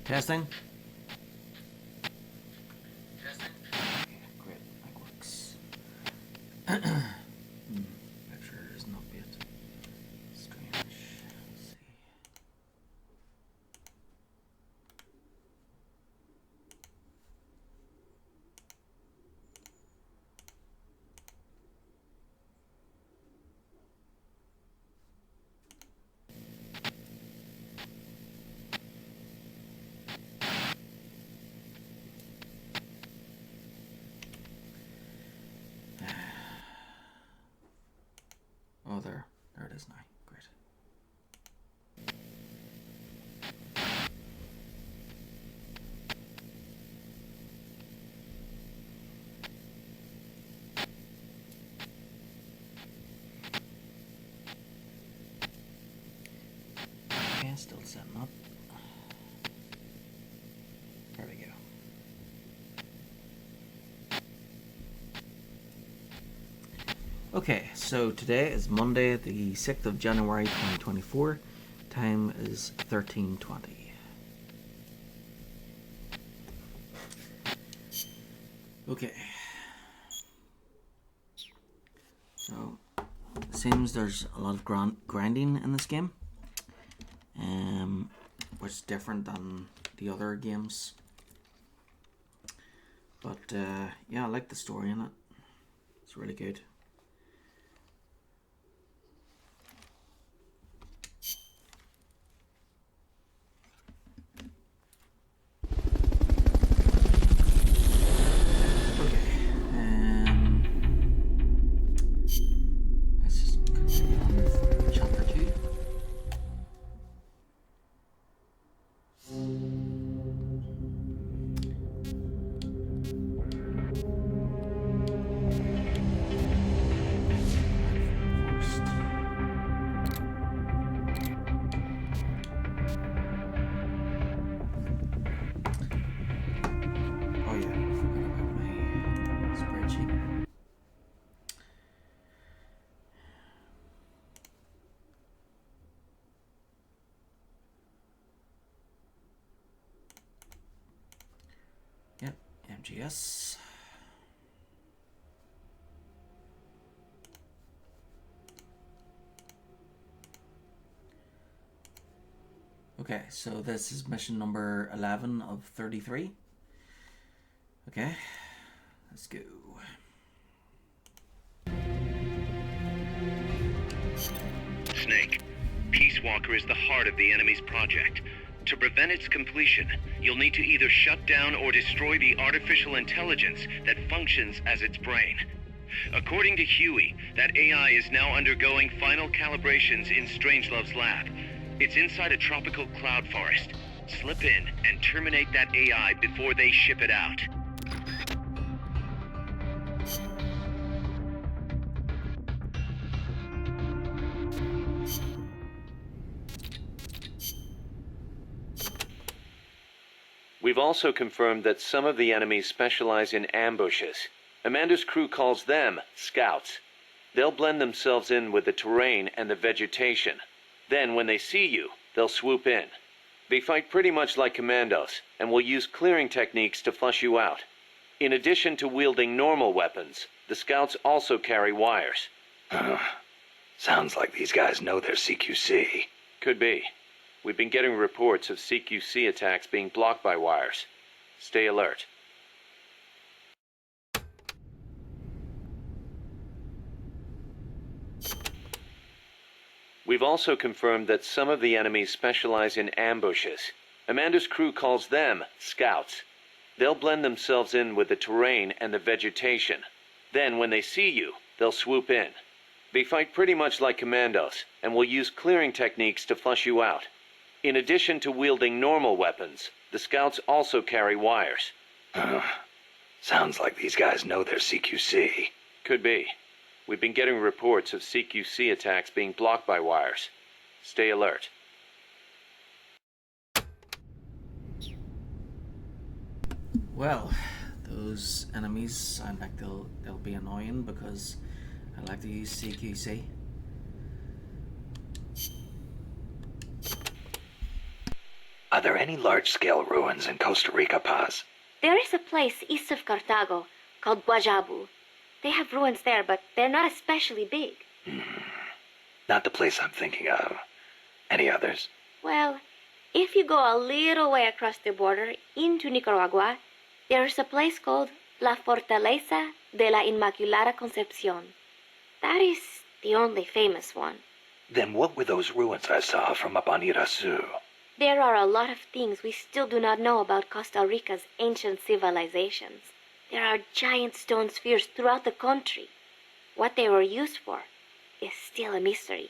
Testing. Testing. Great, that works. Picture is not yet strange. Let's see. Oh, there it is now. Great. Okay, still setting up. There we go. Okay, so today is Monday, the 6th of January 2024. Time is 13:20. Okay. So, it seems there's a lot of grinding in this game. Which is different than the other games. But, yeah, I like the story in it. It's really good. Yep, MGS. Okay, so this is mission number 11 of 33. Okay, let's go. Snake, Peace Walker is the heart of the enemy's project. To prevent its completion, you'll need to either shut down or destroy the artificial intelligence that functions as its brain. According to Huey, that AI is now undergoing final calibrations in Strangelove's lab. It's inside a tropical cloud forest. Slip in and terminate that AI before they ship it out. We've also confirmed that some of the enemies specialize in ambushes. Amanda's crew calls them scouts. They'll blend themselves in with the terrain and the vegetation. Then, when they see you, they'll swoop in. They fight pretty much like commandos, and will use clearing techniques to flush you out. In addition to wielding normal weapons, the scouts also carry wires. Sounds like these guys know their CQC. Could be. We've been getting reports of CQC attacks being blocked by wires. Stay alert. We've also confirmed that some of the enemies specialize in ambushes. Amanda's crew calls them scouts. They'll blend themselves in with the terrain and the vegetation. Then, when they see you, they'll swoop in. They fight pretty much like commandos, and will use clearing techniques to flush you out. In addition to wielding normal weapons, the scouts also carry wires. Sounds like these guys know their CQC. Could be. We've been getting reports of CQC attacks being blocked by wires. Stay alert. Well, those enemies sound like they'll be annoying because I like to use CQC. Are there any large-scale ruins in Costa Rica, Paz? There is a place east of Cartago called Guajabu. They have ruins there, but they're not especially big. Not the place I'm thinking of. Any others? Well, if you go a little way across the border into Nicaragua, there is a place called La Fortaleza de la Inmaculada Concepción. That is the only famous one. Then what were those ruins I saw from up on Irasu? There are a lot of things we still do not know about Costa Rica's ancient civilizations. There are giant stone spheres throughout the country. What they were used for is still a mystery.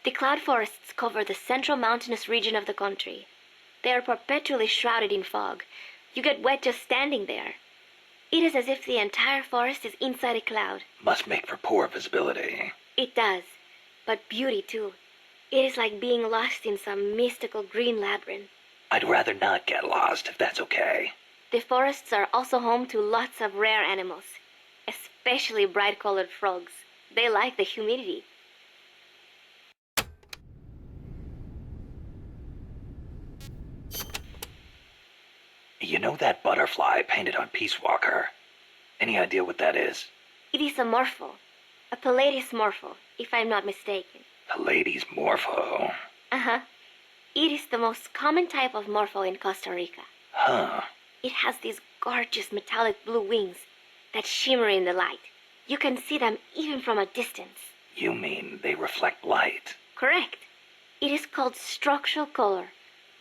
The cloud forests cover the central mountainous region of the country. They are perpetually shrouded in fog. You get wet just standing there. It is as if the entire forest is inside a cloud. Must make for poor visibility. It does, but beauty too. It is like being lost in some mystical green labyrinth. I'd rather not get lost, if that's okay. The forests are also home to lots of rare animals, especially bright-colored frogs. They like the humidity. You know that butterfly painted on Peace Walker? Any idea what that is? It is a morpho, a Palladius morpho, if I'm not mistaken. Pallades morpho. Uh-huh. It is the most common type of morpho in Costa Rica. Huh. It has these gorgeous metallic blue wings that shimmer in the light. You can see them even from a distance. You mean they reflect light? Correct. It is called structural color.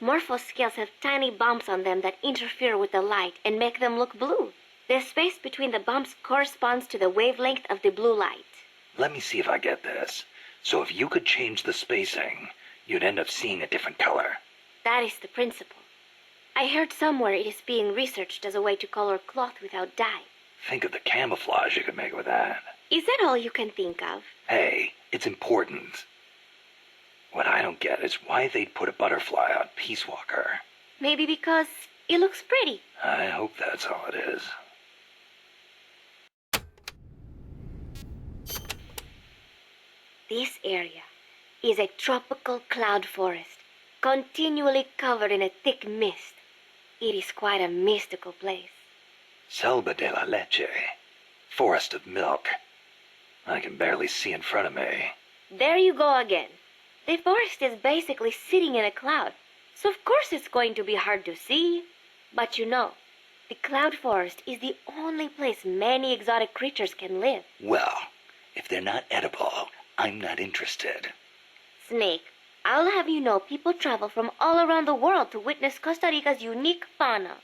Morphoscales have tiny bumps on them that interfere with the light and make them look blue. The space between the bumps corresponds to the wavelength of the blue light. Let me see if I get this. So if you could change the spacing, you'd end up seeing a different color. That is the principle. I heard somewhere it is being researched as a way to color cloth without dye. Think of the camouflage you could make with that. Is that all you can think of? Hey, it's important. What I don't get is why they'd put a butterfly on Peace Walker. Maybe because it looks pretty. I hope that's all it is. This area is a tropical cloud forest, continually covered in a thick mist. It is quite a mystical place. Selva de la Leche. Forest of milk. I can barely see in front of me. There you go again. The forest is basically sitting in a cloud, so of course it's going to be hard to see. But you know, the cloud forest is the only place many exotic creatures can live. Well, if they're not edible, I'm not interested. Snake, I'll have you know people travel from all around the world to witness Costa Rica's unique fauna.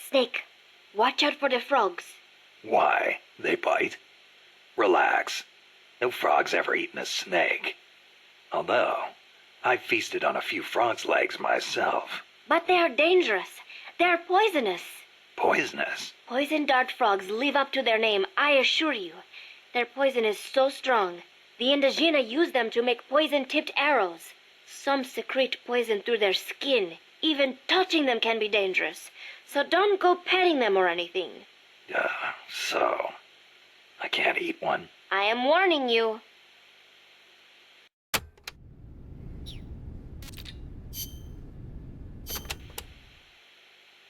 Snake, watch out for the frogs. Why? They bite? Relax. No frog's ever eaten a snake. Although, I've feasted on a few frog's legs myself. But they are dangerous. They are poisonous. Poisonous? Poison dart frogs live up to their name, I assure you. Their poison is so strong. The Indígena use them to make poison-tipped arrows. Some secrete poison through their skin. Even touching them can be dangerous. So don't go petting them or anything. So I can't eat one? I am warning you.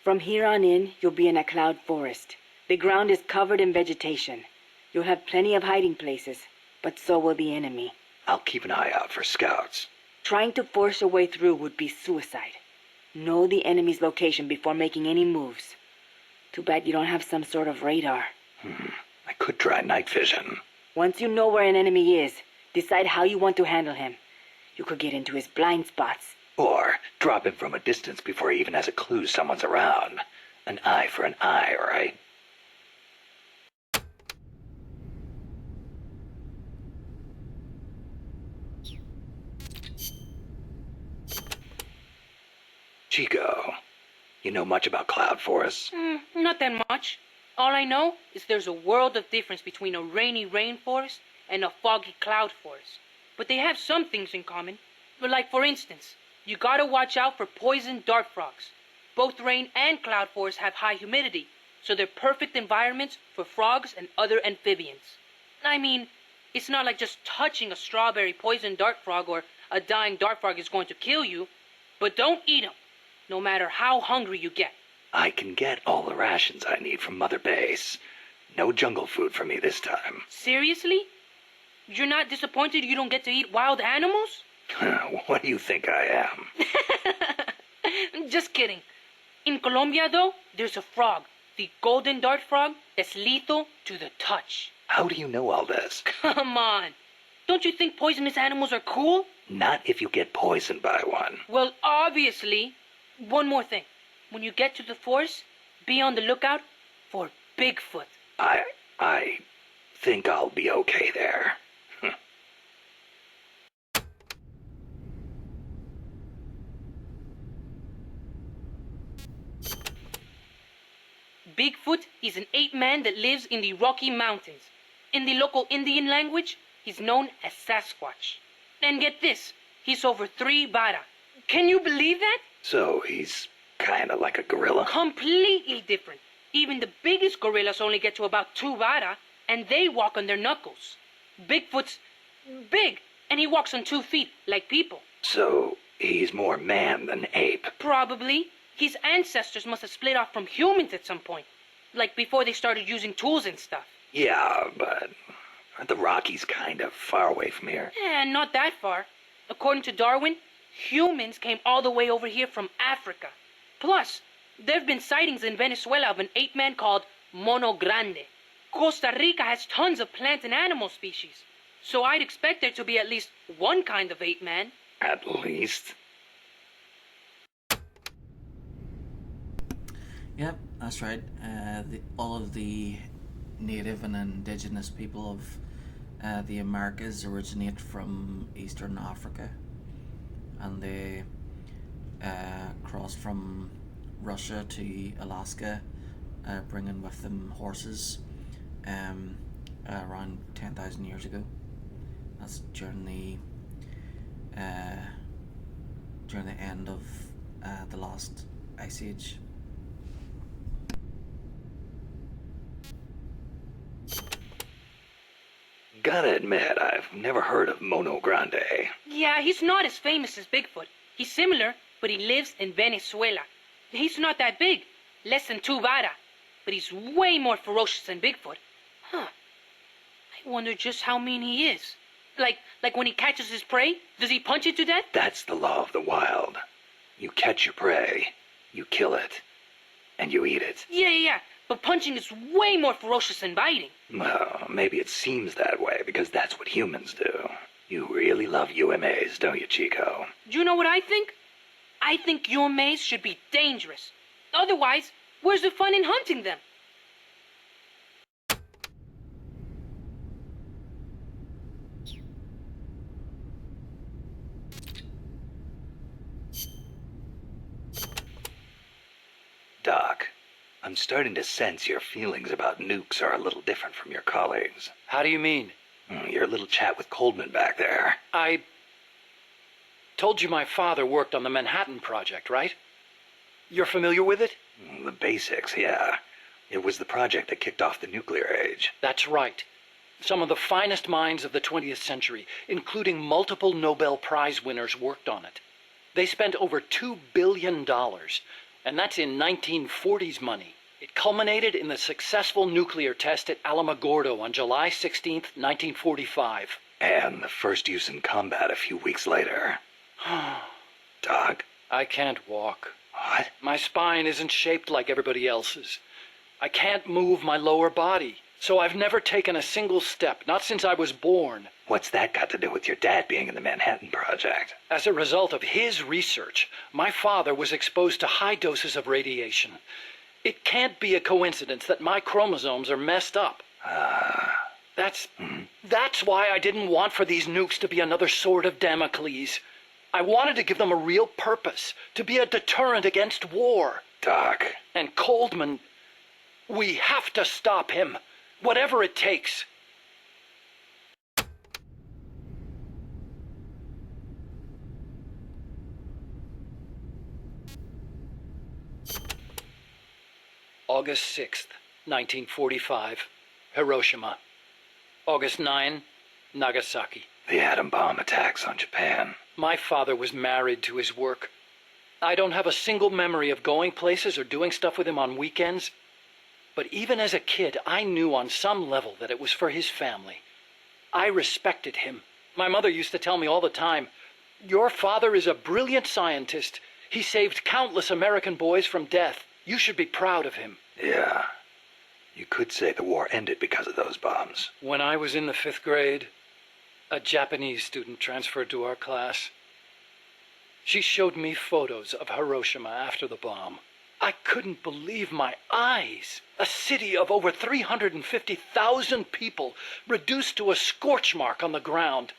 From here on in, you'll be in a cloud forest. The ground is covered in vegetation. You'll have plenty of hiding places, but so will the enemy. I'll keep an eye out for scouts. Trying to force your way through would be suicide. Know the enemy's location before making any moves. Too bad you don't have some sort of radar. I could try night vision. Once you know where an enemy is, decide how you want to handle him. You could get into his blind spots. Or drop him from a distance before he even has a clue someone's around. An eye for an eye, all right? Chico, you know much about cloud forests? Not that much. All I know is there's a world of difference between a rainy rainforest and a foggy cloud forest. But they have some things in common. Like, for instance, you gotta watch out for poison dart frogs. Both rain and cloud forests have high humidity, so they're perfect environments for frogs and other amphibians. I mean, it's not like just touching a strawberry poison dart frog or a dying dart frog is going to kill you, but don't eat them, no matter how hungry you get. I can get all the rations I need from Mother Base. No jungle food for me this time. Seriously? You're not disappointed you don't get to eat wild animals? What do you think I am? Just kidding. In Colombia, though, there's a frog, the golden dart frog, that's lethal to the touch. How do you know all this? Come on. Don't you think poisonous animals are cool? Not if you get poisoned by one. Well, obviously. One more thing. When you get to the forest, be on the lookout for Bigfoot. I think I'll be okay there. Bigfoot is an ape man that lives in the Rocky Mountains. In the local Indian language, he's known as Sasquatch. And get this, he's over 3 vara. Can you believe that? So he's kinda like a gorilla? Completely different. Even the biggest gorillas only get to about 2 vara, and they walk on their knuckles. Bigfoot's big, and he walks on 2 feet, like people. So he's more man than ape. Probably. His ancestors must have split off from humans at some point. Like before they started using tools and stuff. Yeah, but aren't the Rockies kind of far away from here? Not that far. According to Darwin, humans came all the way over here from Africa. Plus, There have been sightings in Venezuela of an ape-man called Mono Grande. Costa Rica has tons of plant and animal species, so I'd expect there to be at least one kind of ape-man. At least. Yep, that's right. All of the native and indigenous people of the Americas originate from Eastern Africa, and they crossed from Russia to Alaska, bringing with them horses around 10,000 years ago. That's during the end of the last ice age. Gotta admit, I've never heard of Mono Grande. Yeah, he's not as famous as Bigfoot. He's similar, but he lives in Venezuela. He's not that big, less than 2 vara, but he's way more ferocious than Bigfoot. Huh. I wonder just how mean he is. Like when he catches his prey, does he punch it to death? That's the law of the wild. You catch your prey, you kill it, and you eat it. Yeah, but punching is way more ferocious than biting. Well, maybe it seems that way because that's what humans do. You really love UMAs, don't you, Chico? Do you know what I think? I think your maze should be dangerous. Otherwise, where's the fun in hunting them? Doc, I'm starting to sense your feelings about nukes are a little different from your colleagues. How do you mean? Your little chat with Coldman back there. I told you my father worked on the Manhattan Project, right? You're familiar with it? The basics, yeah. It was the project that kicked off the nuclear age. That's right. Some of the finest minds of the 20th century, including multiple Nobel Prize winners, worked on it. They spent over $2 billion, and that's in 1940s money. It culminated in the successful nuclear test at Alamogordo on July 16th, 1945. And the first use in combat a few weeks later. Doc? I can't walk. What? My spine isn't shaped like everybody else's. I can't move my lower body, so I've never taken a single step, not since I was born. What's that got to do with your dad being in the Manhattan Project? As a result of his research, my father was exposed to high doses of radiation. It can't be a coincidence that my chromosomes are messed up. That's why I didn't want for these nukes to be another sword of Damocles. I wanted to give them a real purpose, to be a deterrent against war. Doc. And Coldman, we have to stop him, whatever it takes. August 6th, 1945, Hiroshima. August 9, Nagasaki. The atom bomb attacks on Japan. My father was married to his work. I don't have a single memory of going places or doing stuff with him on weekends. But even as a kid, I knew on some level that it was for his family. I respected him. My mother used to tell me all the time, "Your father is a brilliant scientist. He saved countless American boys from death. You should be proud of him." Yeah. You could say the war ended because of those bombs. When I was in the 5th grade, a Japanese student transferred to our class. She showed me photos of Hiroshima after the bomb. I couldn't believe my eyes. A city of over 350,000 people reduced to a scorch mark on the ground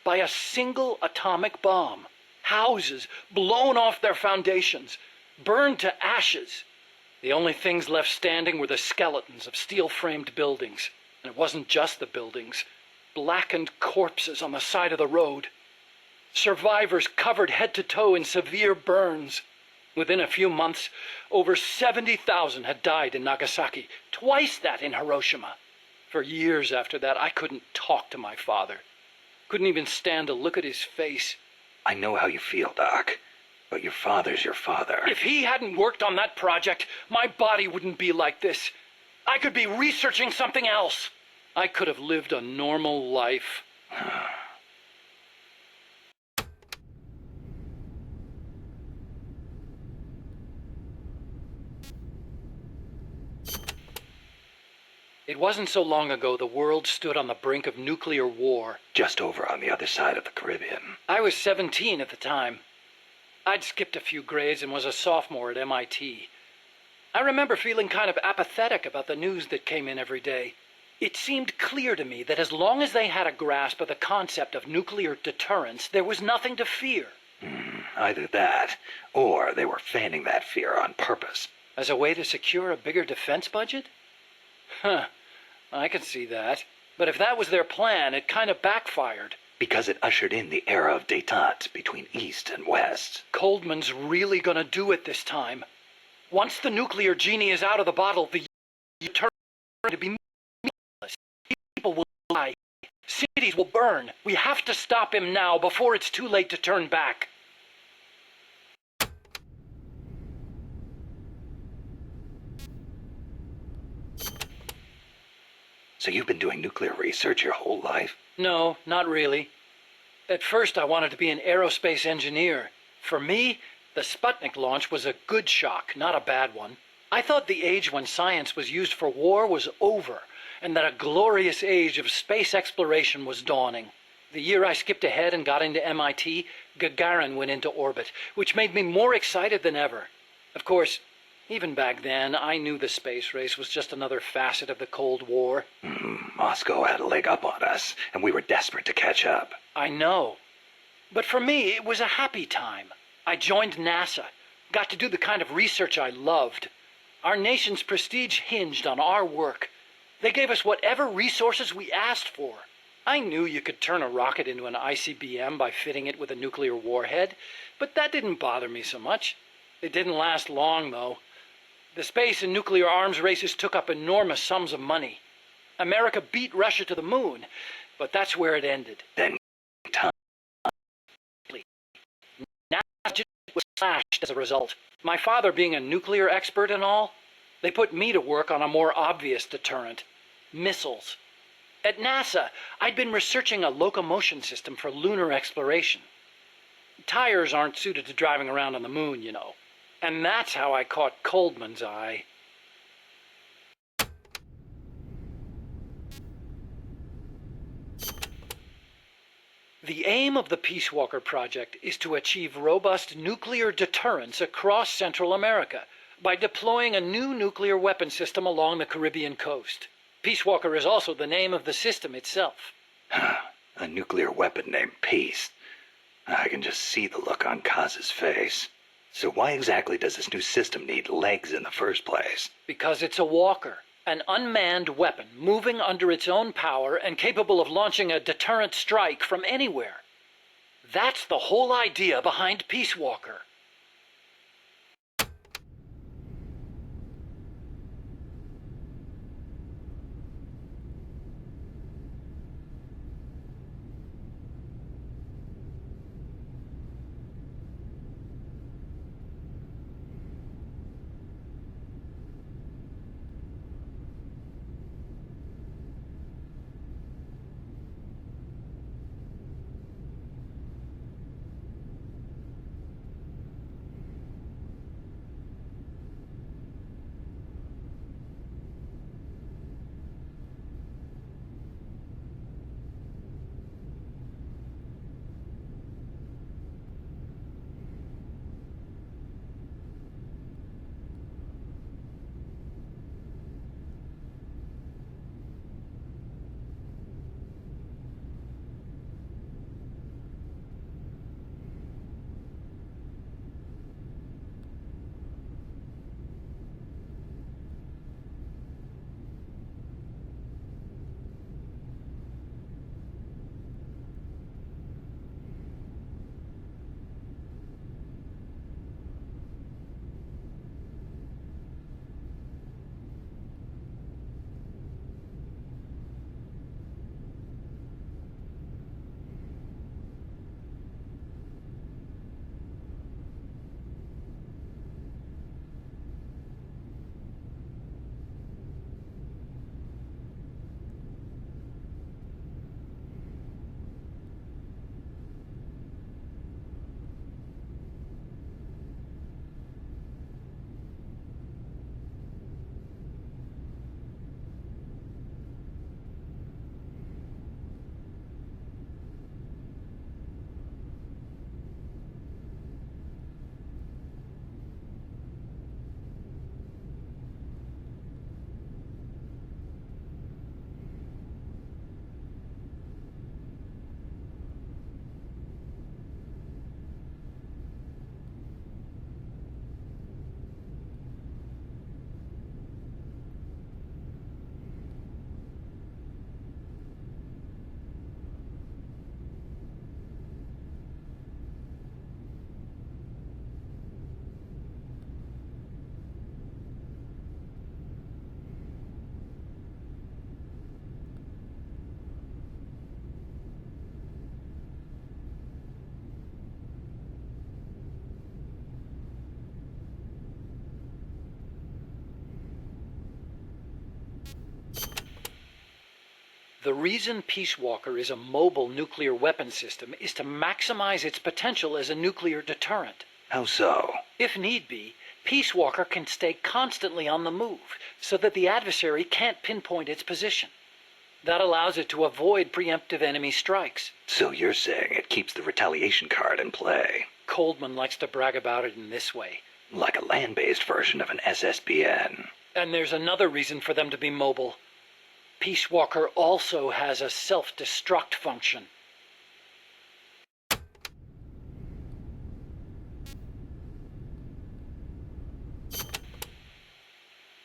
by a single atomic bomb. Houses blown off their foundations, burned to ashes. The only things left standing were the skeletons of steel-framed buildings. And it wasn't just the buildings. Blackened corpses on the side of the road. Survivors covered head to toe in severe burns. Within a few months, over 70,000 had died in Nagasaki, twice that in Hiroshima. For years after that, I couldn't talk to my father. Couldn't even stand to look at his face. I know how you feel, Doc. But your father's your father. If he hadn't worked on that project, my body wouldn't be like this. I could be researching something else. I could have lived a normal life. It wasn't so long ago the world stood on the brink of nuclear war. Just over on the other side of the Caribbean. I was 17 at the time. I'd skipped a few grades and was a sophomore at MIT. I remember feeling kind of apathetic about the news that came in every day. It seemed clear to me that as long as they had a grasp of the concept of nuclear deterrence, there was nothing to fear. Either that, or they were fanning that fear on purpose. As a way to secure a bigger defense budget? Huh, I can see that. But if that was their plan, it kind of backfired. Because it ushered in the era of détente between East and West. Coldman's really gonna do it this time. Once the nuclear genie is out of the bottle, the turn to be meaningless. People will die. Cities will burn. We have to stop him now before it's too late to turn back. So you've been doing nuclear research your whole life? No, not really. At first I wanted to be an aerospace engineer. For me, the Sputnik launch was a good shock, not a bad one. I thought the age when science was used for war was over, and that a glorious age of space exploration was dawning. The year I skipped ahead and got into MIT, Gagarin went into orbit, which made me more excited than ever. Of course, even back then, I knew the space race was just another facet of the Cold War. Moscow had a leg up on us, and we were desperate to catch up. I know. But for me, it was a happy time. I joined NASA, got to do the kind of research I loved. Our nation's prestige hinged on our work. They gave us whatever resources we asked for. I knew you could turn a rocket into an ICBM by fitting it with a nuclear warhead, but that didn't bother me so much. It didn't last long, though. The space and nuclear arms races took up enormous sums of money. America beat Russia to the moon, but that's where it ended. Then time. NASA was slashed as a result. My father being a nuclear expert and all, they put me to work on a more obvious deterrent: missiles. At NASA, I'd been researching a locomotion system for lunar exploration. Tires aren't suited to driving around on the moon, you know. And that's how I caught Coldman's eye. The aim of the Peace Walker project is to achieve robust nuclear deterrence across Central America by deploying a new nuclear weapon system along the Caribbean coast. Peace Walker is also the name of the system itself. A nuclear weapon named Peace. I can just see the look on Kaz's face. So why exactly does this new system need legs in the first place? Because it's a walker, an unmanned weapon moving under its own power and capable of launching a deterrent strike from anywhere. That's the whole idea behind Peace Walker. the reason Peace Walker is a mobile nuclear weapon system is to maximize its potential as a nuclear deterrent. How so? If need be, Peace Walker can stay constantly on the move so that the adversary can't pinpoint its position. That allows it to avoid preemptive enemy strikes. So you're saying it keeps the retaliation card in play? Coldman likes to brag about it in this way. Like a land-based version of an SSBN. And there's another reason for them to be mobile. Peace Walker also has a self-destruct function.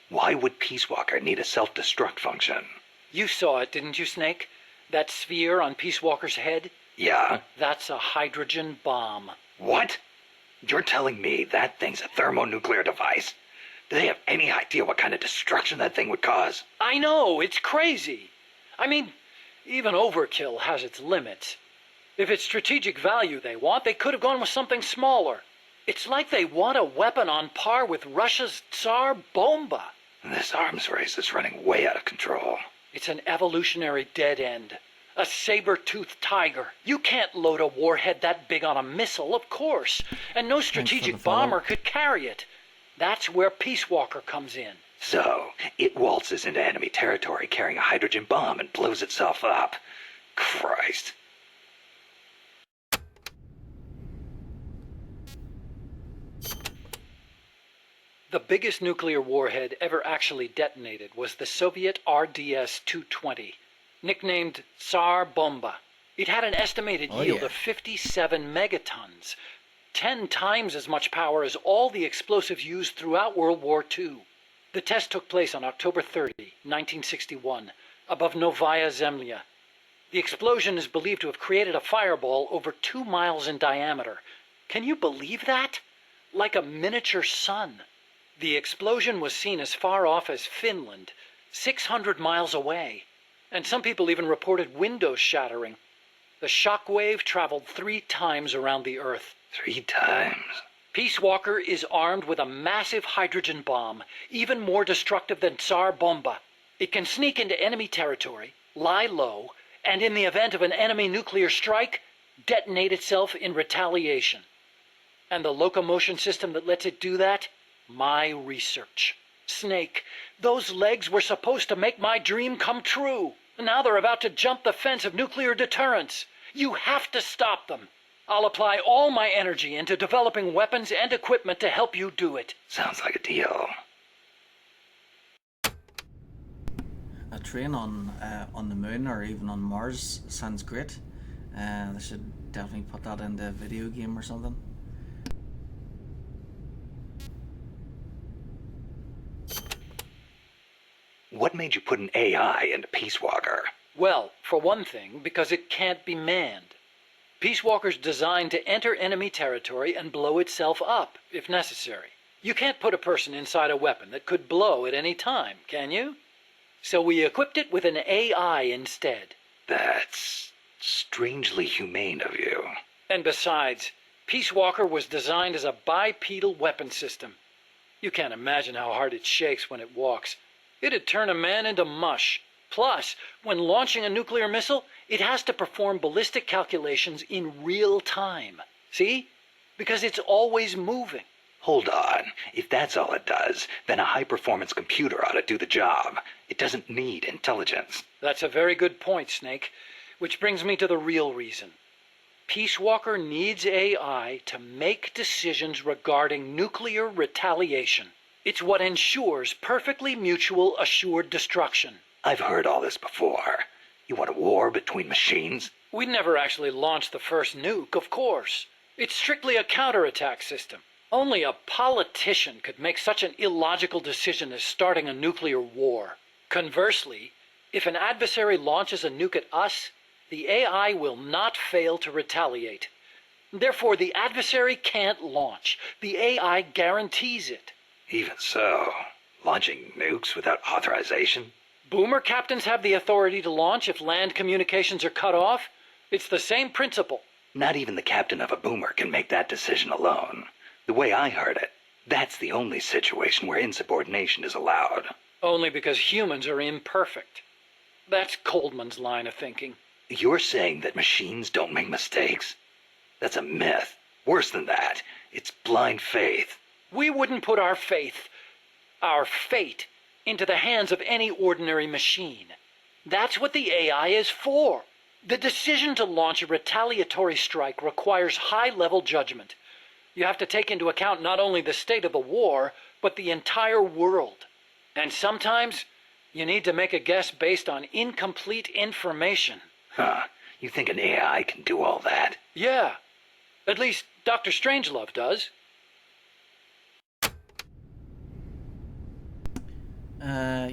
Why would Peace Walker need a self-destruct function? You saw it, didn't you, Snake? That sphere on Peace Walker's head? Yeah? That's a hydrogen bomb. What? You're telling me that thing's a thermonuclear device? Do they have any idea what kind of destruction that thing would cause? I know, it's crazy. I mean, even overkill has its limits. If it's strategic value they want, they could have gone with something smaller. It's like they want a weapon on par with Russia's Tsar Bomba. This arms race is running way out of control. It's an evolutionary dead end. A saber-toothed tiger. You can't load a warhead that big on a missile, of course. And no strategic bomber could carry it. That's where Peace Walker comes in. So, it waltzes into enemy territory carrying a hydrogen bomb and blows itself up. Christ. The biggest nuclear warhead ever actually detonated was the Soviet RDS-220, nicknamed Tsar Bomba. It had an estimated yield of 57 megatons, 10 times as much power as all the explosives used throughout World War II. The test took place on October 30, 1961, above Novaya Zemlya. The explosion is believed to have created a fireball over 2 miles in diameter. Can you believe that? Like a miniature sun. The explosion was seen as far off as Finland, 600 miles away. And some people even reported windows shattering. The shock wave traveled 3 times around the Earth. 3 times? Peace Walker is armed with a massive hydrogen bomb, even more destructive than Tsar Bomba. It can sneak into enemy territory, lie low, and in the event of an enemy nuclear strike, detonate itself in retaliation. And the locomotion system that lets it do that? My research. Snake, those legs were supposed to make my dream come true. Now they're about to jump the fence of nuclear deterrence. You have to stop them. I'll apply all my energy into developing weapons and equipment to help you do it. Sounds like a deal. A train on the moon or even on Mars sounds great. They should definitely put that into a video game or something. What made you put an AI into Peace Walker? Well, for one thing, because it can't be manned. Peace Walker's designed to enter enemy territory and blow itself up, if necessary. You can't put a person inside a weapon that could blow at any time, can you? So we equipped it with an AI instead. That's strangely humane of you. And besides, Peace Walker was designed as a bipedal weapon system. You can't imagine how hard it shakes when it walks. It'd turn a man into mush. Plus, when launching a nuclear missile, it has to perform ballistic calculations in real time. See? Because it's always moving. Hold on. If that's all it does, then a high-performance computer ought to do the job. It doesn't need intelligence. That's a very good point, Snake. Which brings me to the real reason. Peace Walker needs AI to make decisions regarding nuclear retaliation. It's what ensures perfectly mutual assured destruction. I've heard all this before. You want a war between machines? We'd never actually launched the first nuke, of course. It's strictly a counterattack system. Only a politician could make such an illogical decision as starting a nuclear war. Conversely, if an adversary launches a nuke at us, the AI will not fail to retaliate. Therefore, the adversary can't launch. The AI guarantees it. Even so, launching nukes without authorization? Boomer captains have the authority to launch if land communications are cut off. It's the same principle. Not even the captain of a boomer can make that decision alone. The way I heard it, that's the only situation where insubordination is allowed. Only because humans are imperfect. That's Coldman's line of thinking. You're saying that machines don't make mistakes? That's a myth. Worse than that, it's blind faith. We wouldn't put our fate, into the hands of any ordinary machine. That's what the AI is for. The decision to launch a retaliatory strike requires high-level judgment. You have to take into account not only the state of the war, but the entire world. And sometimes, you need to make a guess based on incomplete information. Huh. You think an AI can do all that? Yeah. At least Dr. Strangelove does.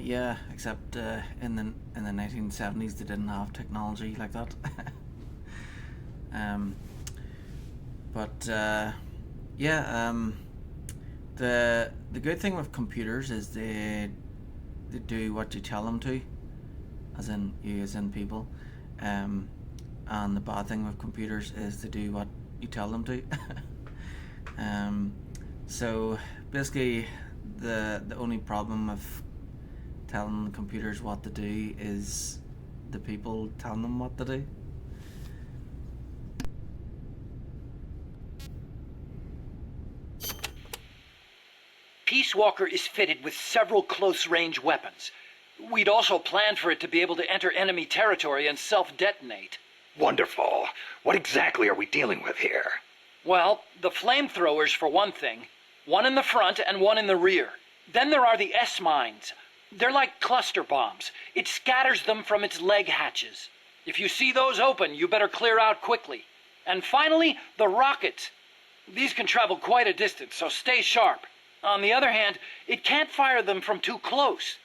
Yeah, except in the 1970s they didn't have technology like that. The good thing with computers is they do what you tell them to, as in you, as in people, and the bad thing with computers is they do what you tell them to. So basically, the only problem with telling computers what to do is the people telling them what to do. Peace Walker is fitted with several close-range weapons. We'd also planned for it to be able to enter enemy territory and self-detonate. Wonderful. What exactly are we dealing with here? Well, the flamethrowers for one thing. One in the front and one in the rear. Then there are the S-mines. They're like cluster bombs. It scatters them from its leg hatches. If you see those open, you better clear out quickly. And finally, the rockets. These can travel quite a distance, so stay sharp. On the other hand, it can't fire them from too close.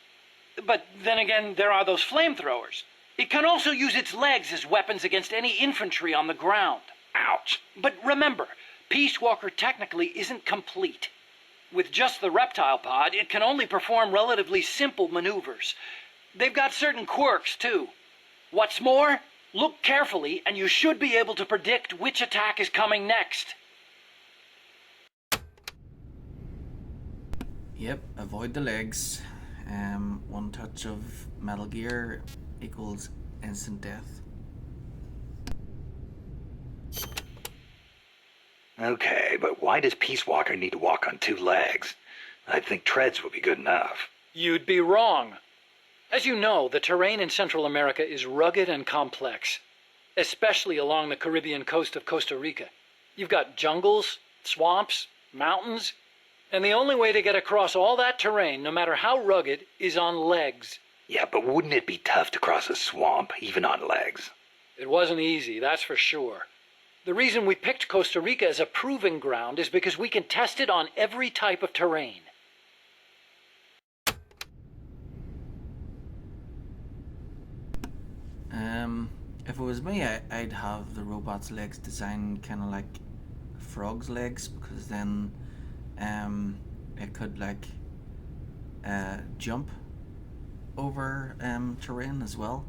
But then again, there are those flamethrowers. It can also use its legs as weapons against any infantry on the ground. Ouch. But remember, Peace Walker technically isn't complete. With just the reptile pod, it can only perform relatively simple maneuvers. They've got certain quirks, too. What's more, look carefully and you should be able to predict which attack is coming next. Yep, avoid the legs. One touch of Metal Gear equals instant death. Okay, but why does Peace Walker need to walk on two legs? I think treads would be good enough. You'd be wrong. As you know, the terrain in Central America is rugged and complex, especially along the Caribbean coast of Costa Rica. You've got jungles, swamps, mountains, and the only way to get across all that terrain, no matter how rugged, is on legs. Yeah, but wouldn't it be tough to cross a swamp, even on legs? It wasn't easy, that's for sure. The reason we picked Costa Rica as a proving ground is because we can test it on every type of terrain. If it was me, I'd have the robot's legs designed kind of like a frog's legs, because then it could like jump over terrain as well,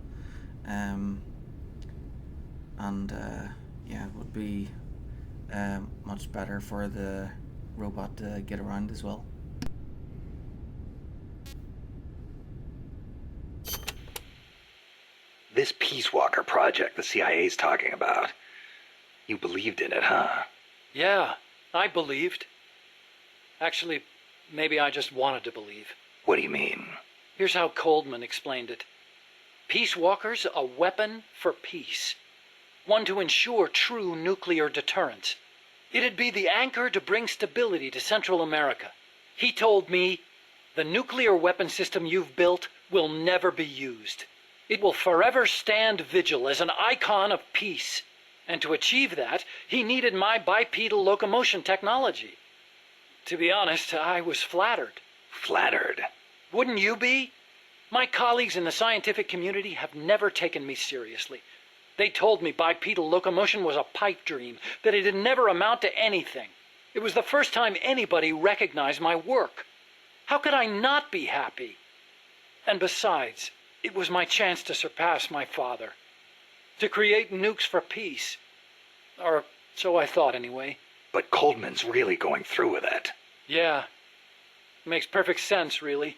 and yeah, it would be much better for the robot to get around as well. This Peace Walker project the CIA's talking about. You believed in it, huh? Yeah, I believed. Actually, maybe I just wanted to believe. What do you mean? Here's how Coldman explained it. Peace Walker's a weapon for peace. One to ensure true nuclear deterrence. It'd be the anchor to bring stability to Central America. He told me, the nuclear weapon system you've built will never be used. It will forever stand vigil as an icon of peace. And to achieve that, he needed my bipedal locomotion technology. To be honest, I was flattered. Flattered? Wouldn't you be? My colleagues in the scientific community have never taken me seriously. They told me bipedal locomotion was a pipe dream, that it'd never amount to anything. It was the first time anybody recognized my work. How could I not be happy? And besides, it was my chance to surpass my father. To create nukes for peace. Or so I thought anyway. But Coldman's really going through with it. Yeah. Makes perfect sense, really.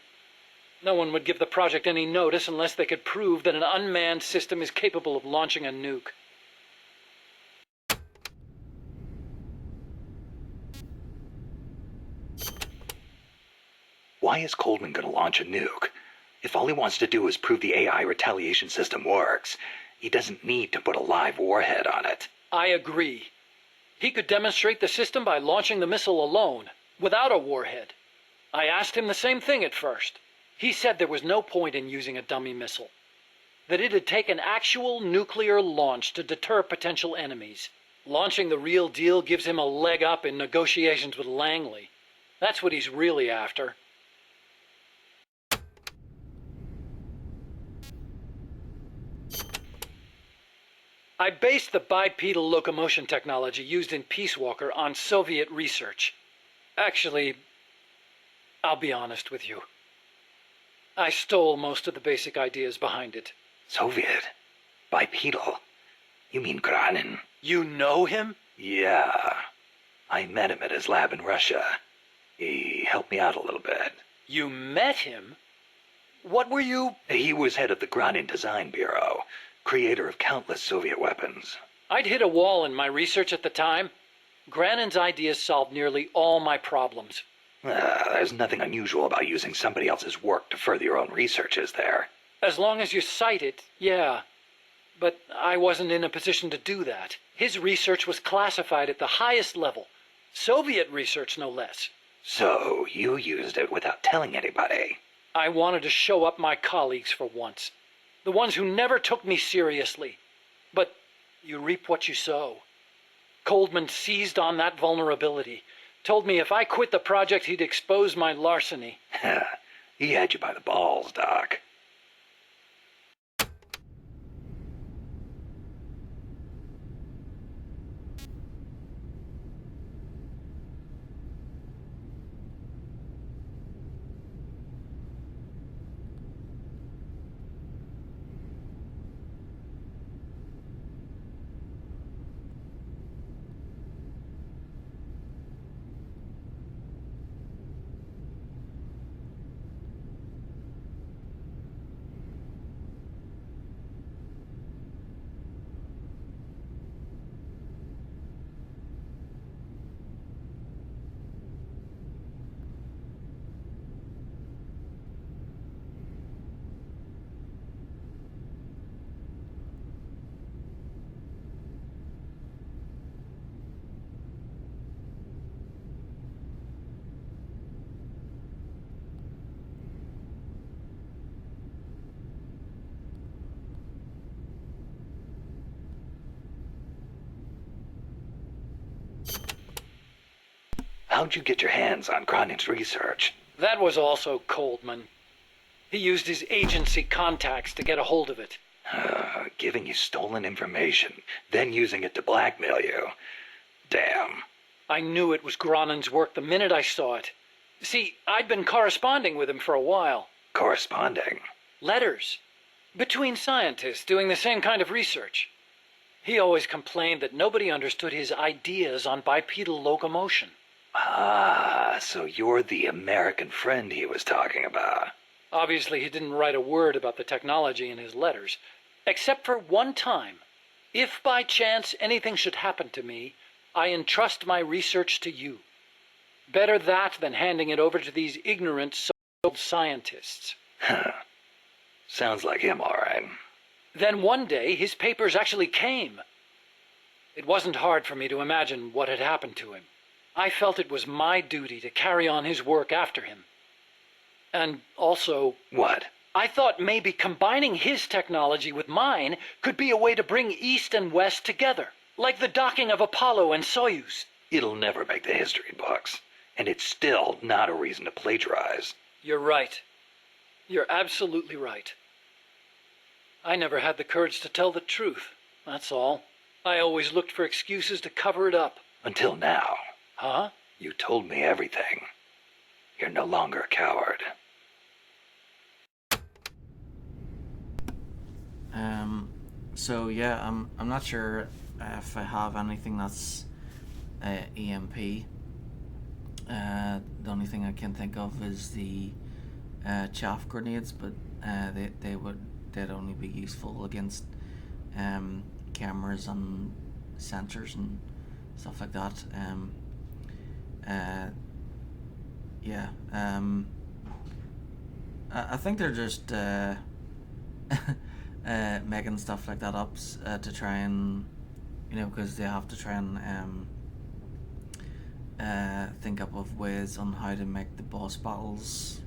No one would give the project any notice unless they could prove that an unmanned system is capable of launching a nuke. Why is Coldman gonna launch a nuke? If all he wants to do is prove the AI retaliation system works, he doesn't need to put a live warhead on it. I agree. He could demonstrate the system by launching the missile alone, without a warhead. I asked him the same thing at first. He said there was no point in using a dummy missile. That it'd take an actual nuclear launch to deter potential enemies. Launching the real deal gives him a leg up in negotiations with Langley. That's what he's really after. I based the bipedal locomotion technology used in Peace Walker on Soviet research. Actually, I'll be honest with you. I stole most of the basic ideas behind it. Soviet? Bipedal? You mean Granin? You know him? Yeah. I met him at his lab in Russia. He helped me out a little bit. You met him? What were you... He was head of the Granin Design Bureau, creator of countless Soviet weapons. I'd hit a wall in my research at the time. Granin's ideas solved nearly all my problems. There's nothing unusual about using somebody else's work to further your own research, is there? As long as you cite it, yeah. But I wasn't in a position to do that. His research was classified at the highest level. Soviet research, no less. So, you used it without telling anybody? I wanted to show up my colleagues for once. The ones who never took me seriously. But you reap what you sow. Coldman seized on that vulnerability. Told me if I quit the project, he'd expose my larceny. He had you by the balls, Doc. How'd you get your hands on Granin's research? That was also Coldman. He used his agency contacts to get a hold of it. Giving you stolen information, then using it to blackmail you. Damn. I knew it was Granin's work the minute I saw it. See, I'd been corresponding with him for a while. Corresponding? Letters. Between scientists doing the same kind of research. He always complained that nobody understood his ideas on bipedal locomotion. So you're the American friend he was talking about. Obviously, he didn't write a word about the technology in his letters, except for one time. If by chance anything should happen to me, I entrust my research to you. Better that than handing it over to these ignorant so-called scientists. Sounds like him, all right. Then one day, his papers actually came. It wasn't hard for me to imagine what had happened to him. I felt it was my duty to carry on his work after him. And also... What? I thought maybe combining his technology with mine could be a way to bring East and West together, like the docking of Apollo and Soyuz. It'll never make the history books, and it's still not a reason to plagiarize. You're right. You're absolutely right. I never had the courage to tell the truth, that's all. I always looked for excuses to cover it up. Until now. Huh? You told me everything. You're no longer a coward. So yeah, I'm not sure if I have anything that's EMP. The only thing I can think of is the chaff grenades, but they'd only be useful against cameras and sensors and stuff like that. Yeah. I think they're just making stuff like that up to try and, because they have to try and think up of ways on how to make the boss battles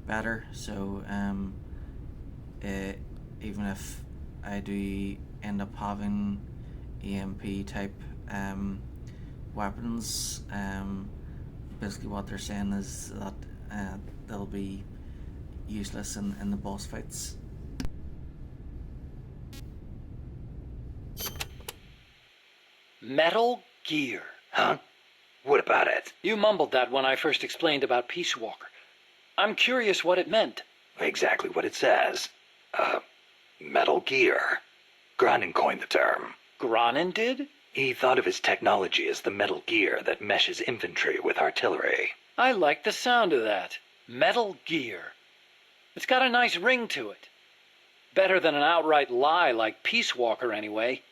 better. So even if I do end up having EMP type weapons, basically what they're saying is that they'll be useless in the boss fights. Metal Gear. Huh? What about it? You mumbled that when I first explained about Peace Walker. I'm curious what it meant. Exactly what it says. Metal Gear. Granin coined the term. Granin did? He thought of his technology as the metal gear that meshes infantry with artillery. I like the sound of that. Metal Gear. It's got a nice ring to it. Better than an outright lie like Peace Walker, anyway.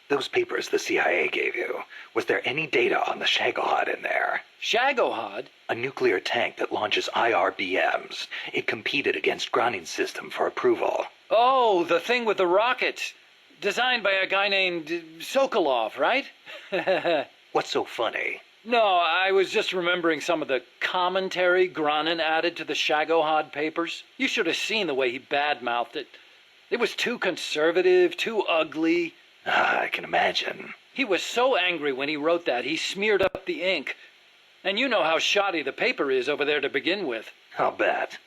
Those papers the CIA gave you, was there any data on the Shagohod in there? Shagohod? A nuclear tank that launches IRBMs. It competed against Granin's system for approval. Oh, the thing with the rockets. Designed by a guy named Sokolov, right? What's so funny? No, I was just remembering some of the commentary Granin added to the Shagohod papers. You should have seen the way he badmouthed it. It was too conservative, too ugly. I can imagine. He was so angry when he wrote that, he smeared up the ink. And you know how shoddy the paper is over there to begin with. I'll bet.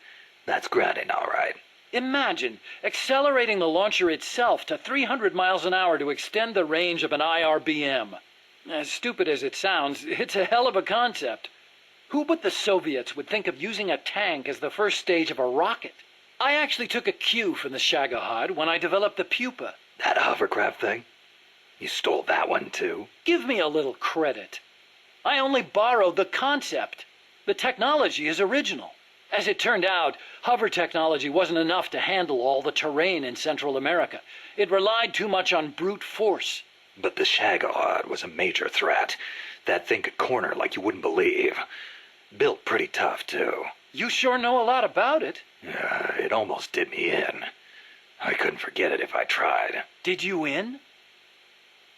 That's Granin, all right. Imagine accelerating the launcher itself to 300 miles an hour to extend the range of an IRBM. As stupid as it sounds, it's a hell of a concept. Who but the Soviets would think of using a tank as the first stage of a rocket? I actually took a cue from the Shagohod when I developed the Pupa. That hovercraft thing? You stole that one, too? Give me a little credit. I only borrowed the concept. The technology is original. As it turned out, hover technology wasn't enough to handle all the terrain in Central America. It relied too much on brute force. But the Shagohod was a major threat. That thing could corner like you wouldn't believe. Built pretty tough, too. You sure know a lot about it. It almost did me in. I couldn't forget it if I tried. Did you in?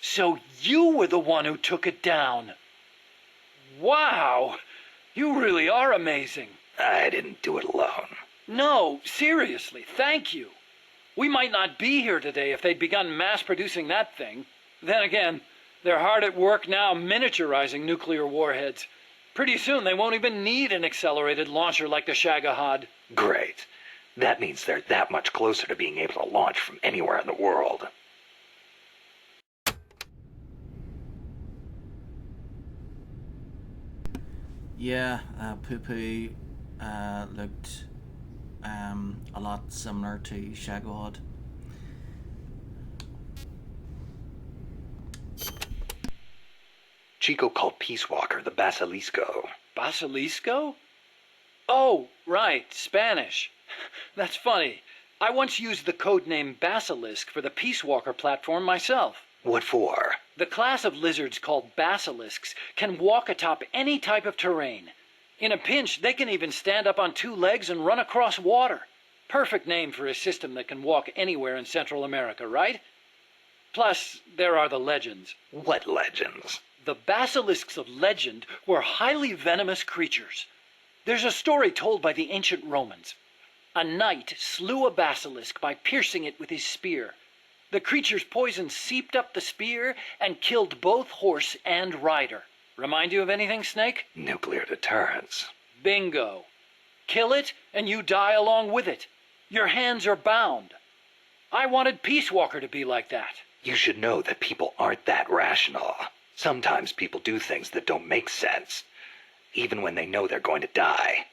So you were the one who took it down. Wow! You really are amazing. I didn't do it alone. No, seriously, thank you. We might not be here today if they'd begun mass-producing that thing. Then again, they're hard at work now miniaturizing nuclear warheads. Pretty soon they won't even need an accelerated launcher like the Shagohod. Great. That means they're that much closer to being able to launch from anywhere in the world. Yeah, Poo-Poo looked a lot similar to Shagohod. Chico called Peace Walker the Basilisco. Basilisco? Oh, right, Spanish. That's funny. I once used the codename Basilisk for the Peace Walker platform myself. What for? The class of lizards called basilisks can walk atop any type of terrain. In a pinch, they can even stand up on two legs and run across water. Perfect name for a system that can walk anywhere in Central America, right? Plus, there are the legends. What legends? The basilisks of legend were highly venomous creatures. There's a story told by the ancient Romans. A knight slew a basilisk by piercing it with his spear. The creature's poison seeped up the spear and killed both horse and rider. Remind you of anything, Snake? Nuclear deterrence. Bingo. Kill it, and you die along with it. Your hands are bound. I wanted Peace Walker to be like that. You should know that people aren't that rational. Sometimes people do things that don't make sense, even when they know they're going to die.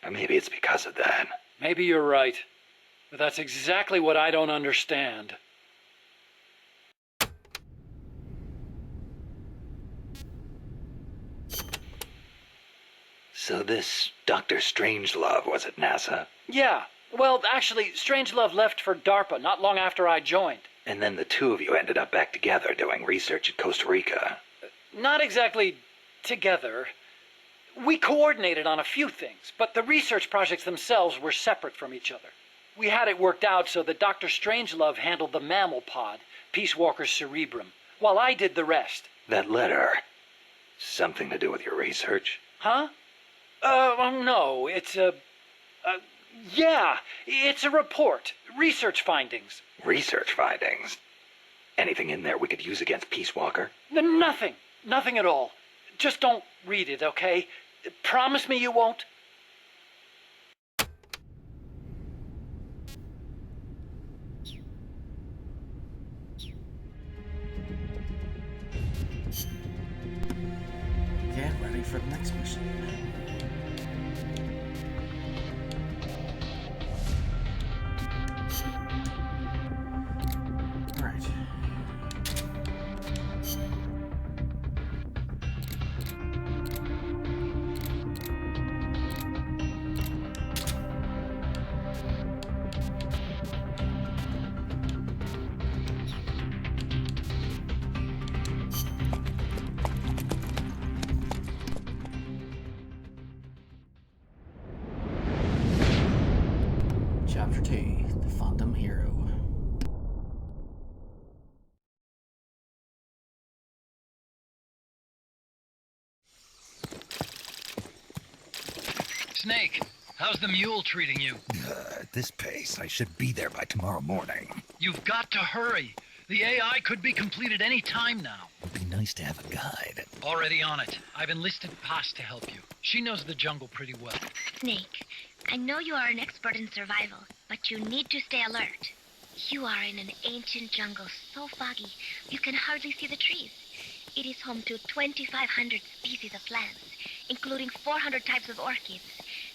Or maybe it's because of that. Maybe you're right. But that's exactly what I don't understand. So this Dr. Strangelove was at NASA? Yeah. Well, actually, Strangelove left for DARPA not long after I joined. And then the two of you ended up back together doing research in Costa Rica. Not exactly together. We coordinated on a few things, but the research projects themselves were separate from each other. We had it worked out so that Dr. Strangelove handled the mammal pod, Peace Walker's cerebrum, while I did the rest. That letter, something to do with your research? Huh? No, it's yeah, it's a report. Research findings. Research findings? Anything in there we could use against Peace Walker? Nothing. Nothing at all. Just don't read it, okay? Promise me you won't? Get ready for the next mission. Alright. Chapter 2, The Phantom Hero. Snake, how's the mule treating you? At this pace, I should be there by tomorrow morning. You've got to hurry. The AI could be completed any time now. Would be nice to have a guide. Already on it. I've enlisted Paz to help you. She knows the jungle pretty well. Snake, I know you are an expert in survival, but you need to stay alert. You are in an ancient jungle so foggy you can hardly see the trees. It is home to 2,500 species of plants, including 400 types of orchids.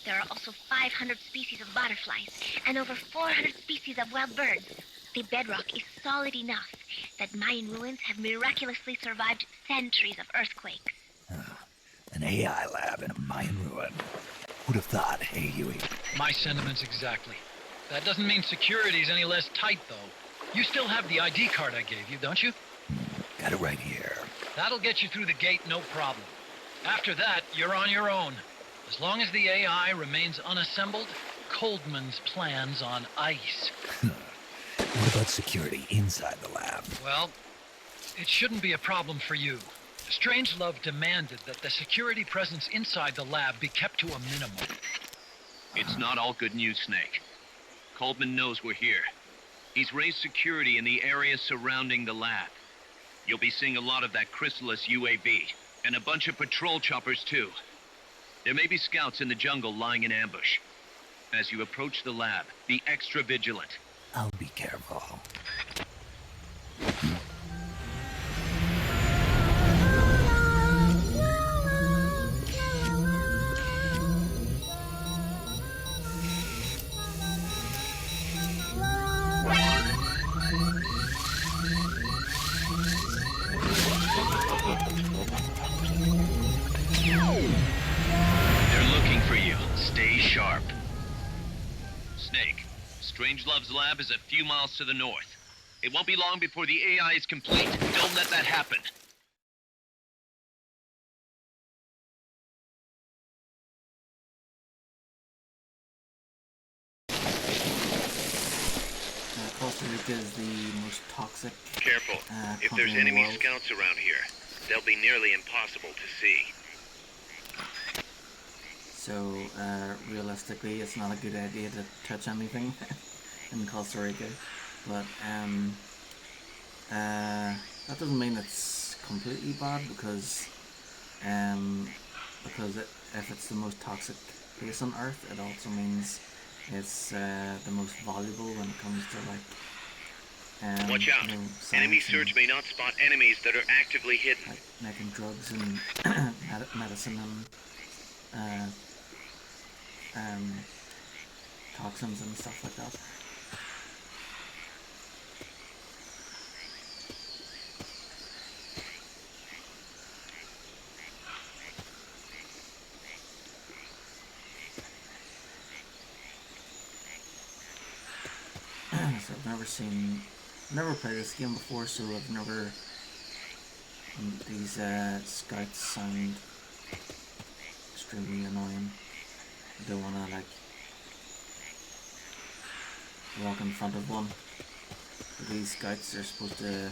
There are also 500 species of butterflies and over 400 species of wild birds. The bedrock is solid enough that Mayan ruins have miraculously survived centuries of earthquakes. An AI lab in a Mayan ruin. Who'd have thought, hey, Huey? My sentiments exactly. That doesn't mean security's any less tight, though. You still have the ID card I gave you, don't you? Got it right here. That'll get you through the gate, no problem. After that, you're on your own. As long as the AI remains unassembled, Coldman's plan's on ice. What about security inside the lab? Well, it shouldn't be a problem for you. Strangelove demanded that the security presence inside the lab be kept to a minimum. It's not all good news, Snake. Coldman knows we're here. He's raised security in the area surrounding the lab. You'll be seeing a lot of that Chrysalis UAV, and a bunch of patrol choppers too. There may be scouts in the jungle lying in ambush. As you approach the lab, be extra vigilant. I'll be careful. They're looking for you. Stay sharp. Snake, Strangelove's lab is a few miles to the north. It won't be long before the AI is complete. Don't let that happen. Costa Rica is the most toxic. Careful. If country there's in the enemy world. scouts around here, they'll be nearly impossible to see. So, realistically, it's not a good idea to touch anything in Costa Rica. But, that doesn't mean it's completely bad because if it's the most toxic place on Earth, it also means it's the most valuable when it comes to Watch out. Enemy search may not spot enemies that are actively hidden. like making drugs and medicine and toxins and stuff like that. So I've never played this game before, so I've never. These scouts sound extremely annoying. I don't want to like walk in front of one. But these scouts are supposed to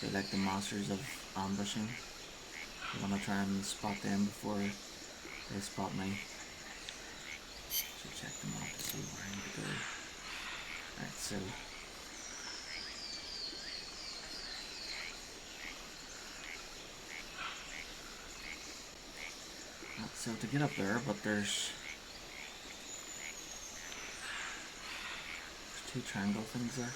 be like the masters of ambushing. I want to try and spot them before they spot me. So check them out to see where I need to go. Right, so to get up there, but there's two triangle things there.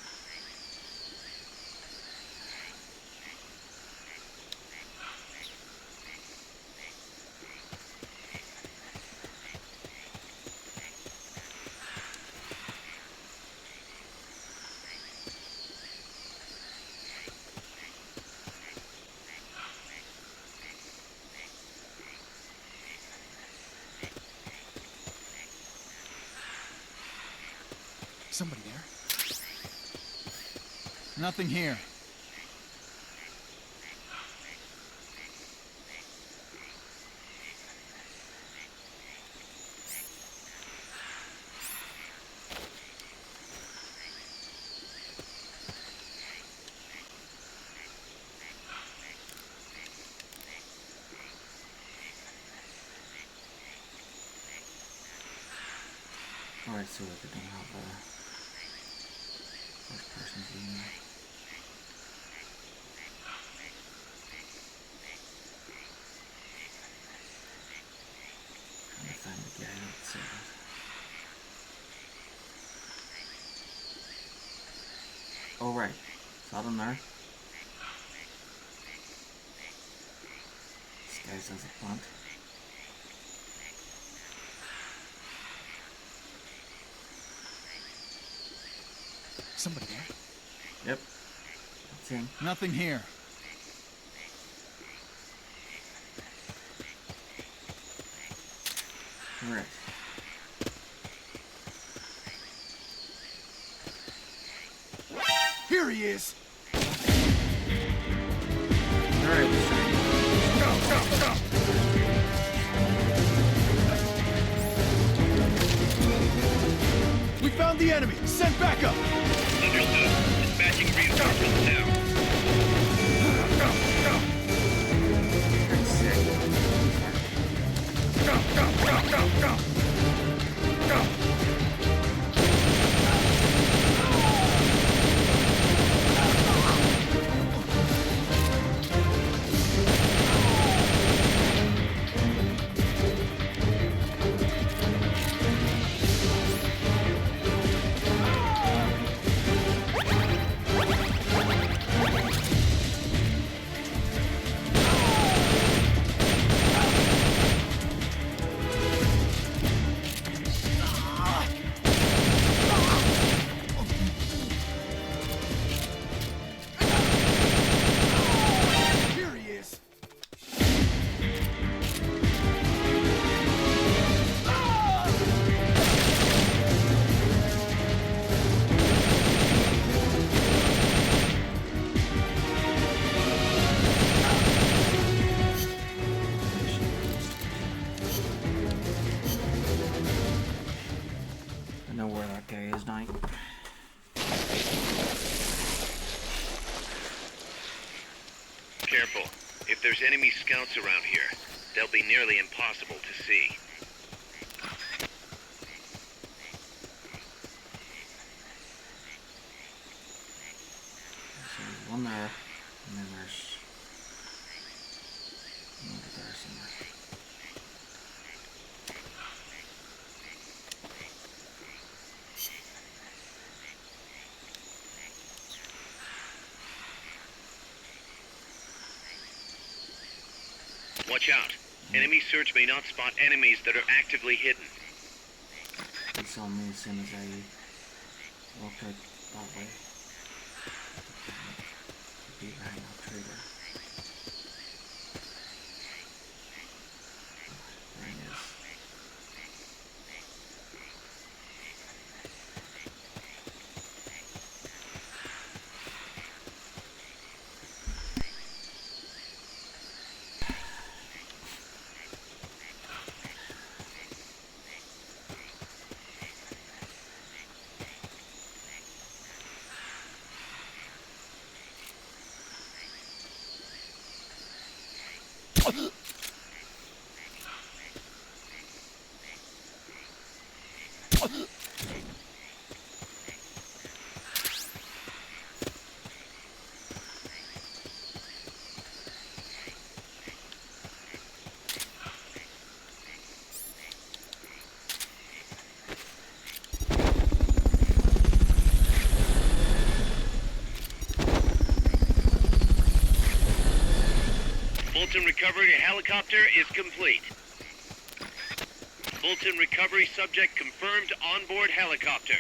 Somebody there? Nothing here. Alright, so they don't have a first person view now. Trying to find the guy that said that. Oh right, saw them there. Disguised as a plant. Somebody there? Yep, that's him. Nothing here. Alright. Here he is! Alright, Go! We found the enemy! Send backup! Understood. Dispatching reinforcements now. Here he is! I know where that guy is now. Careful. If there's enemy scouts around here, they'll be nearly impossible to see. So there's one there, and then there's one over there somewhere. Watch out. Enemy search may not spot enemies that are actively hidden. He saw me as soon as I walked out that way. Be behind that tree there. There he is. Fulton recovery helicopter is complete. Fulton recovery subject confirmed onboard helicopter.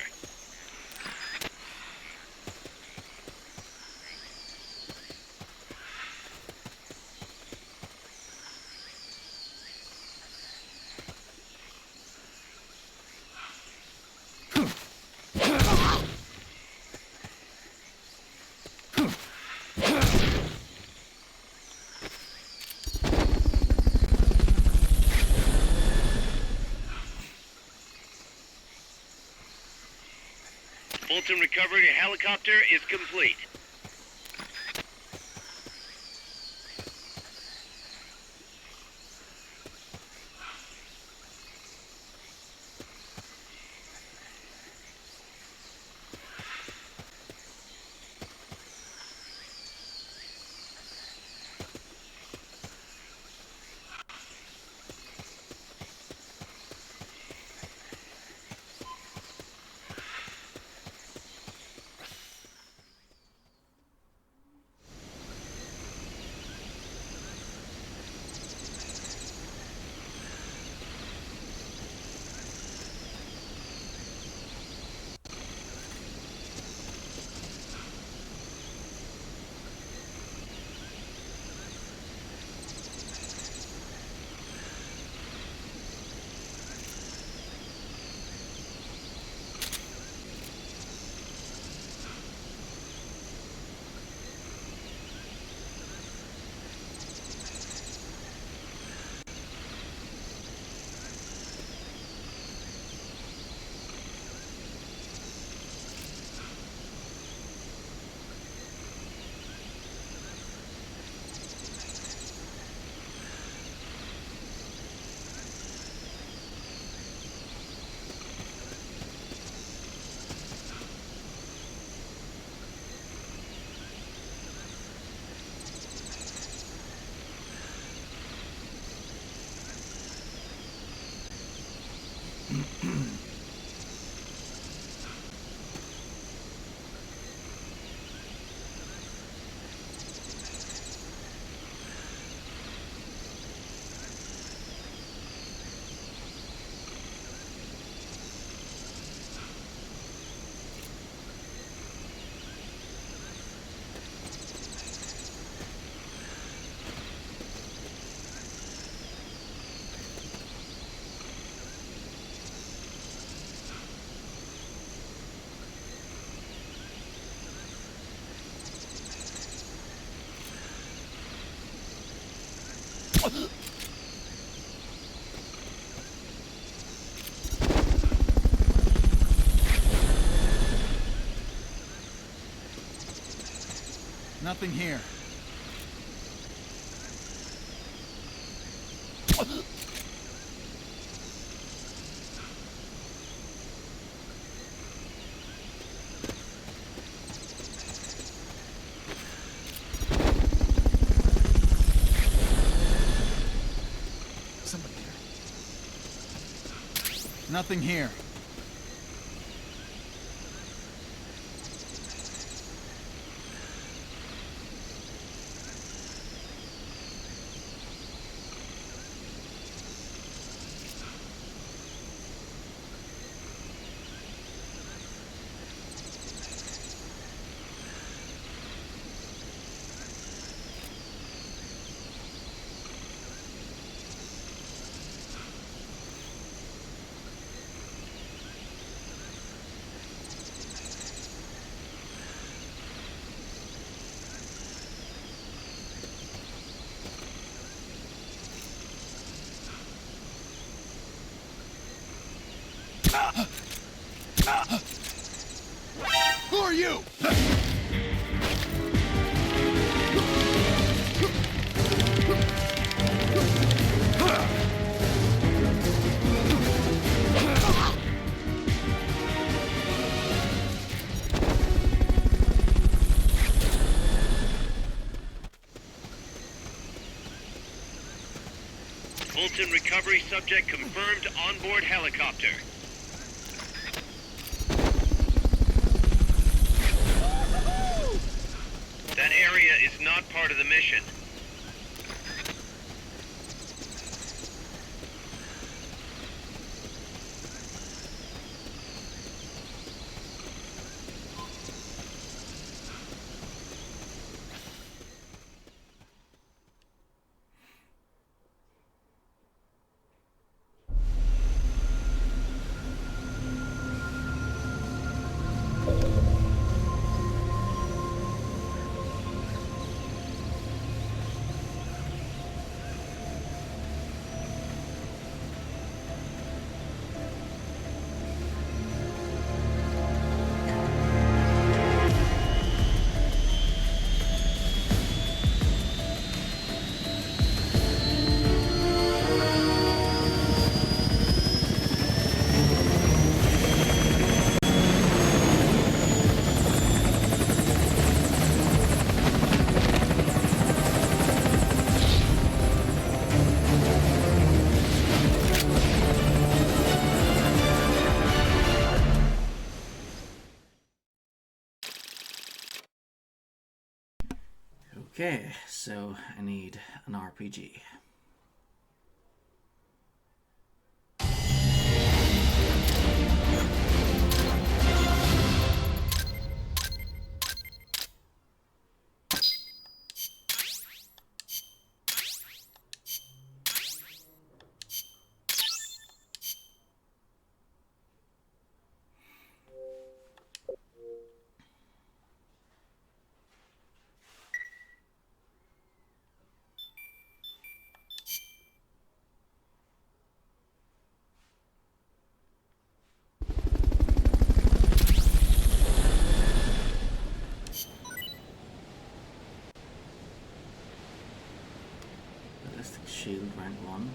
Fulton recovery helicopter is complete. Nothing here. Somebody there. Nothing here. Who are you? Fulton recovery subject confirmed onboard helicopter. That area is not part of the mission. Okay, so I need an RPG. Ballistic shield rank 1.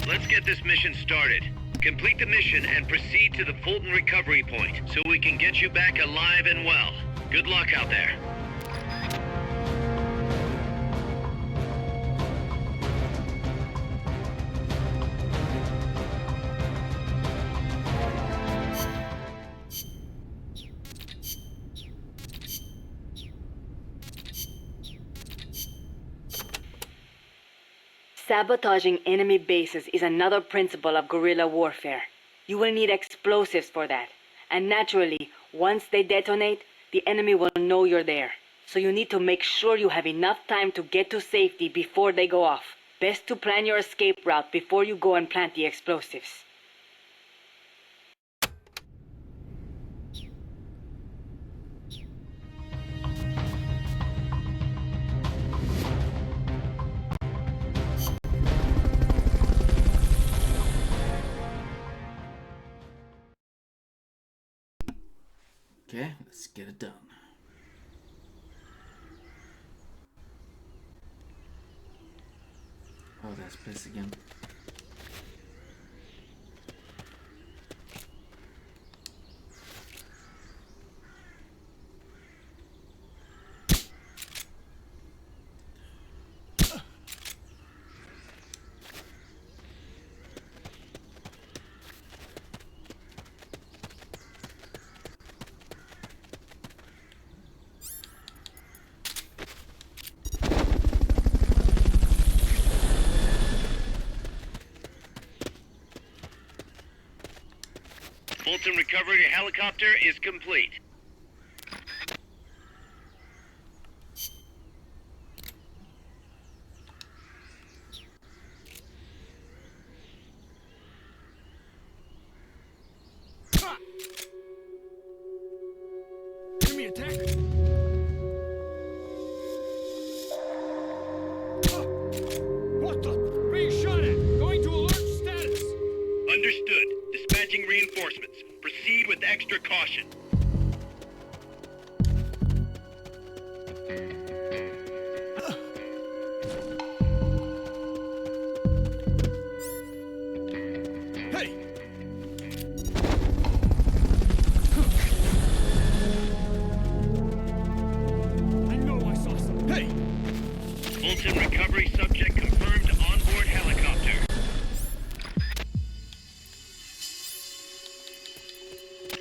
Let's get this mission started. Complete the mission and proceed to the Fulton recovery point so we can get you back alive and well. Good luck out there. Sabotaging enemy bases is another principle of guerrilla warfare. You will need explosives for that. And naturally, once they detonate, the enemy will know you're there. So you need to make sure you have enough time to get to safety before they go off. Best to plan your escape route before you go and plant the explosives. Okay, let's get it done. Oh, that's piss again. Fulton recovery helicopter is complete. Enemy attack! What the? Being shot at! Going to alert status! Understood. Dispatching reinforcements. Proceed with extra caution. Hey! I know I saw some. Hey! Fulton recovery subject confirmed onboard helicopter.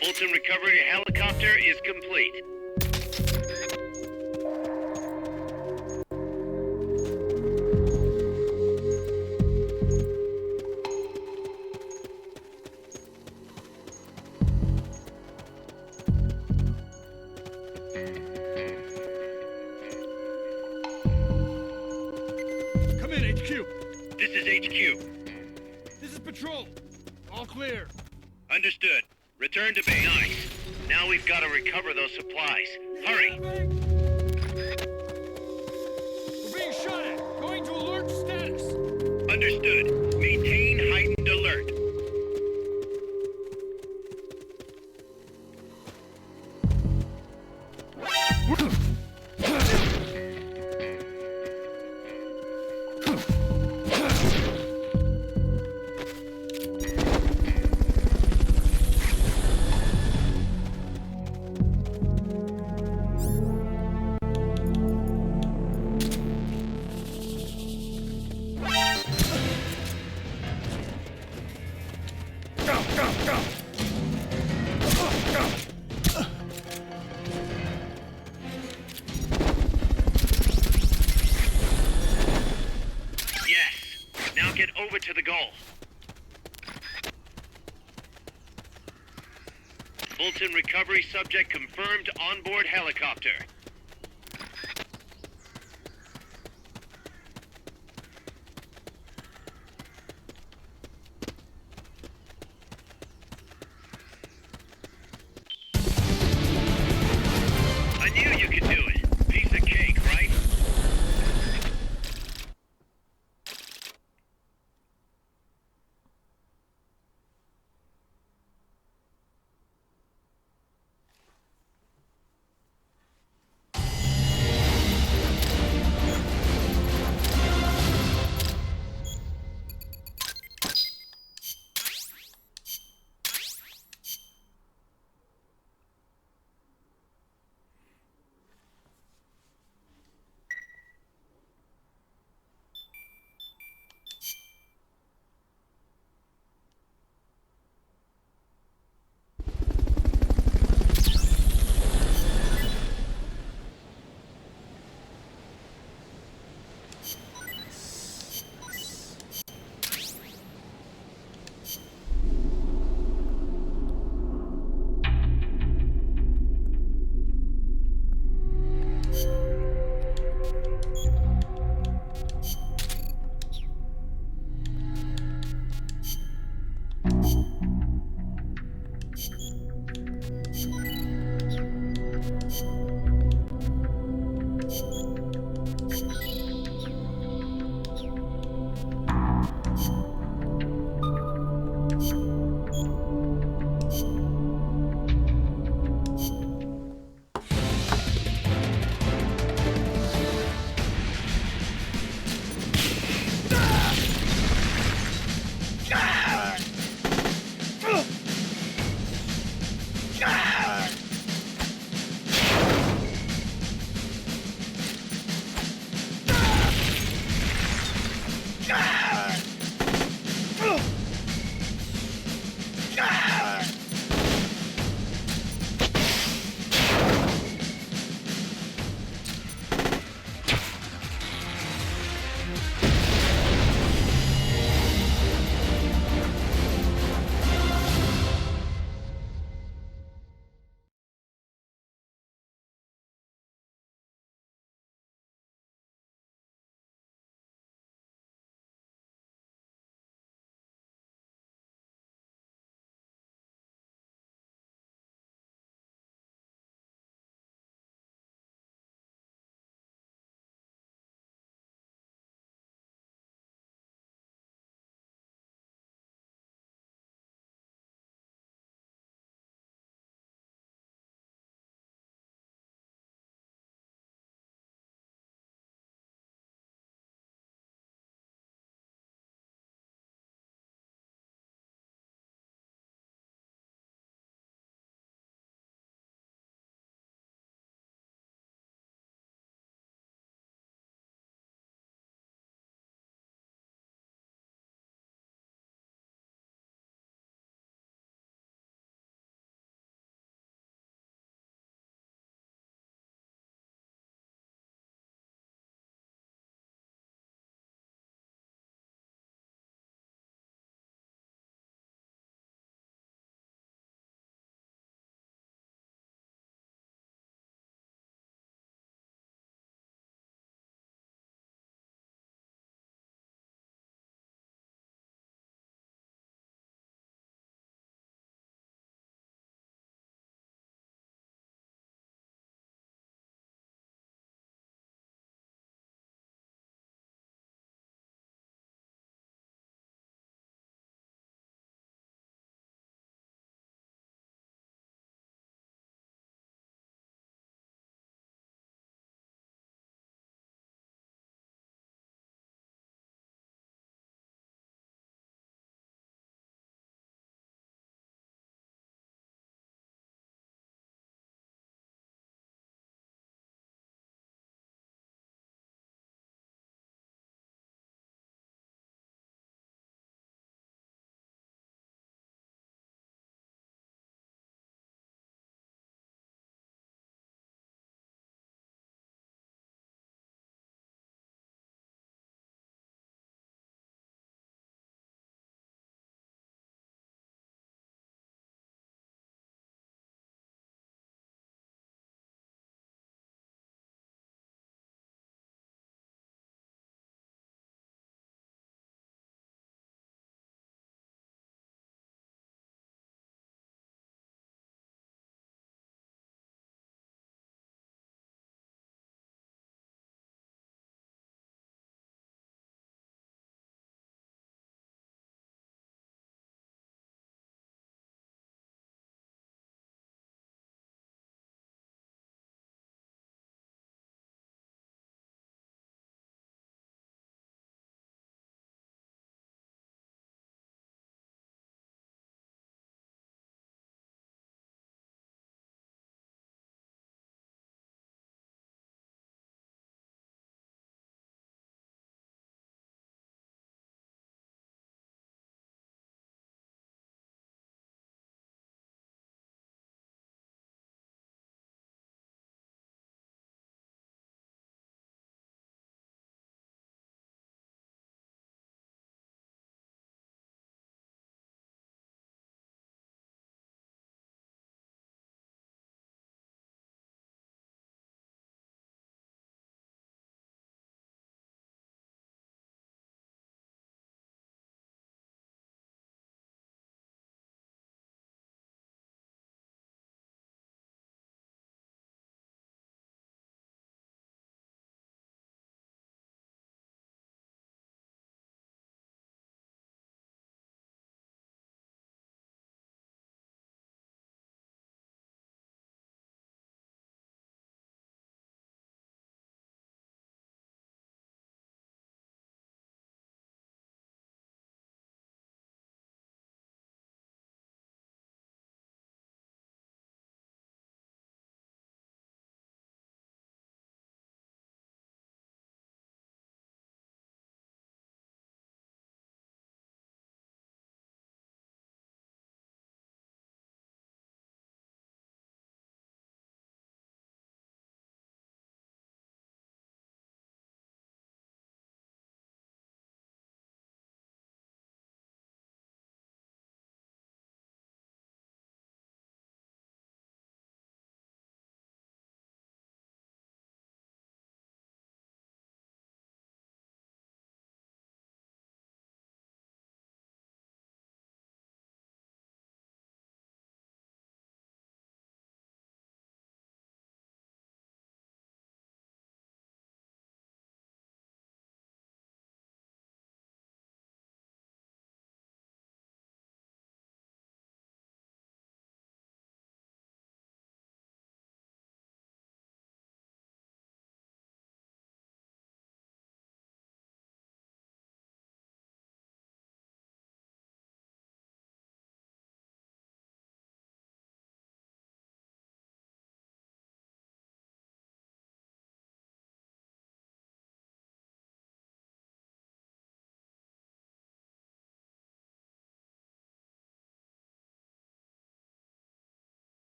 Fulton recovery helicopter is complete. Come in, HQ! This is HQ. This is Patrol! All clear. Understood. Return to base. Nice. Now we've got to recover those supplies. Hurry! We're being shot at. Going to alert status. Understood. Maintain heightened alert. Yes. Now get over to the goal. Fulton recovery subject confirmed onboard helicopter. I knew you could do it. Piece of cake, right?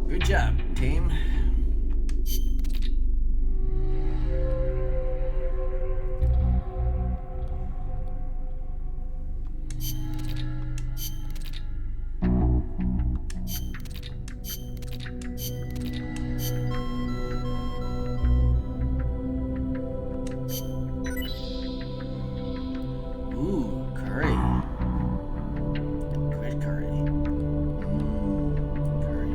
Good job, team. Ooh, curry. Good curry. Curry.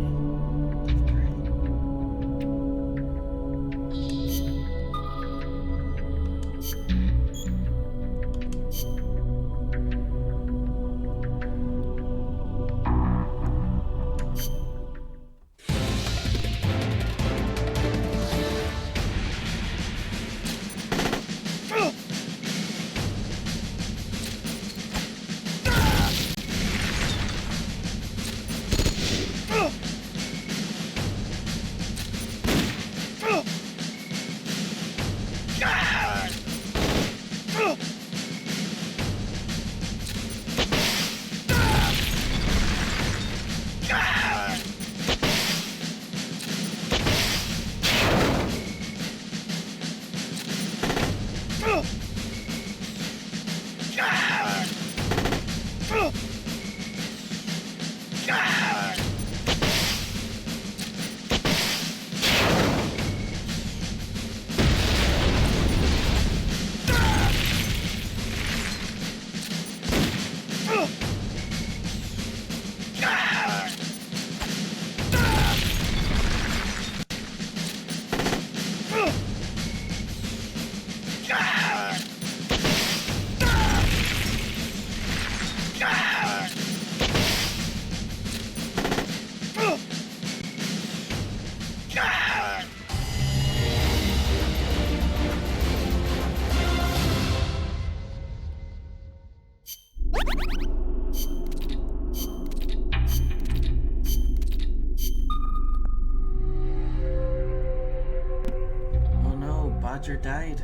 Oh no, Badger died.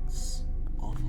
It's awful.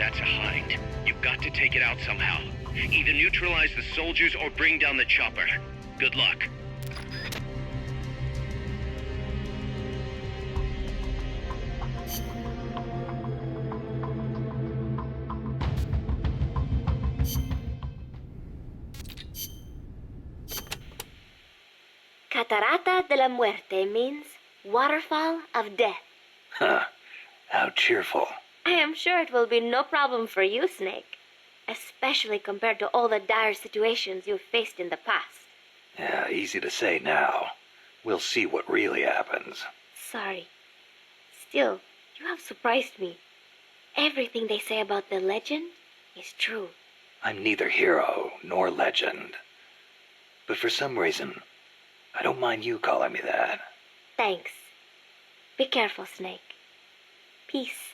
that's a hind. You've got to take it out somehow. Either neutralize the soldiers or bring down the chopper. Good luck. Catarata de la Muerte means waterfall of death. Huh. How cheerful. I am sure it will be no problem for you, Snake. Especially compared to all the dire situations you've faced in the past. Yeah, easy to say now. We'll see what really happens. Sorry. Still, you have surprised me. Everything they say about the legend is true. I'm neither hero nor legend. But for some reason, I don't mind you calling me that. Thanks. Be careful, Snake. Peace.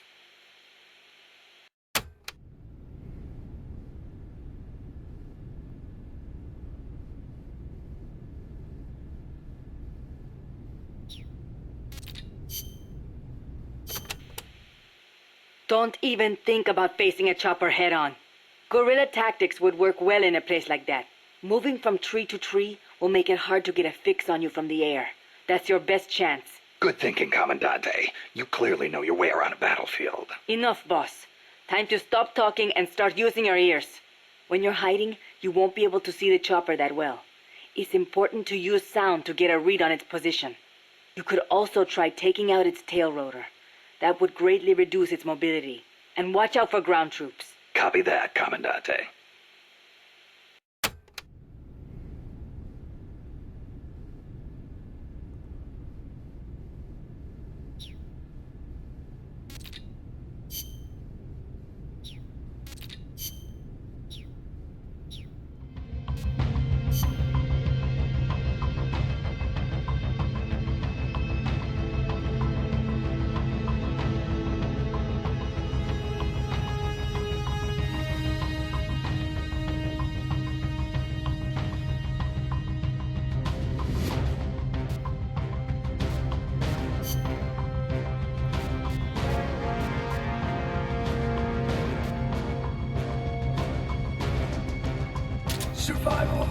Don't even think about facing a chopper head-on. Guerrilla tactics would work well in a place like that. Moving from tree to tree will make it hard to get a fix on you from the air. That's your best chance. Good thinking, Commandante. You clearly know your way around a battlefield. Enough, boss. Time to stop talking and start using your ears. When you're hiding, you won't be able to see the chopper that well. It's important to use sound to get a read on its position. You could also try taking out its tail rotor. That would greatly reduce its mobility. And watch out for ground troops. Copy that, Commandante. Survival.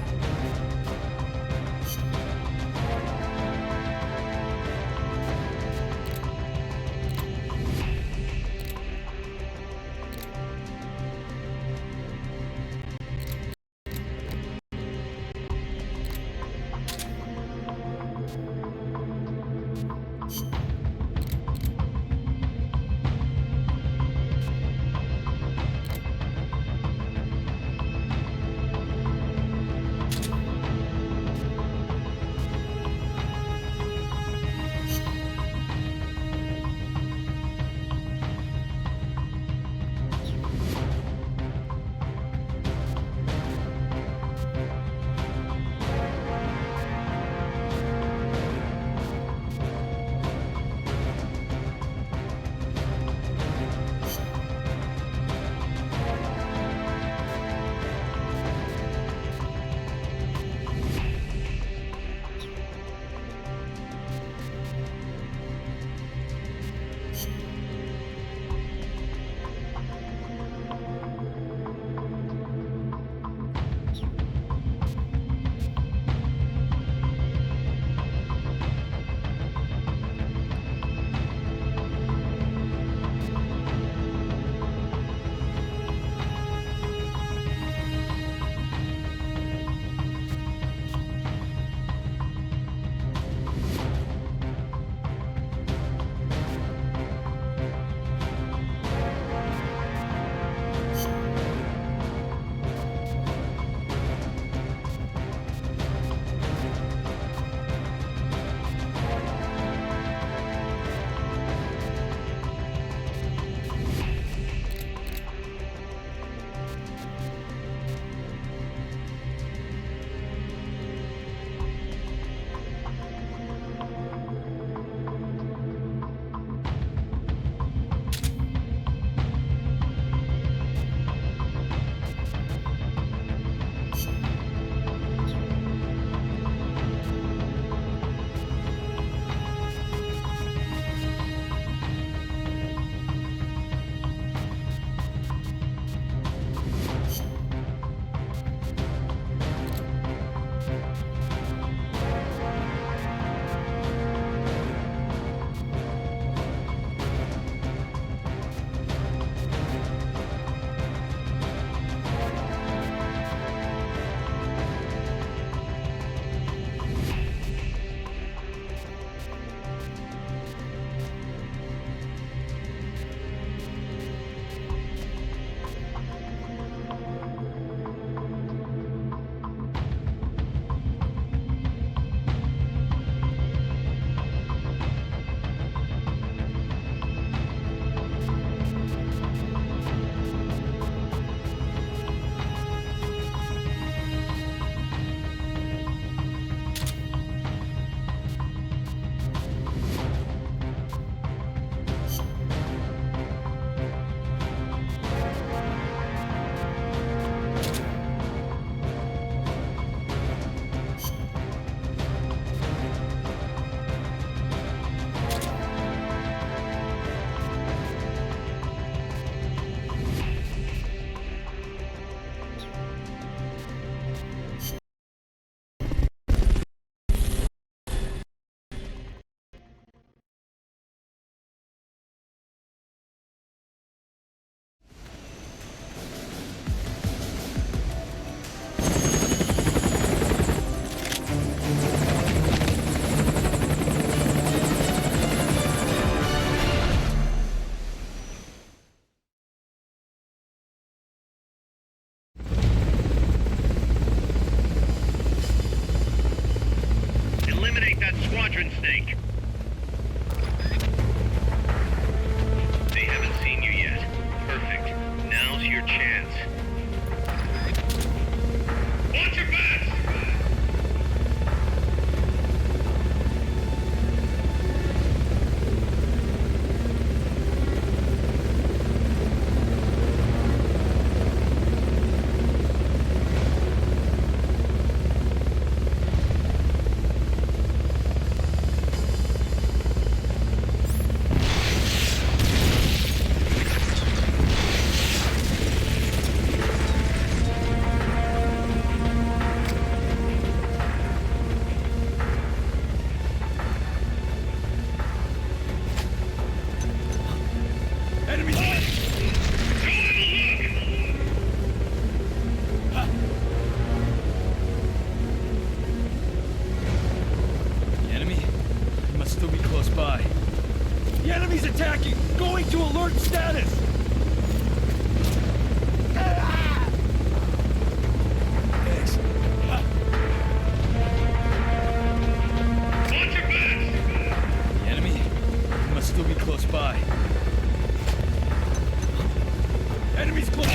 Enemies close!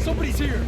Somebody's here!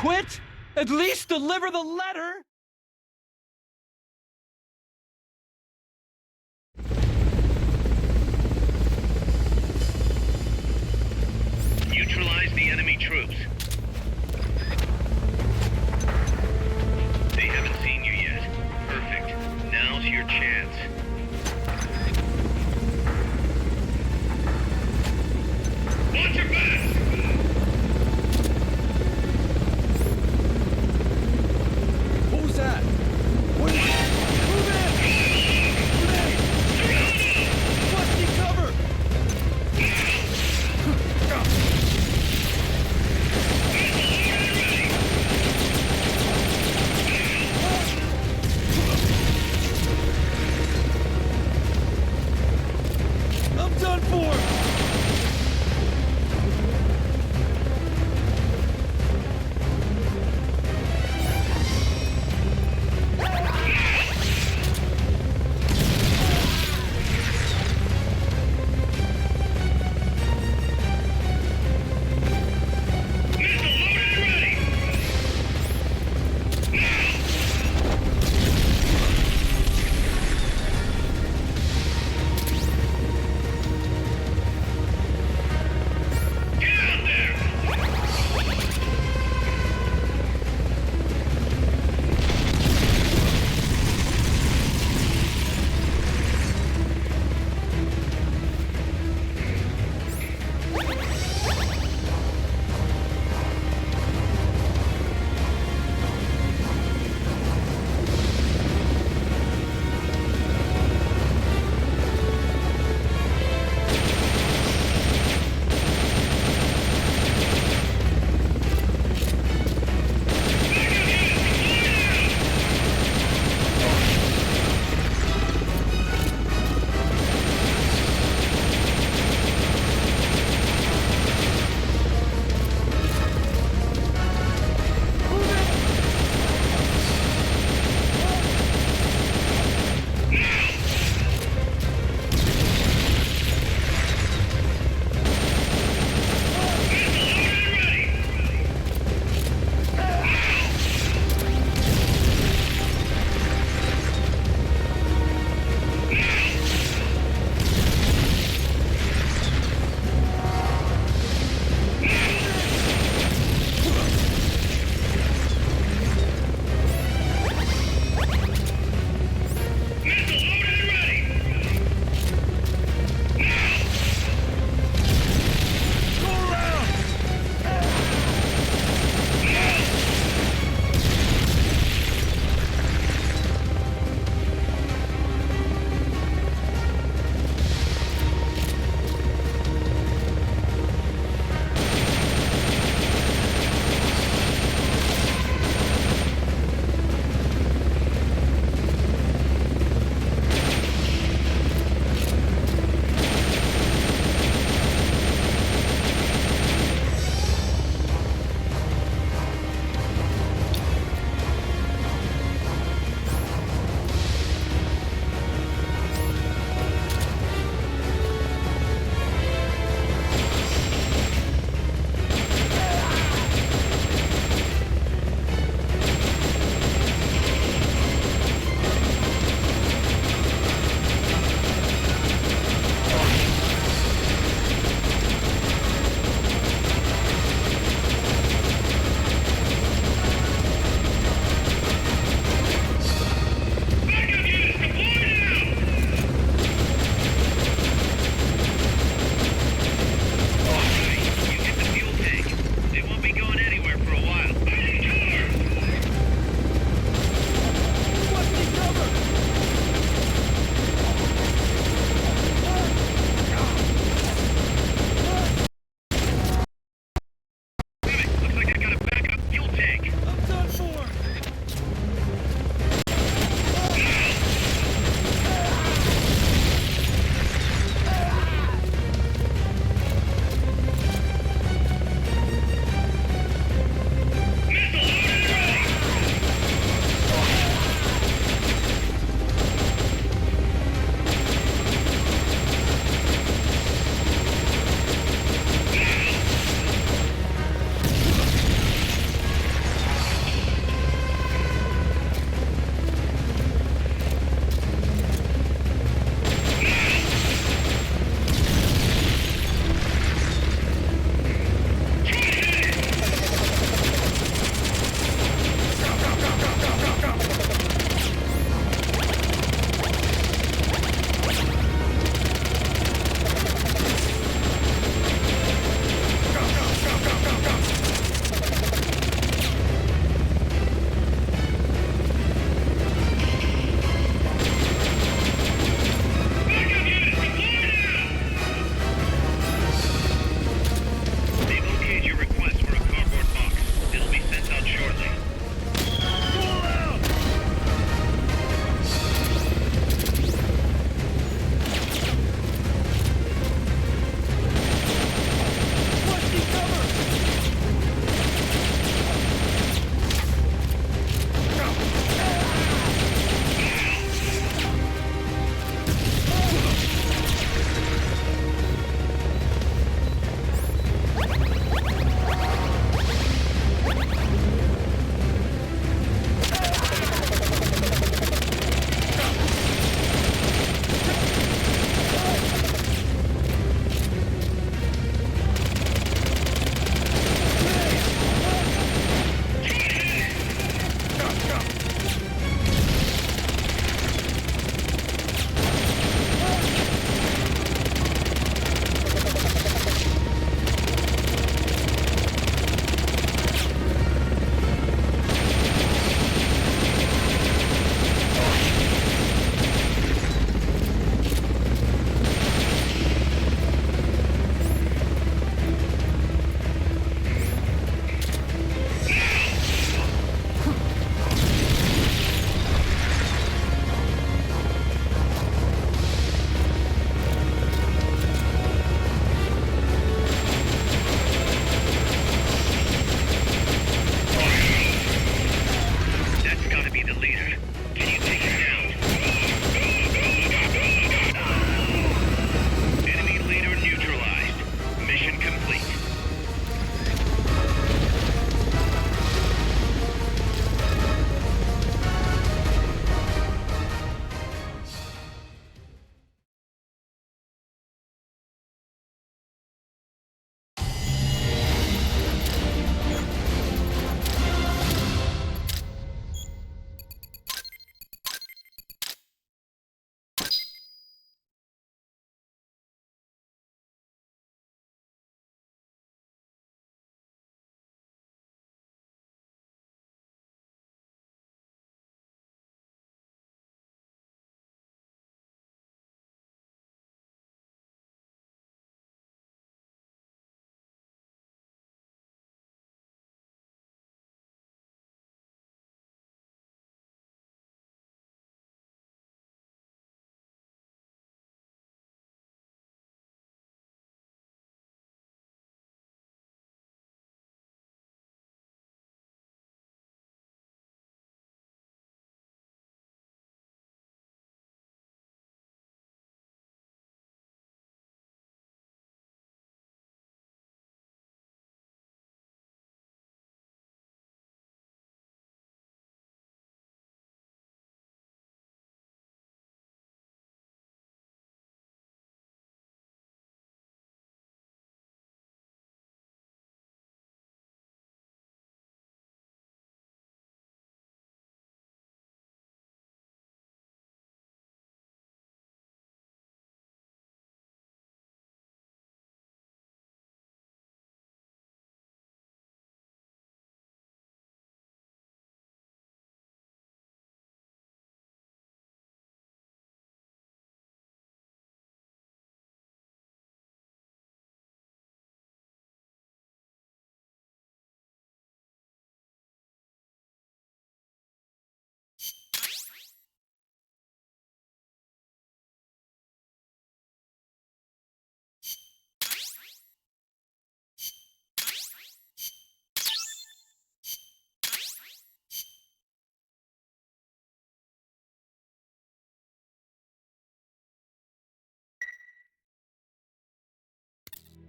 quit? At least deliver the letter! Neutralize the enemy troops. They haven't seen you yet. Perfect. Now's your chance. Watch your back! Who's that? What is it? Move in! Grenade! Busty cover!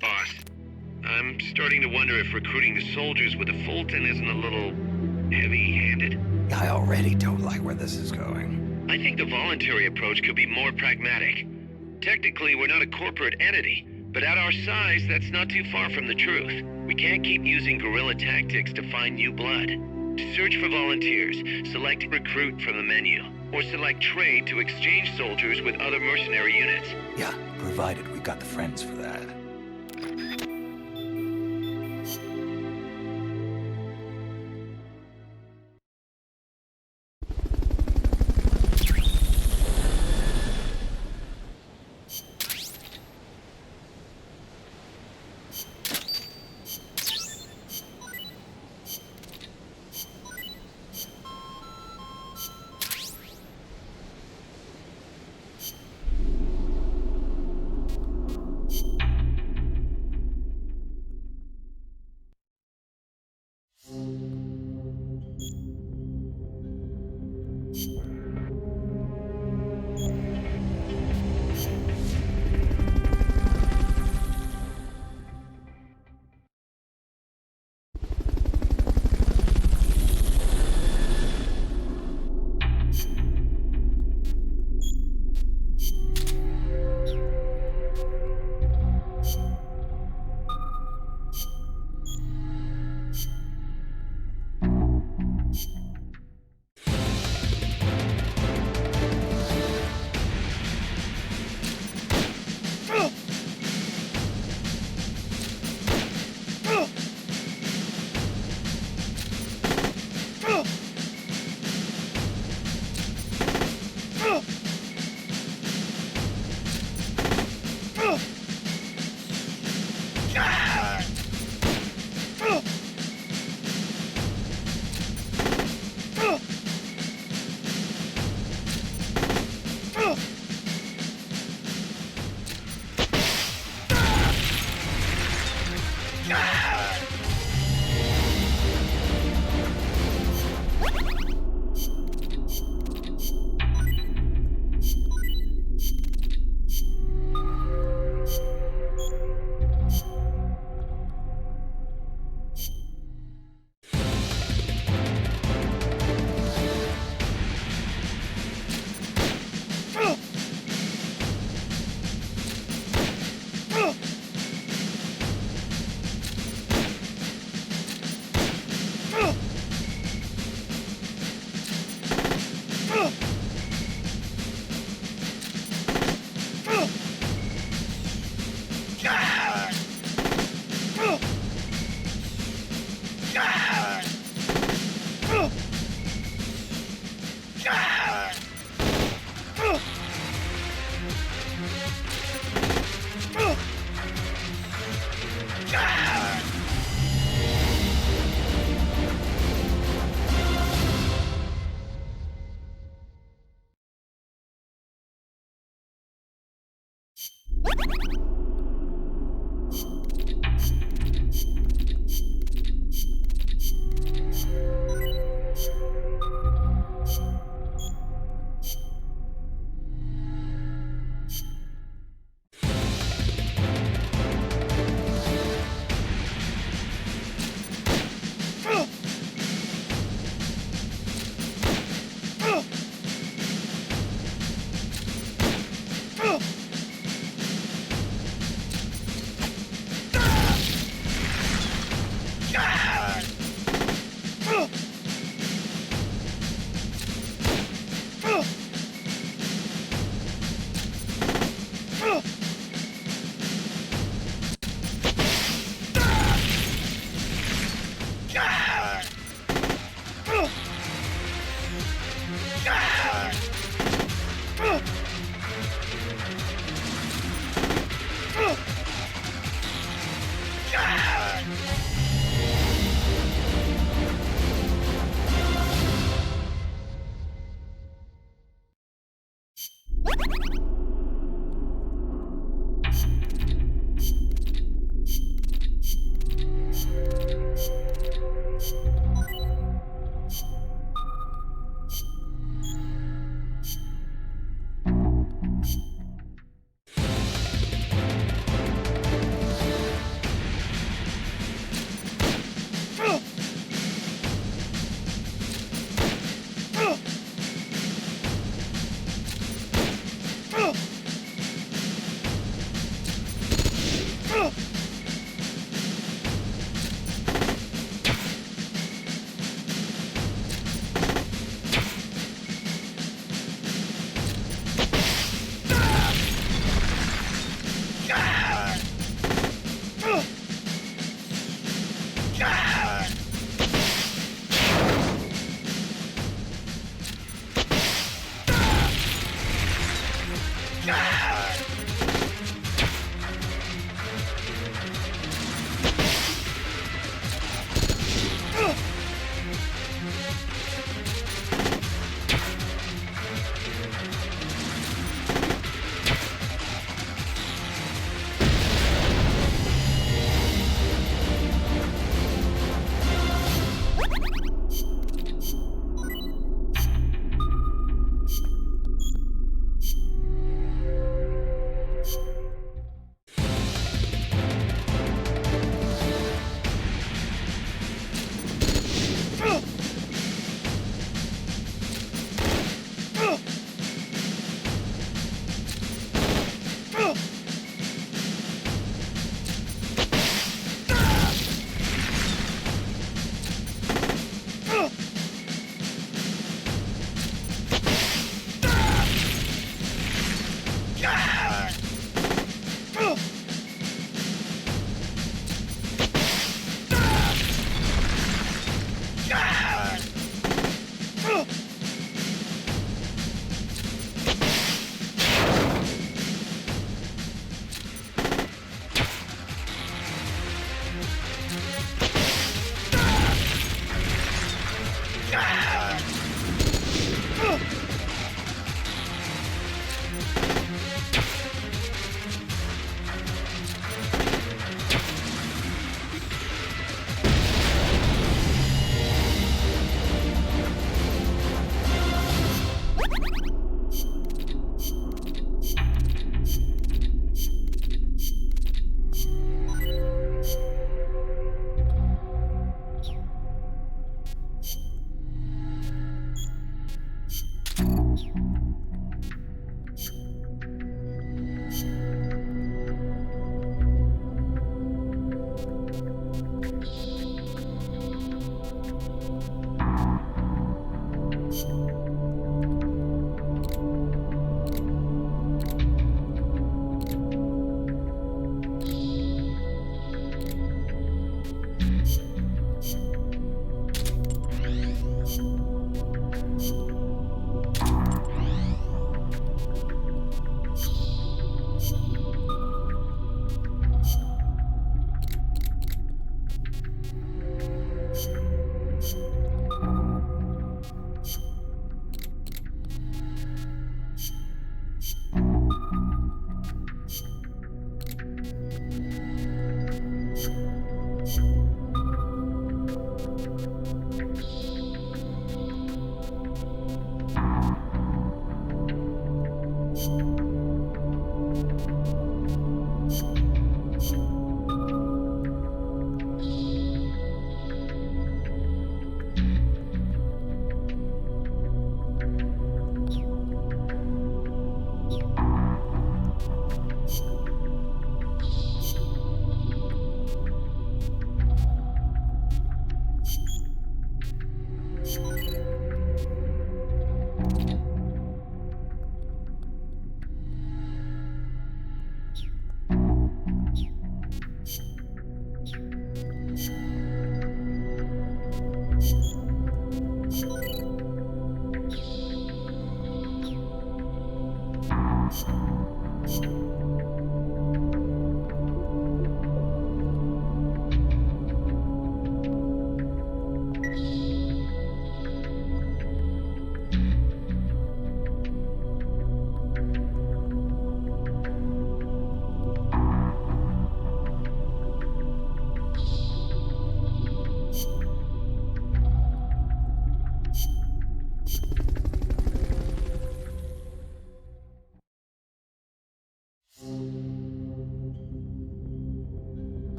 Boss, I'm starting to wonder if recruiting the soldiers with a Fulton isn't a little heavy-handed. I already don't like where this is going. I think the voluntary approach could be more pragmatic. Technically, we're not a corporate entity, but at our size, that's not too far from the truth. We can't keep using guerrilla tactics to find new blood. To search for volunteers, select recruit from the menu, or select trade to exchange soldiers with other mercenary units. Yeah, provided we got the friends for that.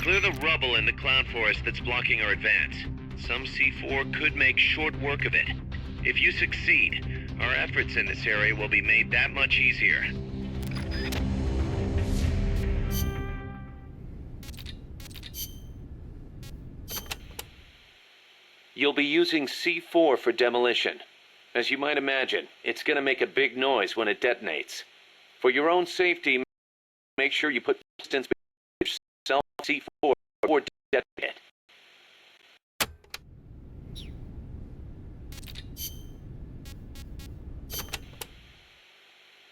Clear the rubble in the cloud forest that's blocking our advance. Some C4 could make short work of it. If you succeed, our efforts in this area will be made that much easier. You'll be using C4 for demolition. As you might imagine, it's gonna make a big noise when it detonates. For your own safety, make sure you put distance between yourself and C4 before detonating it.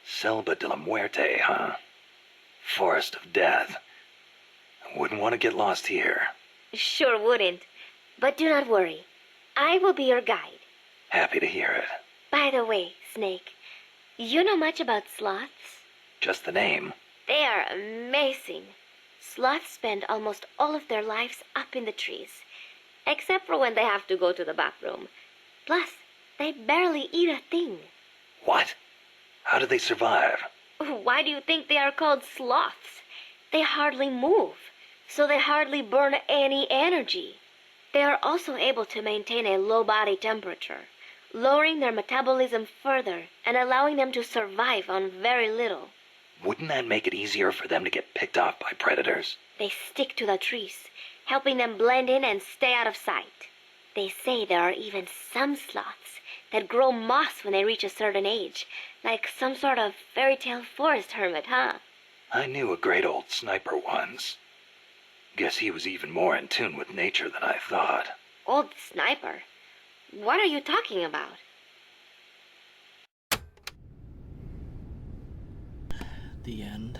Selva de la Muerte, huh? Forest of Death. I wouldn't want to get lost here. Sure wouldn't. But do not worry. I will be your guide. Happy to hear it. By the way, Snake, you know much about sloths? Just the name. They are amazing. Sloths spend almost all of their lives up in the trees, except for when they have to go to the bathroom. Plus, they barely eat a thing. What? How do they survive? Why do you think they are called sloths? They hardly move, so they hardly burn any energy. They are also able to maintain a low body temperature, lowering their metabolism further and allowing them to survive on very little. Wouldn't that make it easier for them to get picked off by predators? They stick to the trees, helping them blend in and stay out of sight. They say there are even some sloths that grow moss when they reach a certain age, like some sort of fairy tale forest hermit, huh? I knew a great old sniper once. Guess he was even more in tune with nature than I thought. Old sniper? What are you talking about? The end.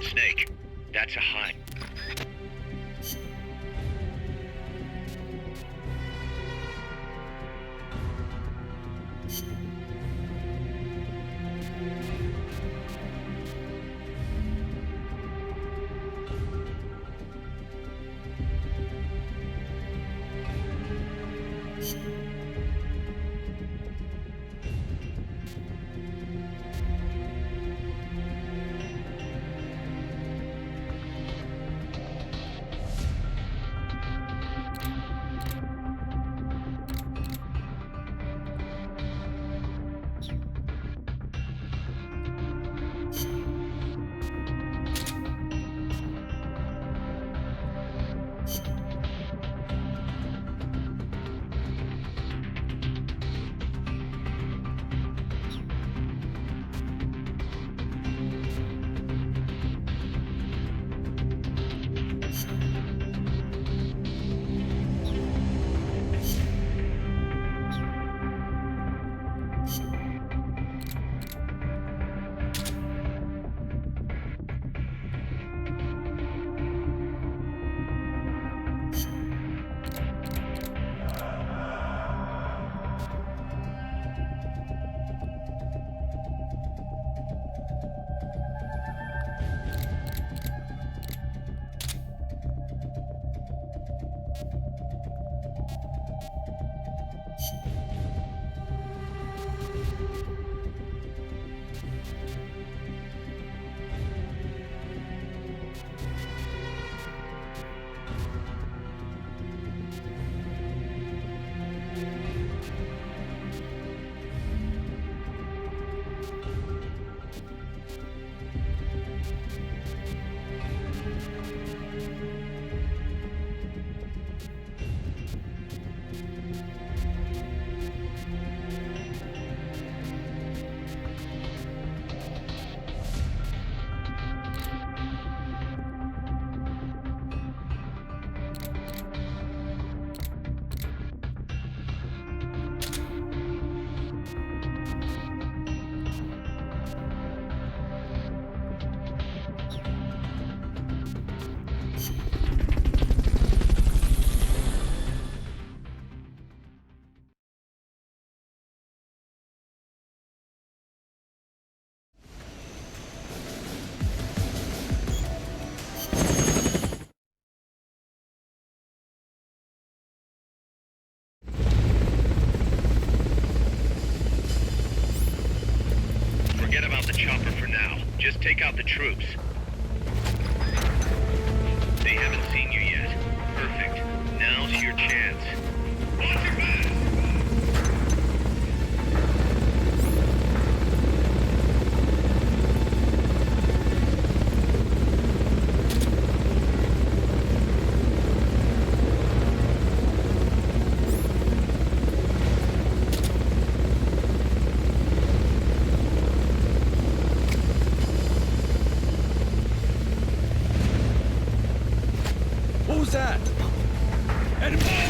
Snake, that's a hide. Forget about the chopper for now. Just take out the troops. They haven't seen you yet. Perfect. Now's your chance. Watch your back! What was that? Enemy!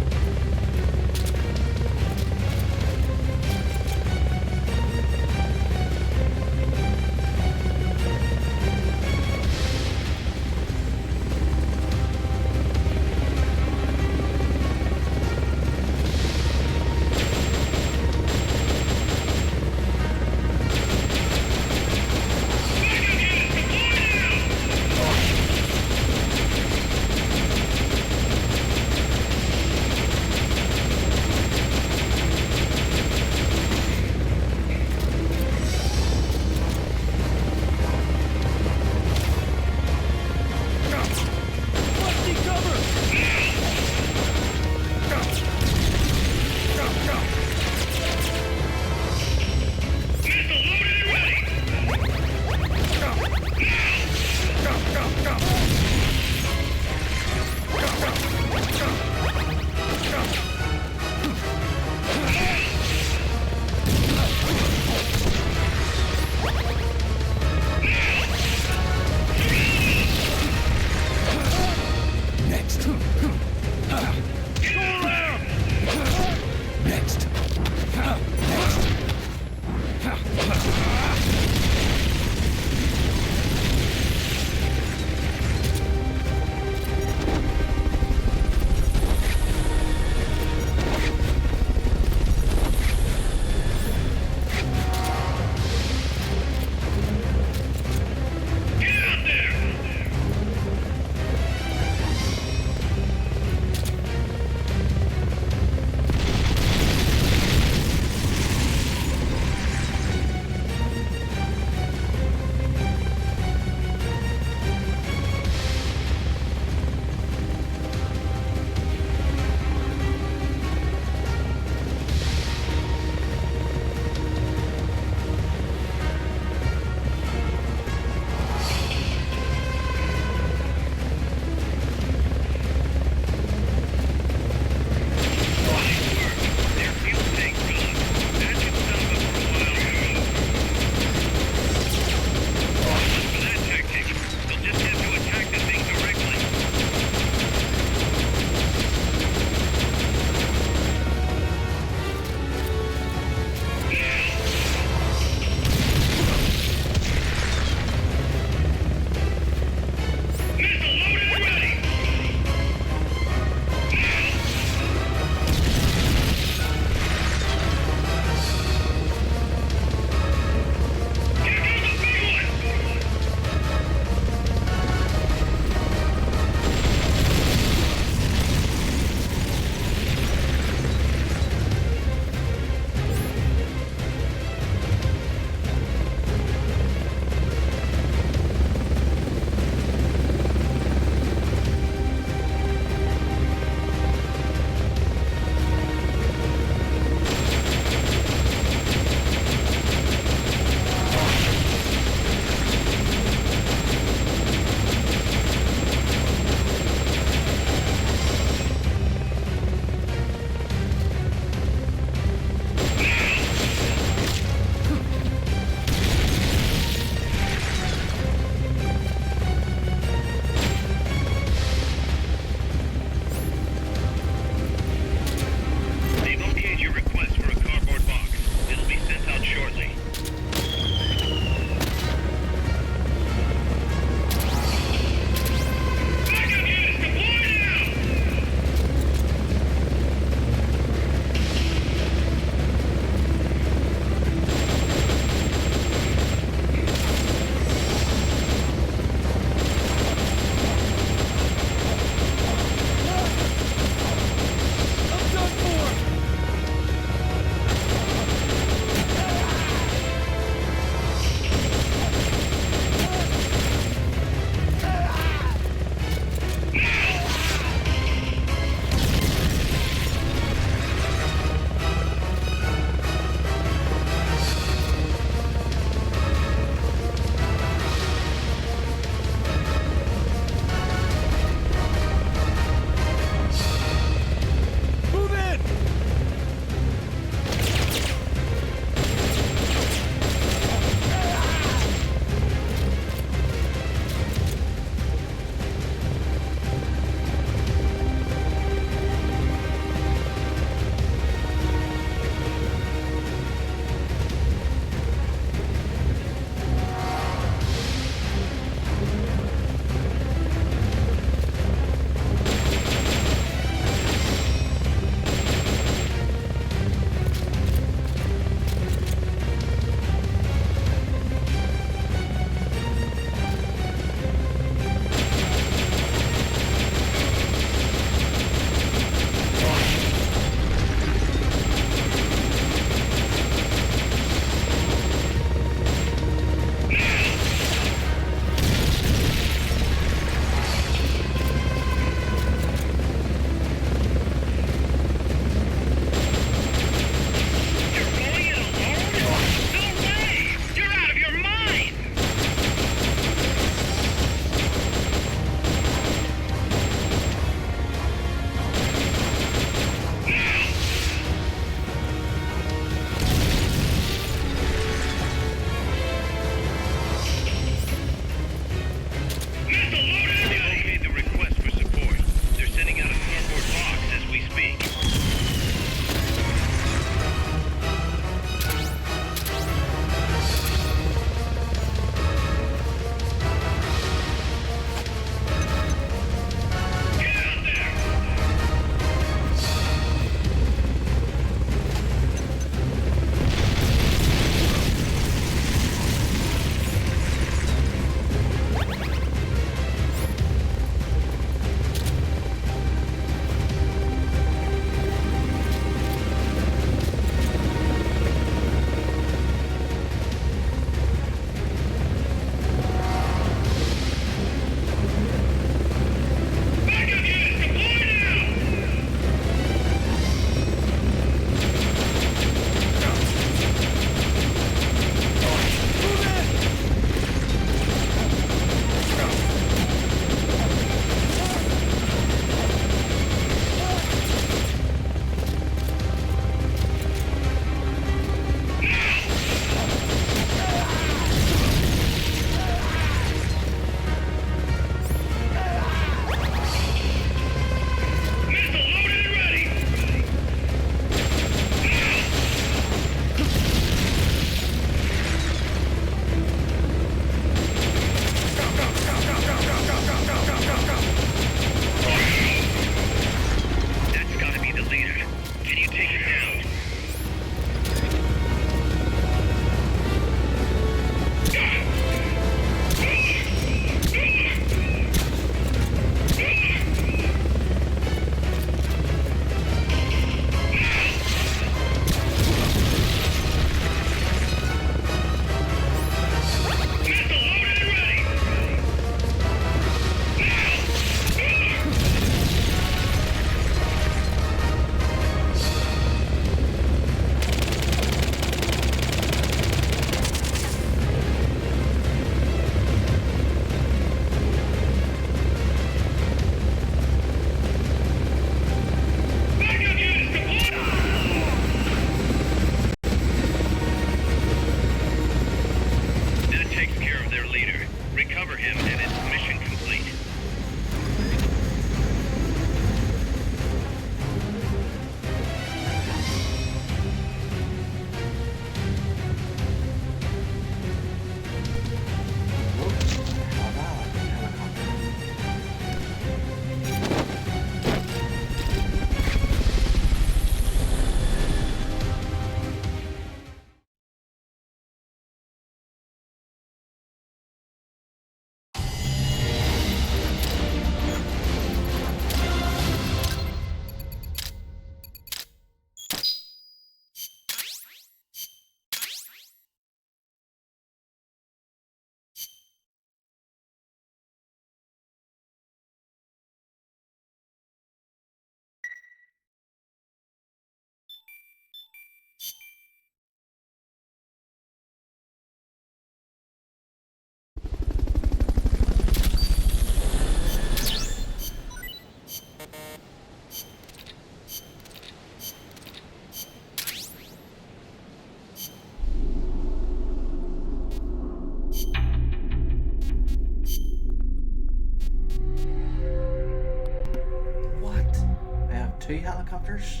2 helicopters?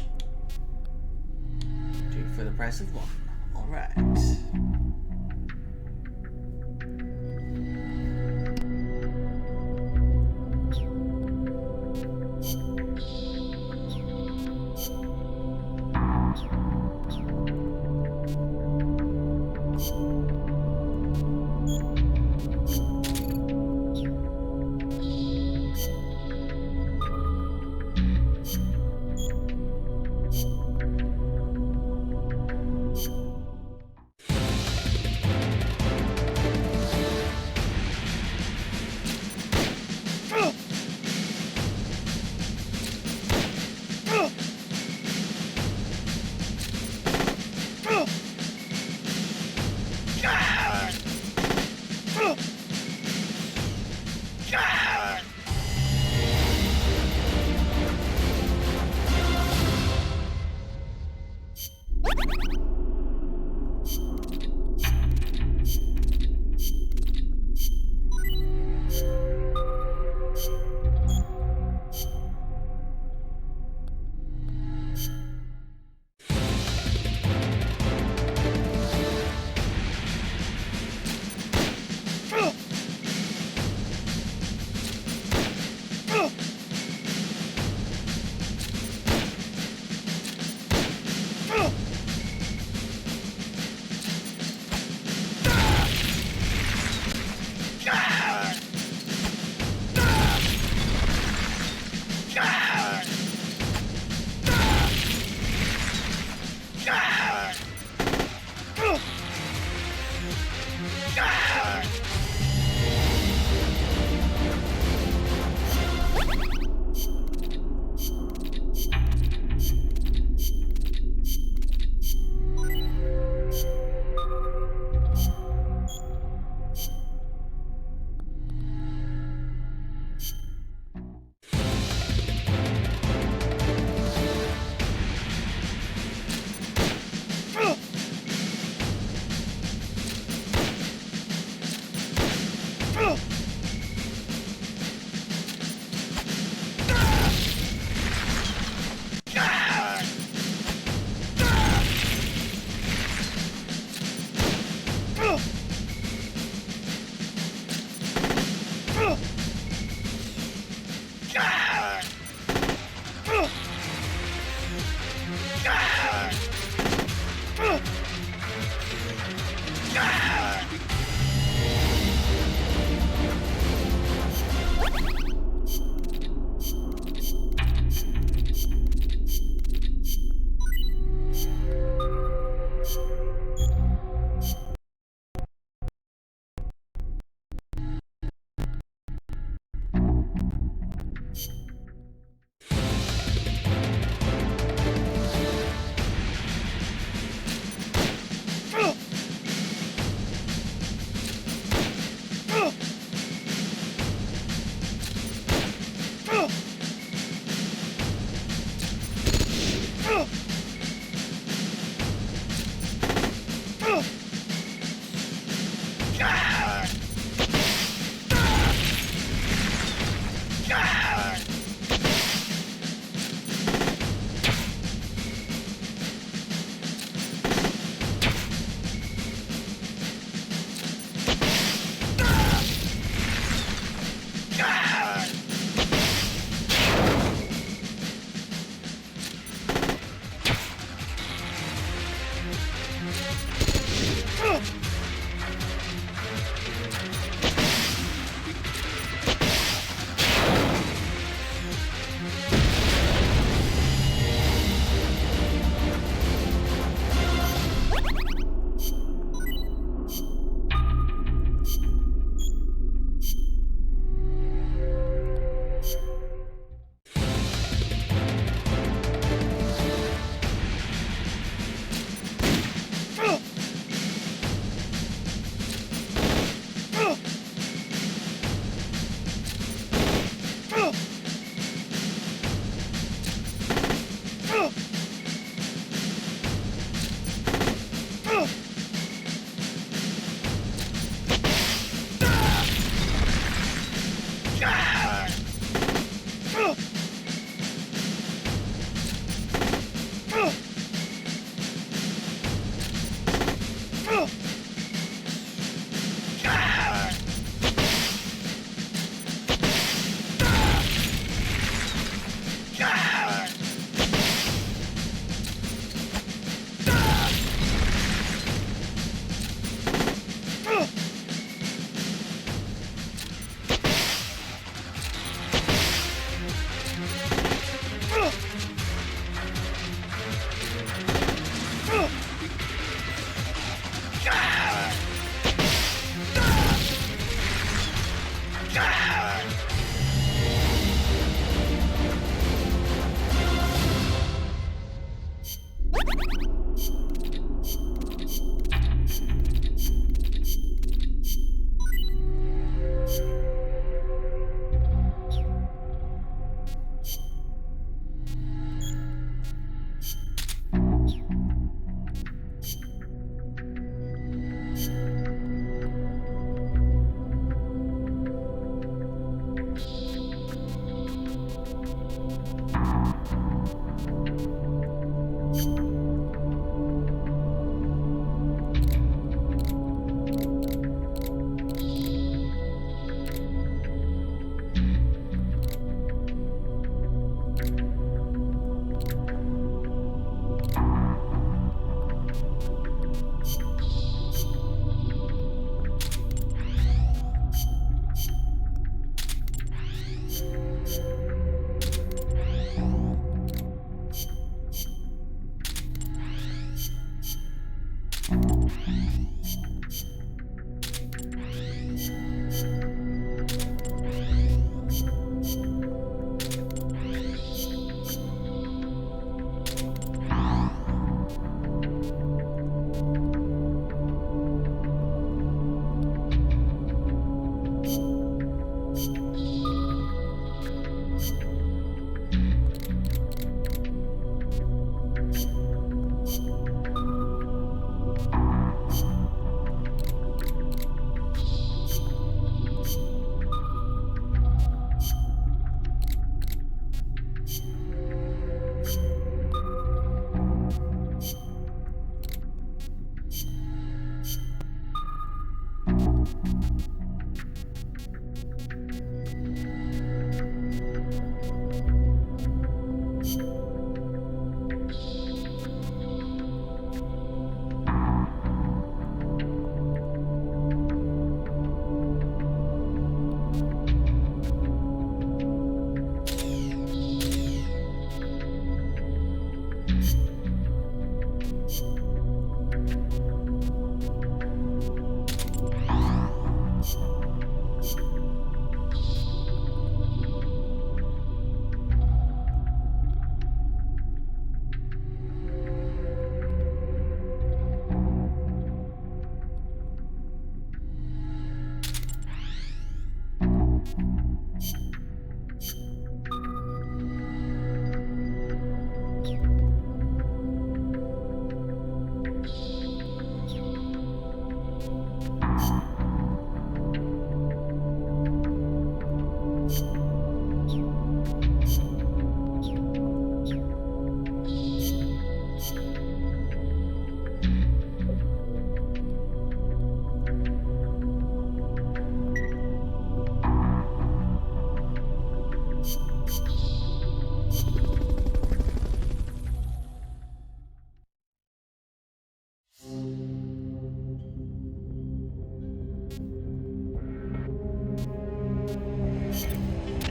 2 for the price of 1. Alright.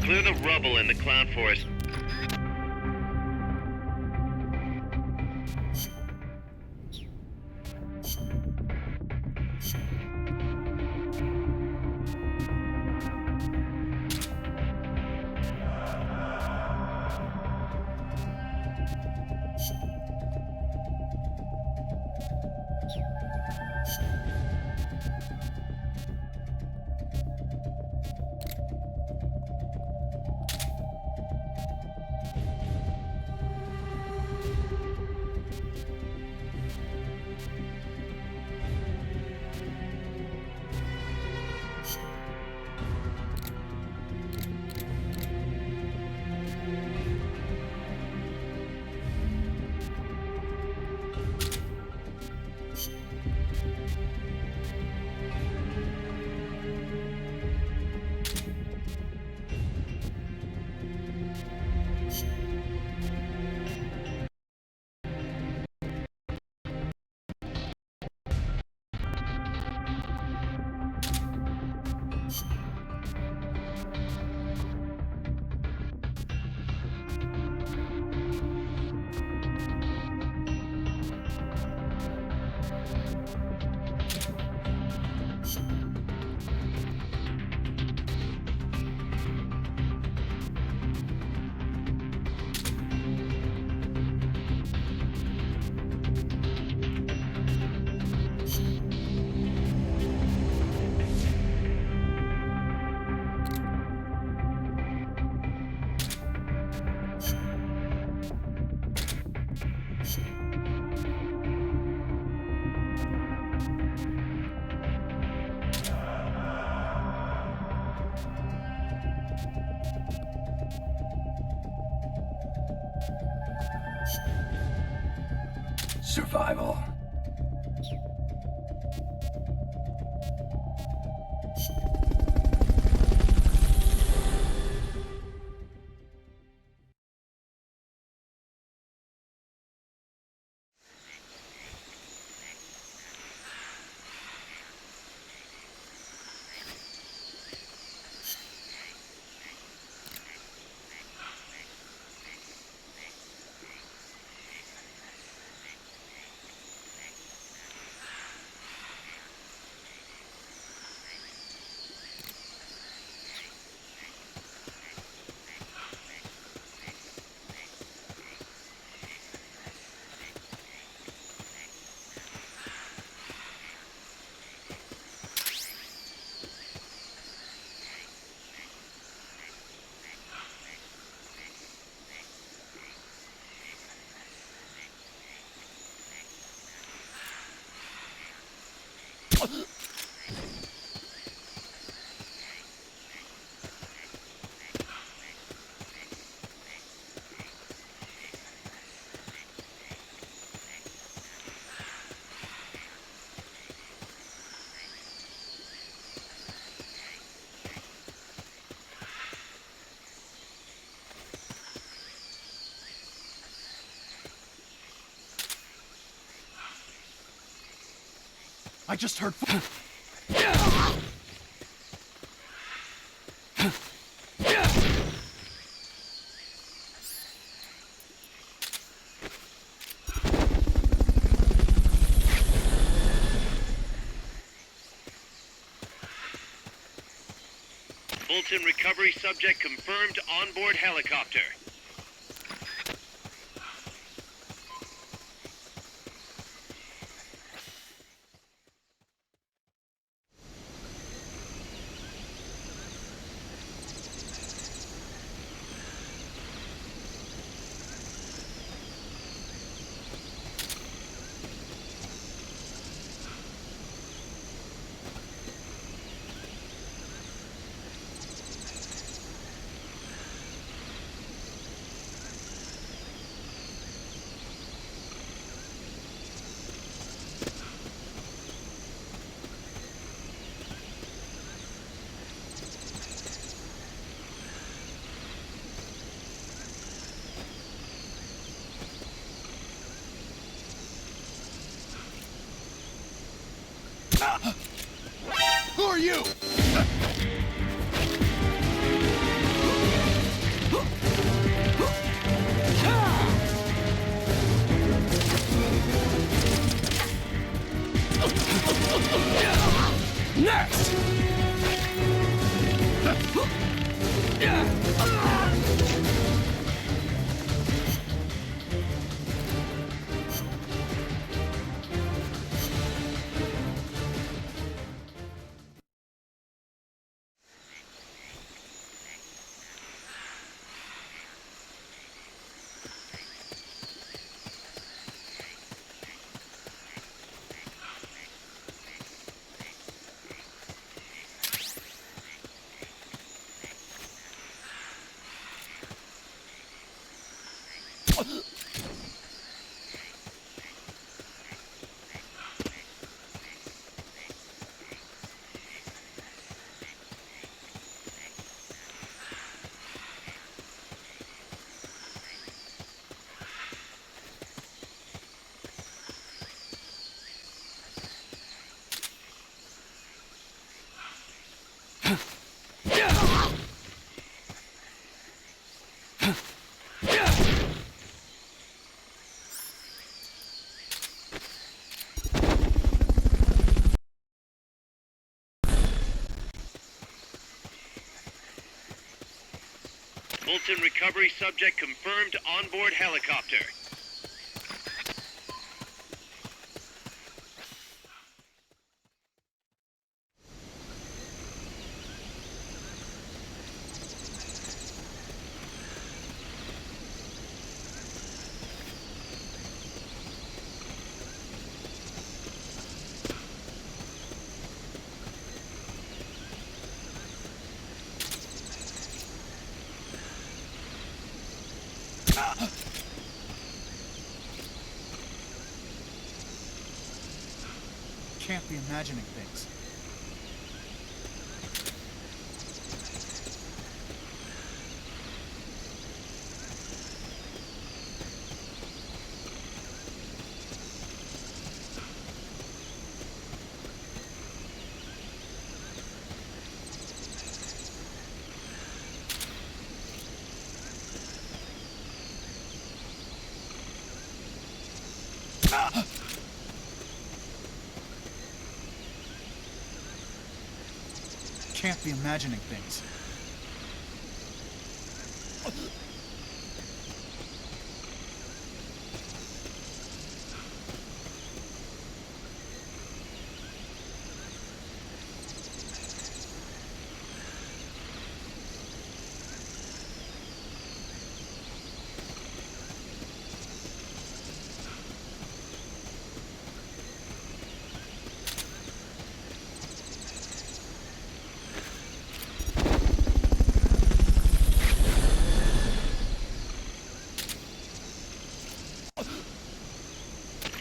Clear the rubble in the cloud forest. survival. I just heard. Fulton recovery subject confirmed onboard helicopter. Who are you? Next! Fulton recovery subject confirmed onboard helicopter. Can't be imagining things. Can't be imagining things.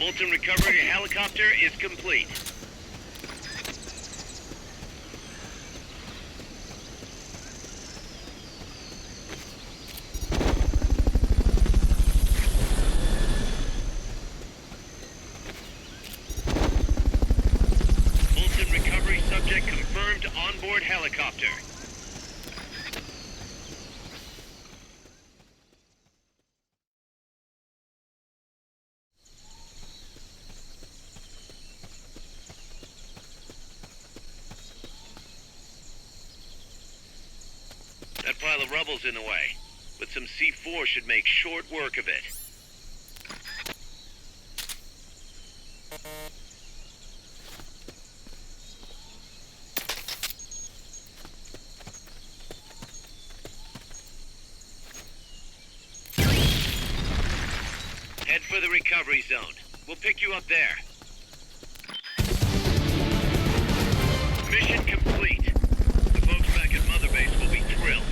Fulton recovery helicopter is complete. Fulton recovery subject confirmed onboard helicopter. That pile of rubble's in the way, but some C4 should make short work of it. Head for the recovery zone. We'll pick you up there. Mission complete. The folks back at Mother Base will be thrilled.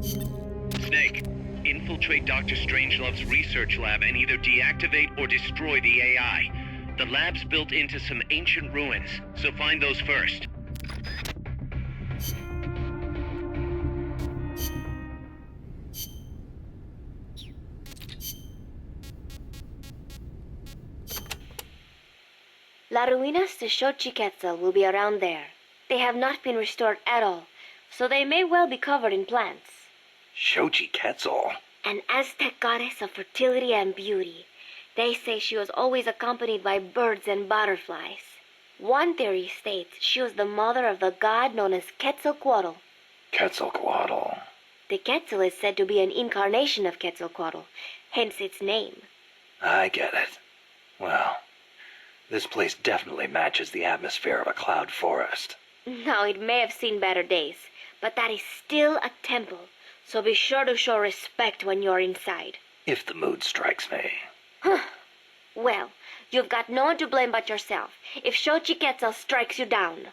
Snake, infiltrate Dr. Strangelove's research lab and either deactivate or destroy the AI. The lab's built into some ancient ruins, so find those first. La Ruinas de Xochiquetzal will be around there. They have not been restored at all, so they may well be covered in plants. Xochiquetzal? An Aztec goddess of fertility and beauty. They say she was always accompanied by birds and butterflies. One theory states she was the mother of the god known as Quetzalcoatl. Quetzalcoatl. The Quetzal is said to be an incarnation of Quetzalcoatl, hence its name. I get it. Well, this place definitely matches the atmosphere of a cloud forest. Now, it may have seen better days, but that is still a temple, so be sure to show respect when you're inside. If the mood strikes me. Well, you've got no one to blame but yourself if Xochiquetzal strikes you down.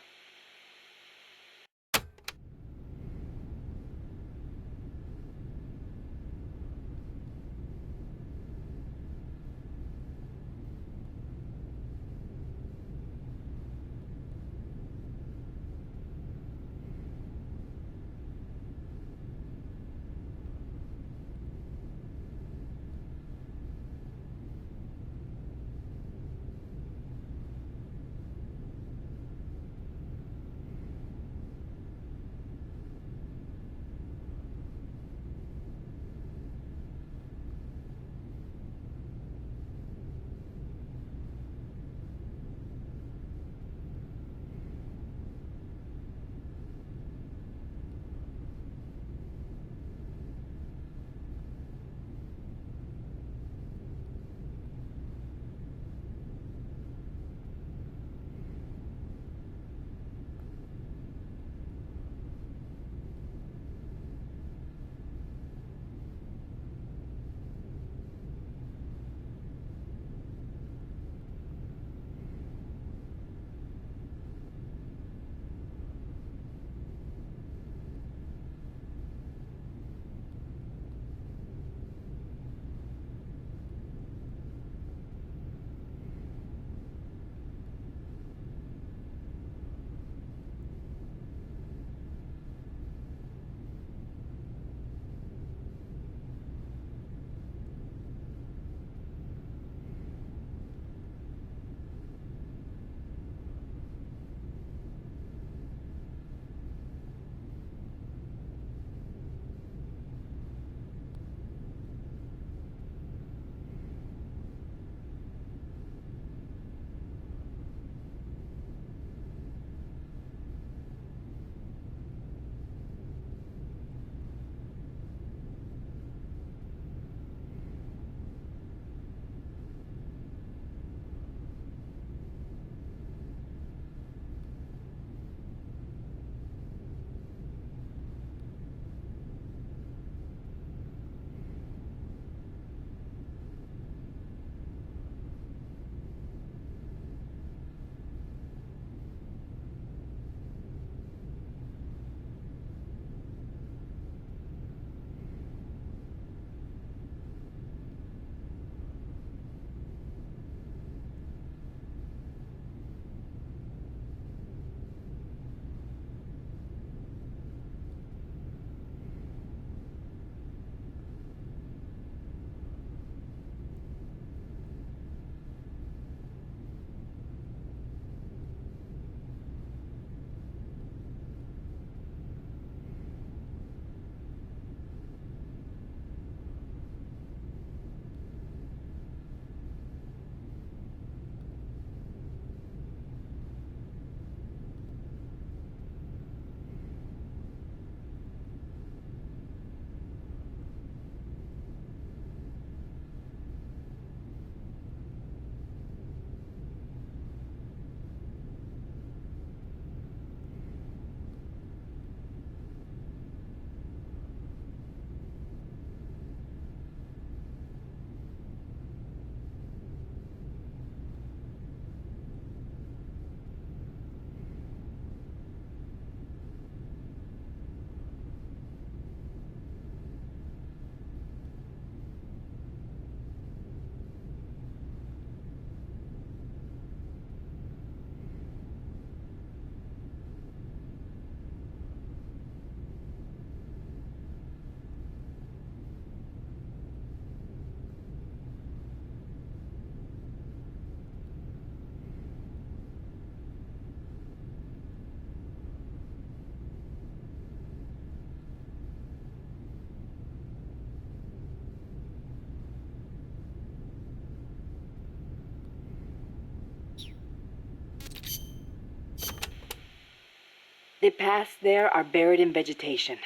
The paths there are buried in vegetation.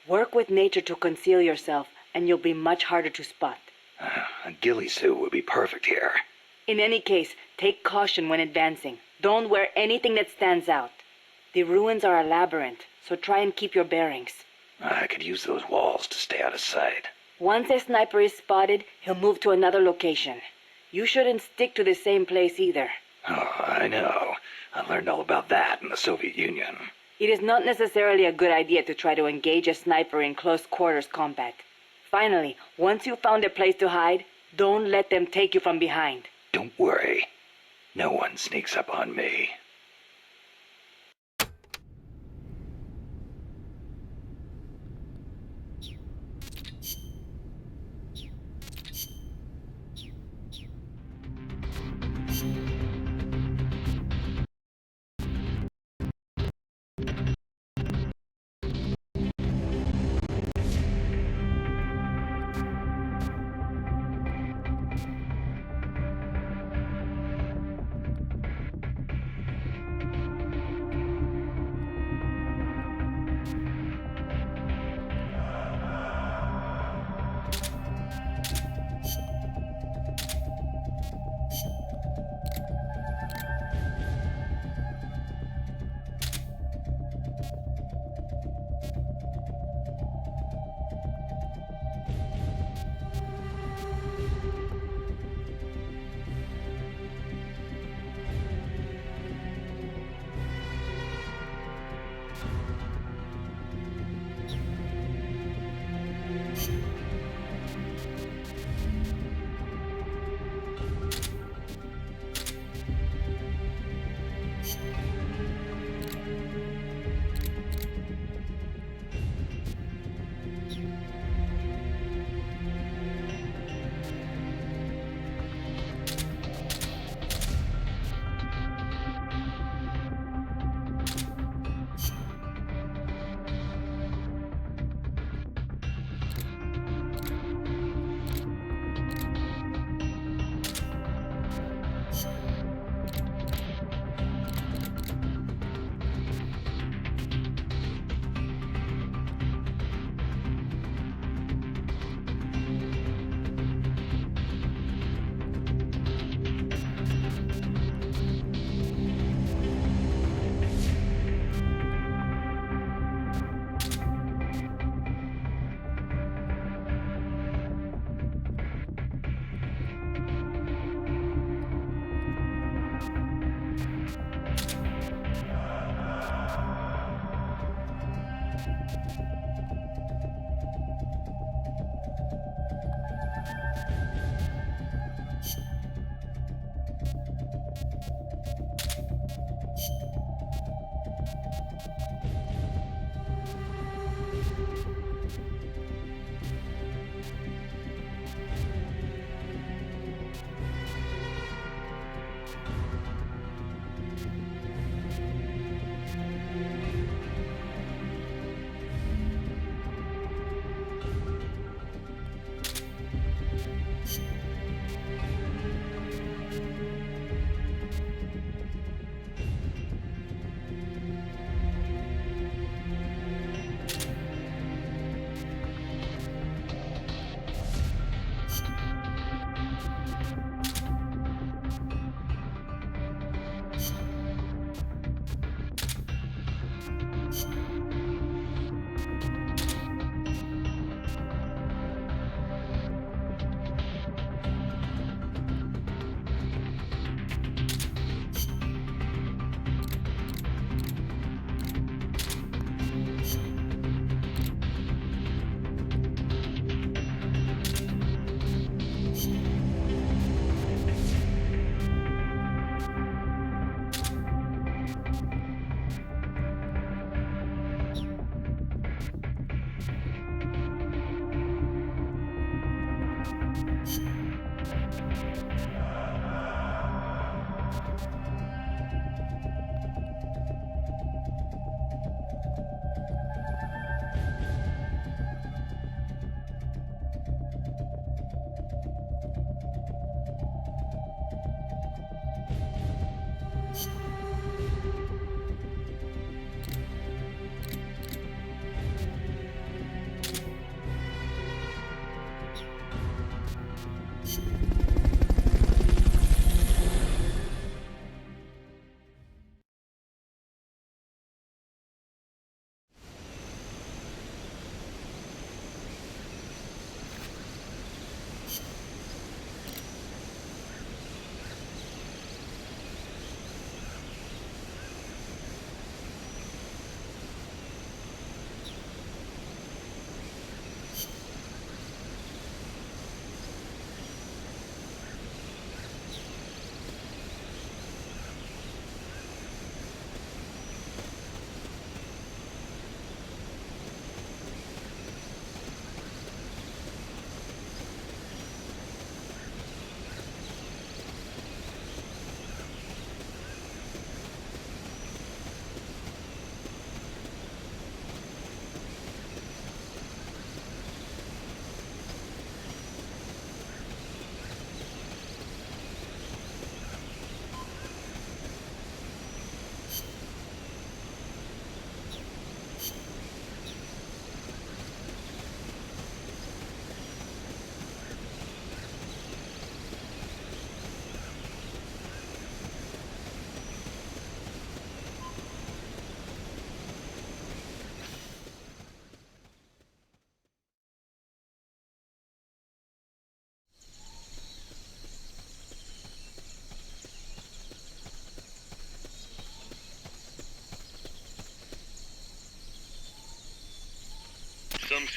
Work with nature to conceal yourself, and you'll be much harder to spot. A ghillie suit would be perfect here. In any case, take caution when advancing. Don't wear anything that stands out. The ruins are a labyrinth, so try and keep your bearings. I could use those walls to stay out of sight. Once a sniper is spotted, he'll move to another location. You shouldn't stick to the same place either. Oh, I know. I learned all about that in the Soviet Union. It is not necessarily a good idea to try to engage a sniper in close quarters combat. Finally, once you've found a place to hide, don't let them take you from behind. Don't worry. No one sneaks up on me.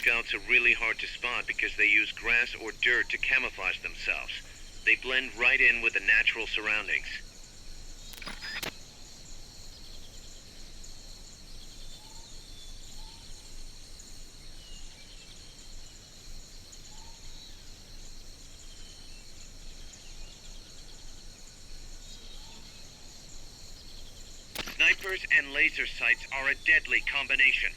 scouts are really hard to spot because they use grass or dirt to camouflage themselves. They blend right in with the natural surroundings. Snipers and laser sights are a deadly combination.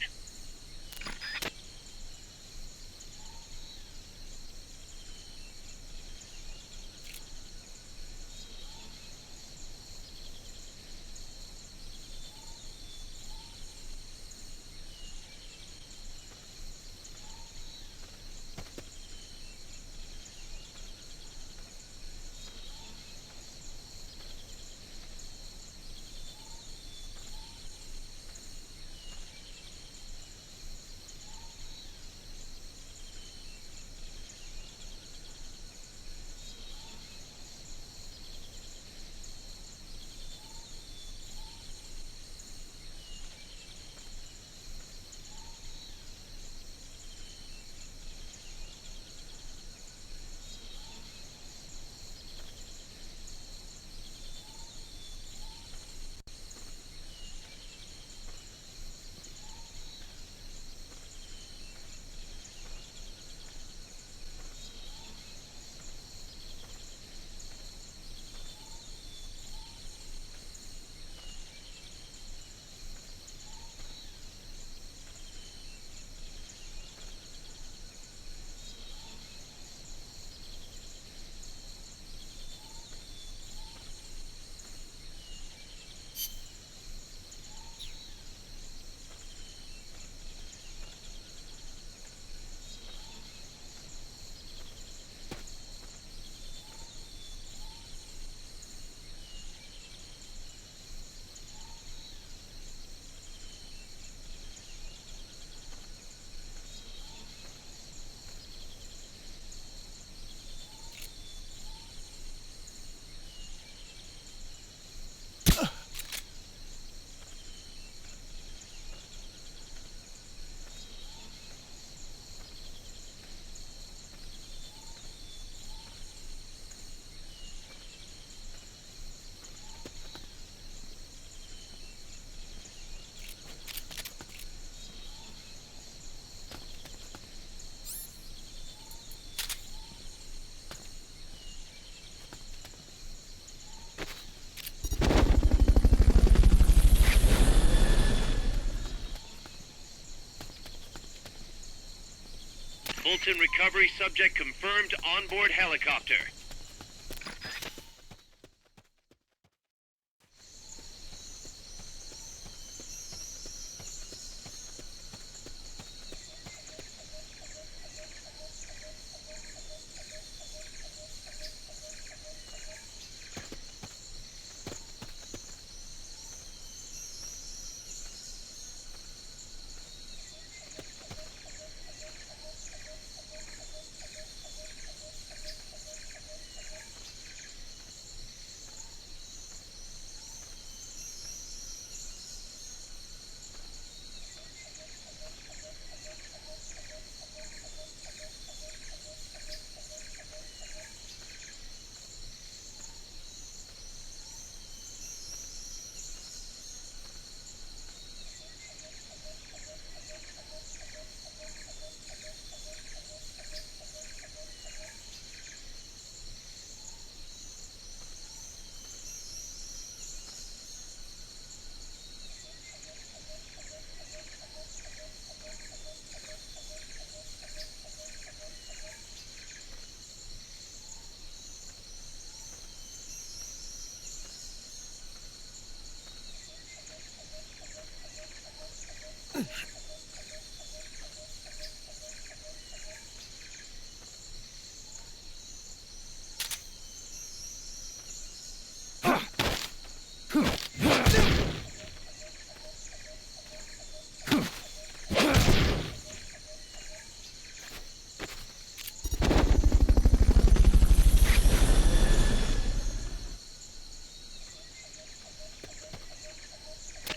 Fulton recovery subject confirmed onboard helicopter.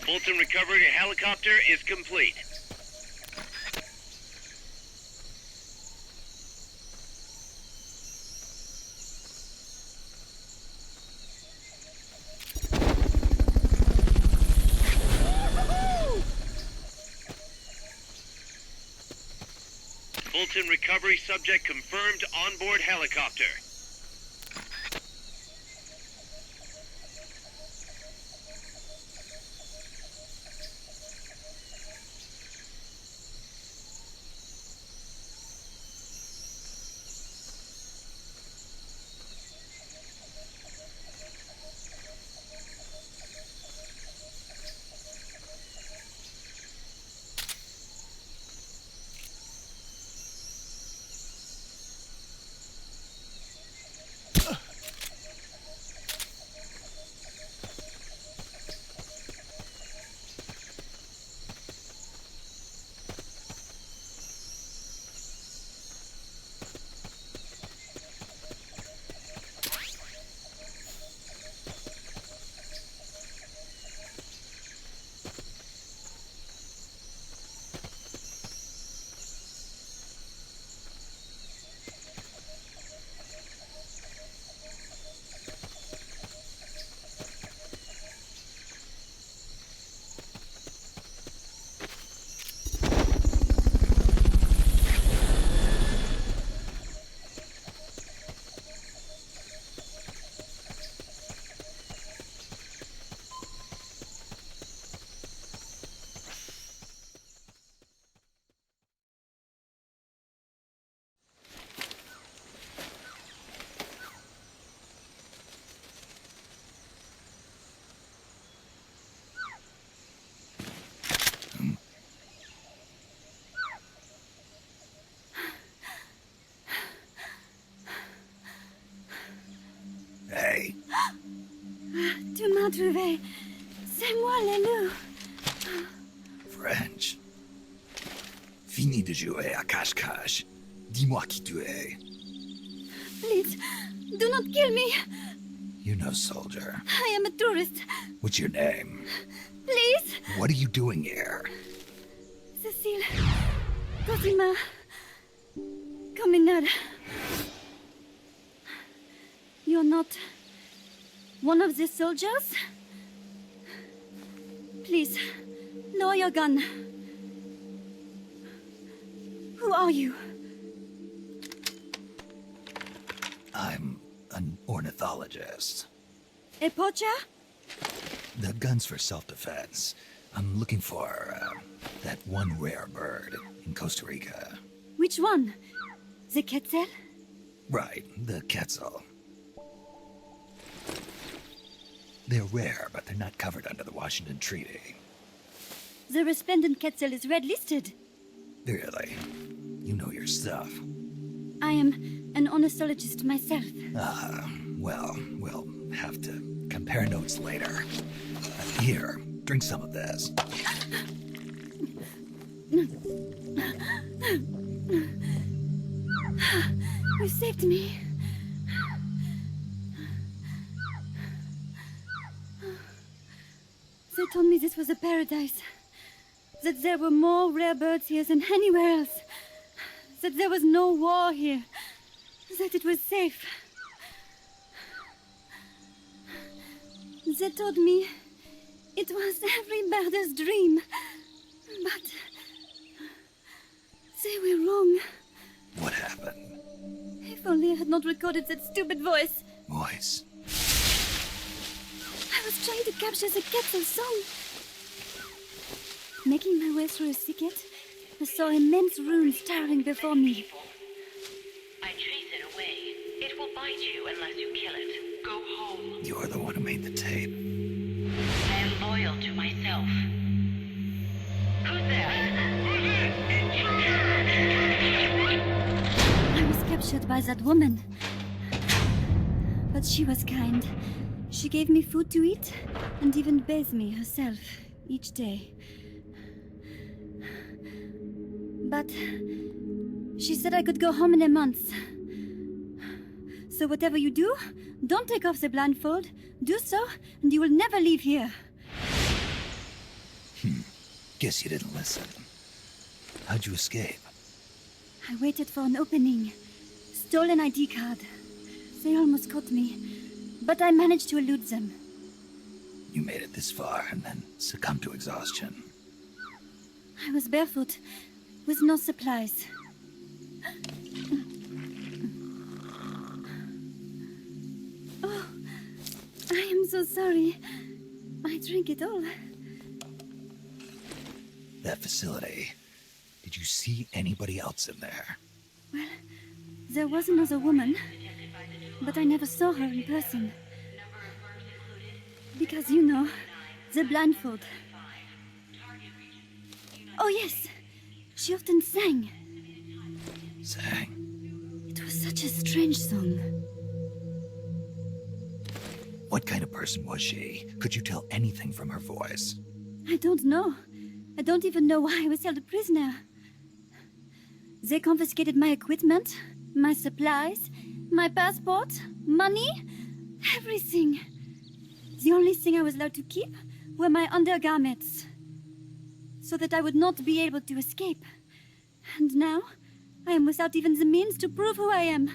Fulton recovery helicopter is complete. Hamilton recovery subject confirmed onboard helicopter. Hey, Tu m'as trouvé. C'est moi, le loup. French. Fini de jouer à cache-cache. Dis-moi qui tu es. Please, do not kill me. You're no soldier. I am a tourist. What's your name? Please. What are you doing here? Cecile. Cosima. Caminada. You're not one of the soldiers? Please, lower your gun. Who are you? I'm an ornithologist. A poacher? The gun's for self-defense. I'm looking for that one rare bird in Costa Rica. Which one? The quetzal? Right, the quetzal. They're rare, but they're not covered under the Washington Treaty. The resplendent quetzal is red-listed. Really? You know your stuff. I am an ornithologist myself. Well, we'll have to compare notes later. Here, drink some of this. You saved me. They told me this was a paradise. That there were more rare birds here than anywhere else. That there was no war here. That it was safe. They told me it was every birder's dream. But they were wrong. What happened? If only I had not recorded that stupid voice. Voice. I was trying to capture the quetzal song. Making my way through a thicket, I saw immense runes towering before me. I chase it away. It will bite you unless you kill it. Go home. You're the one who made the tape. I am loyal to myself. Who's there? I was captured by that woman. But she was kind. She gave me food to eat and even bathed me herself each day. But she said I could go home in a month. So whatever you do, don't take off the blindfold. Do so, and you will never leave here. Guess you didn't listen. How'd you escape? I waited for an opening. Stole an ID card. They almost caught me, but I managed to elude them. You made it this far and then succumbed to exhaustion. I was barefoot, with no supplies. so sorry. I drank it all. That facility. Did you see anybody else in there? Well, there was another woman, but I never saw her in person. Because, you know, the blindfold. Oh, yes. She often sang. Sang? It was such a strange song. What kind of person was she? Could you tell anything from her voice? I don't know. I don't even know why I was held a prisoner. They confiscated my equipment, my supplies, my passport, money, everything. The only thing I was allowed to keep were my undergarments, so that I would not be able to escape. And now, I am without even the means to prove who I am.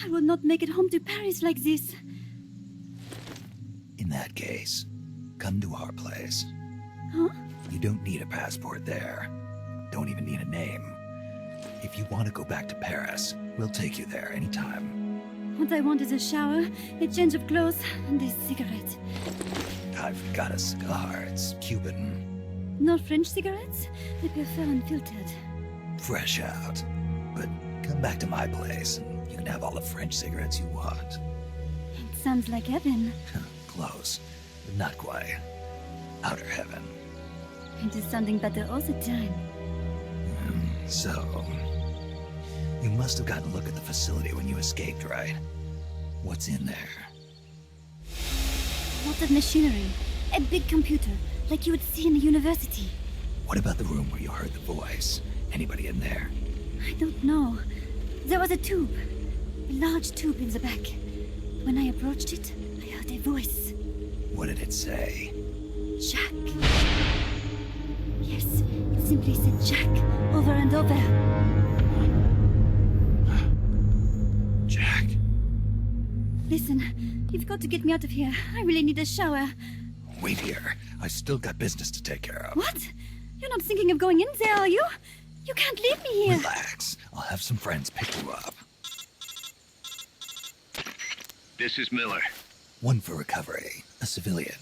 I will not make it home to Paris like this. In that case, come to our place. Huh? You don't need a passport there. Don't even need a name. If you want to go back to Paris, we'll take you there anytime. What I want is a shower, a change of clothes, and a cigarette. I've got a cigar. It's Cuban. Not French cigarettes? I prefer unfiltered. Fresh out. But come back to my place, and you can have all the French cigarettes you want. It sounds like heaven. Close, but not quite. Outer heaven. It is sounding better all the time. So, you must have gotten a look at the facility when you escaped, right? What's in there? Lots of machinery. A big computer, like you would see in a university. What about the room where you heard the voice? Anybody in there? I don't know. There was a tube. A large tube in the back. When I approached it, I heard a voice. What did it say? Jack. Yes, it simply said Jack over and over. Jack. Listen, you've got to get me out of here. I really need a shower. Wait here. I still got business to take care of. What? You're not thinking of going in there, are you? You can't leave me here. Relax. I'll have some friends pick you up. This is Miller. One for recovery. A civilian.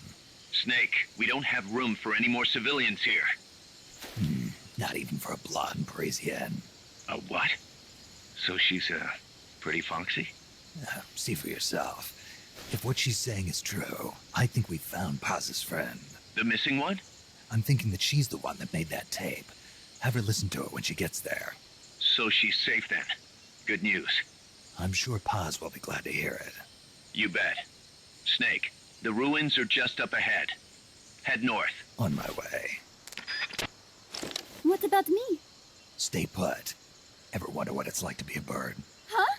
Snake, we don't have room for any more civilians here. Not even for a blonde Parisienne. A what? So she's, pretty foxy? See for yourself. If what she's saying is true, I think we've found Paz's friend. The missing one? I'm thinking that she's the one that made that tape. Have her listen to it when she gets there. So she's safe then. Good news. I'm sure Paz will be glad to hear it. You bet. Snake, the ruins are just up ahead. Head north. On my way. What about me? Stay put. Ever wonder what it's like to be a bird? Huh?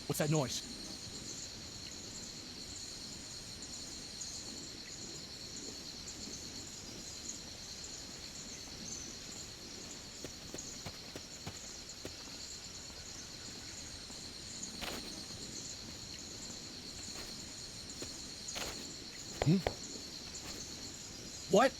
What's that noise? What?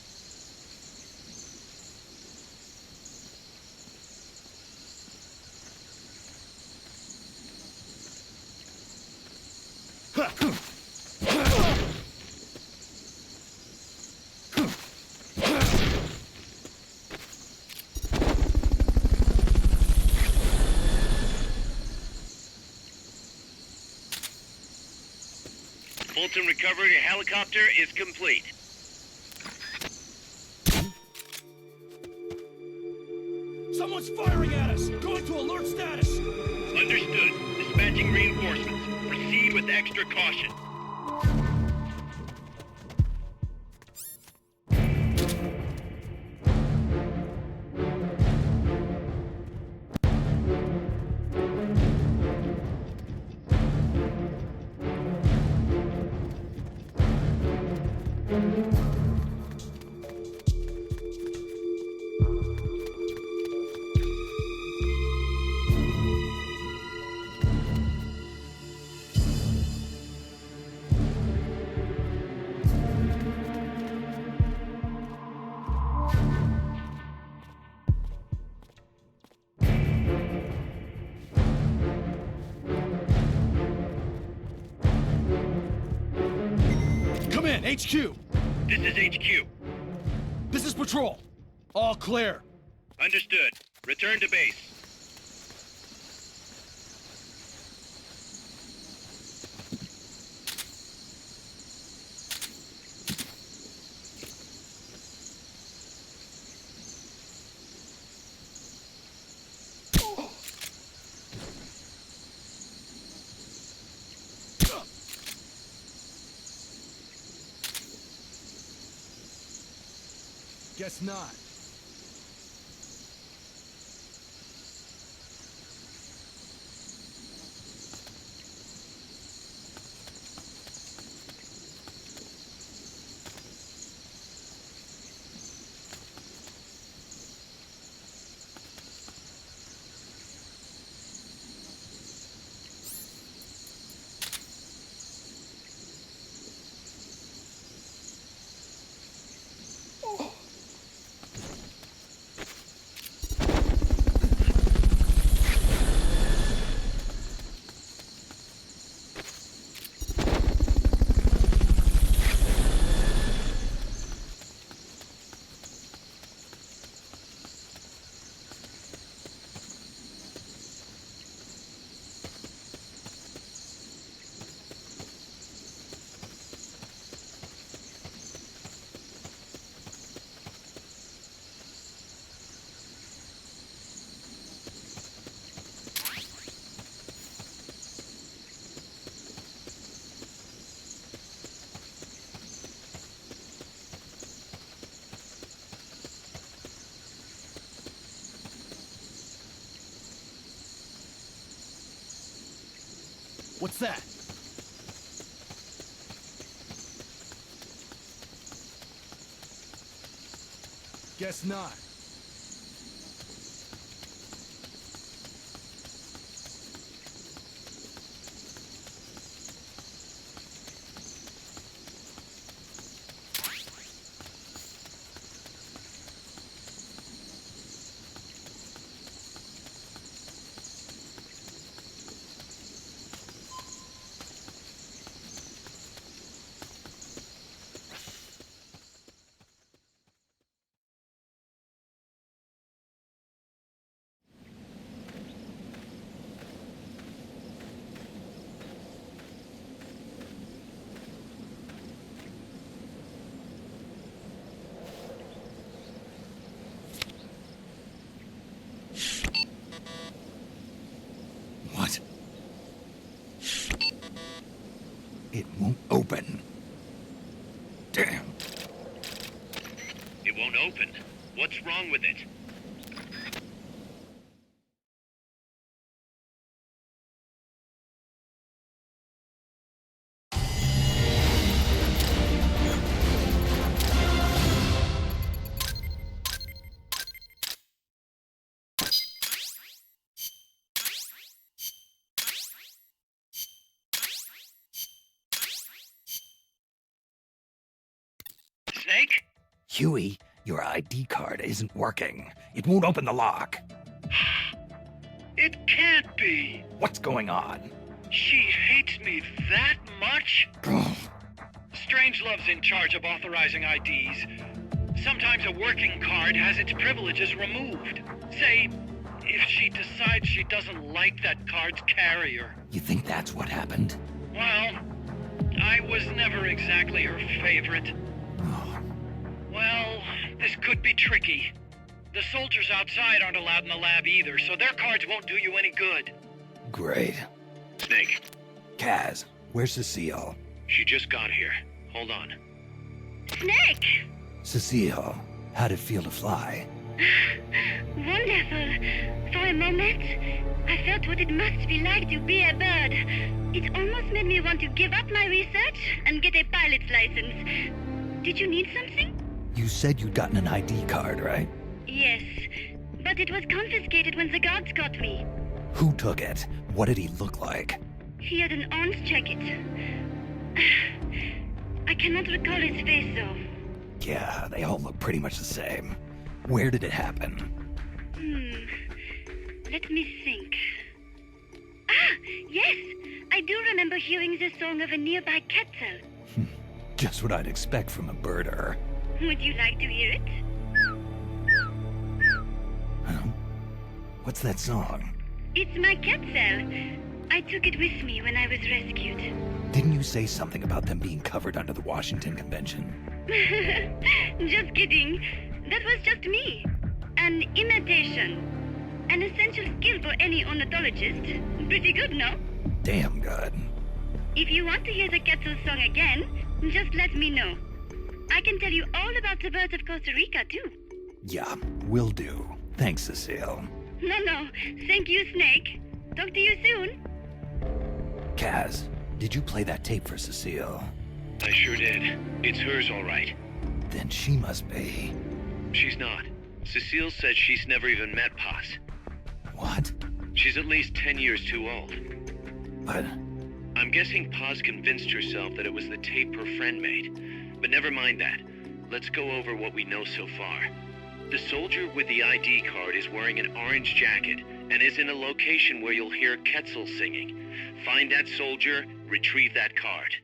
Fulton recovery helicopter is complete. Someone's firing at us! Going to alert status! Understood. Dispatching reinforcements. Proceed with extra caution. Come in, HQ! This is HQ. This is Patrol. All clear. Understood. Return to base. Guess not. What's that? Guess not. What? It won't open. Damn. It won't open. What's wrong with it? Huey, your ID card isn't working. It won't open the lock. It can't be. What's going on? She hates me that much? Strangelove's in charge of authorizing IDs. Sometimes a working card has its privileges removed. Say, if she decides she doesn't like that card's carrier. You think that's what happened? Well, I was never exactly her favorite. Well, this could be tricky. The soldiers outside aren't allowed in the lab either, so their cards won't do you any good. Great. Snake, Kaz, where's Cecile? she just got here. Hold on. Snake! Cecile, how'd it feel to fly? Wonderful. For a moment, I felt what it must be like to be a bird. It almost made me want to give up my research and get a pilot's license. Did you need something? You said you'd gotten an ID card, right? Yes, but it was confiscated when the guards caught me. Who took it? What did he look like? He had an orange jacket. I cannot recall his face, though. Yeah, they all look pretty much the same. Where did it happen? Let me think. Ah, yes! I do remember hearing the song of a nearby Quetzal. Just what I'd expect from a birder. Would you like to hear it? Huh? What's that song? It's my Quetzal. I took it with me when I was rescued. Didn't you say something about them being covered under the Washington Convention? Just kidding. That was just me. An imitation. An essential skill for any ornithologist. Pretty good, no? Damn good. If you want to hear the Quetzal song again, just let me know. I can tell you all about the birds of Costa Rica, too. Yeah, will do. Thanks, Cecile. No. Thank you, Snake. Talk to you soon. Kaz, did you play that tape for Cecile? I sure did. It's hers, all right. Then she must be... She's not. Cecile said she's never even met Paz. What? She's at least 10 years too old. But... I'm guessing Paz convinced herself that it was the tape her friend made. But never mind that. Let's go over what we know so far. The soldier with the ID card is wearing an orange jacket and is in a location where you'll hear Quetzal singing. Find that soldier, retrieve that card.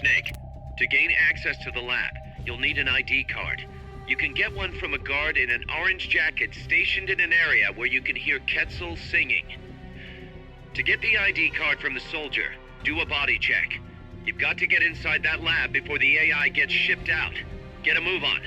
Snake, to gain access to the lab, you'll need an ID card. You can get one from a guard in an orange jacket stationed in an area where you can hear Quetzal singing. To get the ID card from the soldier, do a body check. You've got to get inside that lab before the AI gets shipped out. Get a move on.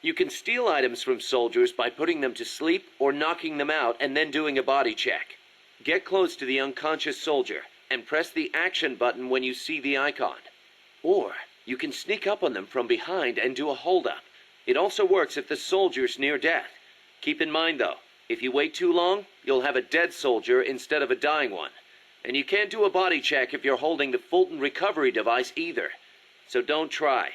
You can steal items from soldiers by putting them to sleep or knocking them out and then doing a body check. Get close to the unconscious soldier and press the action button when you see the icon. Or you can sneak up on them from behind and do a holdup. It also works if the soldier's near death. Keep in mind though, if you wait too long, you'll have a dead soldier instead of a dying one. And you can't do a body check if you're holding the Fulton recovery device either. So don't try.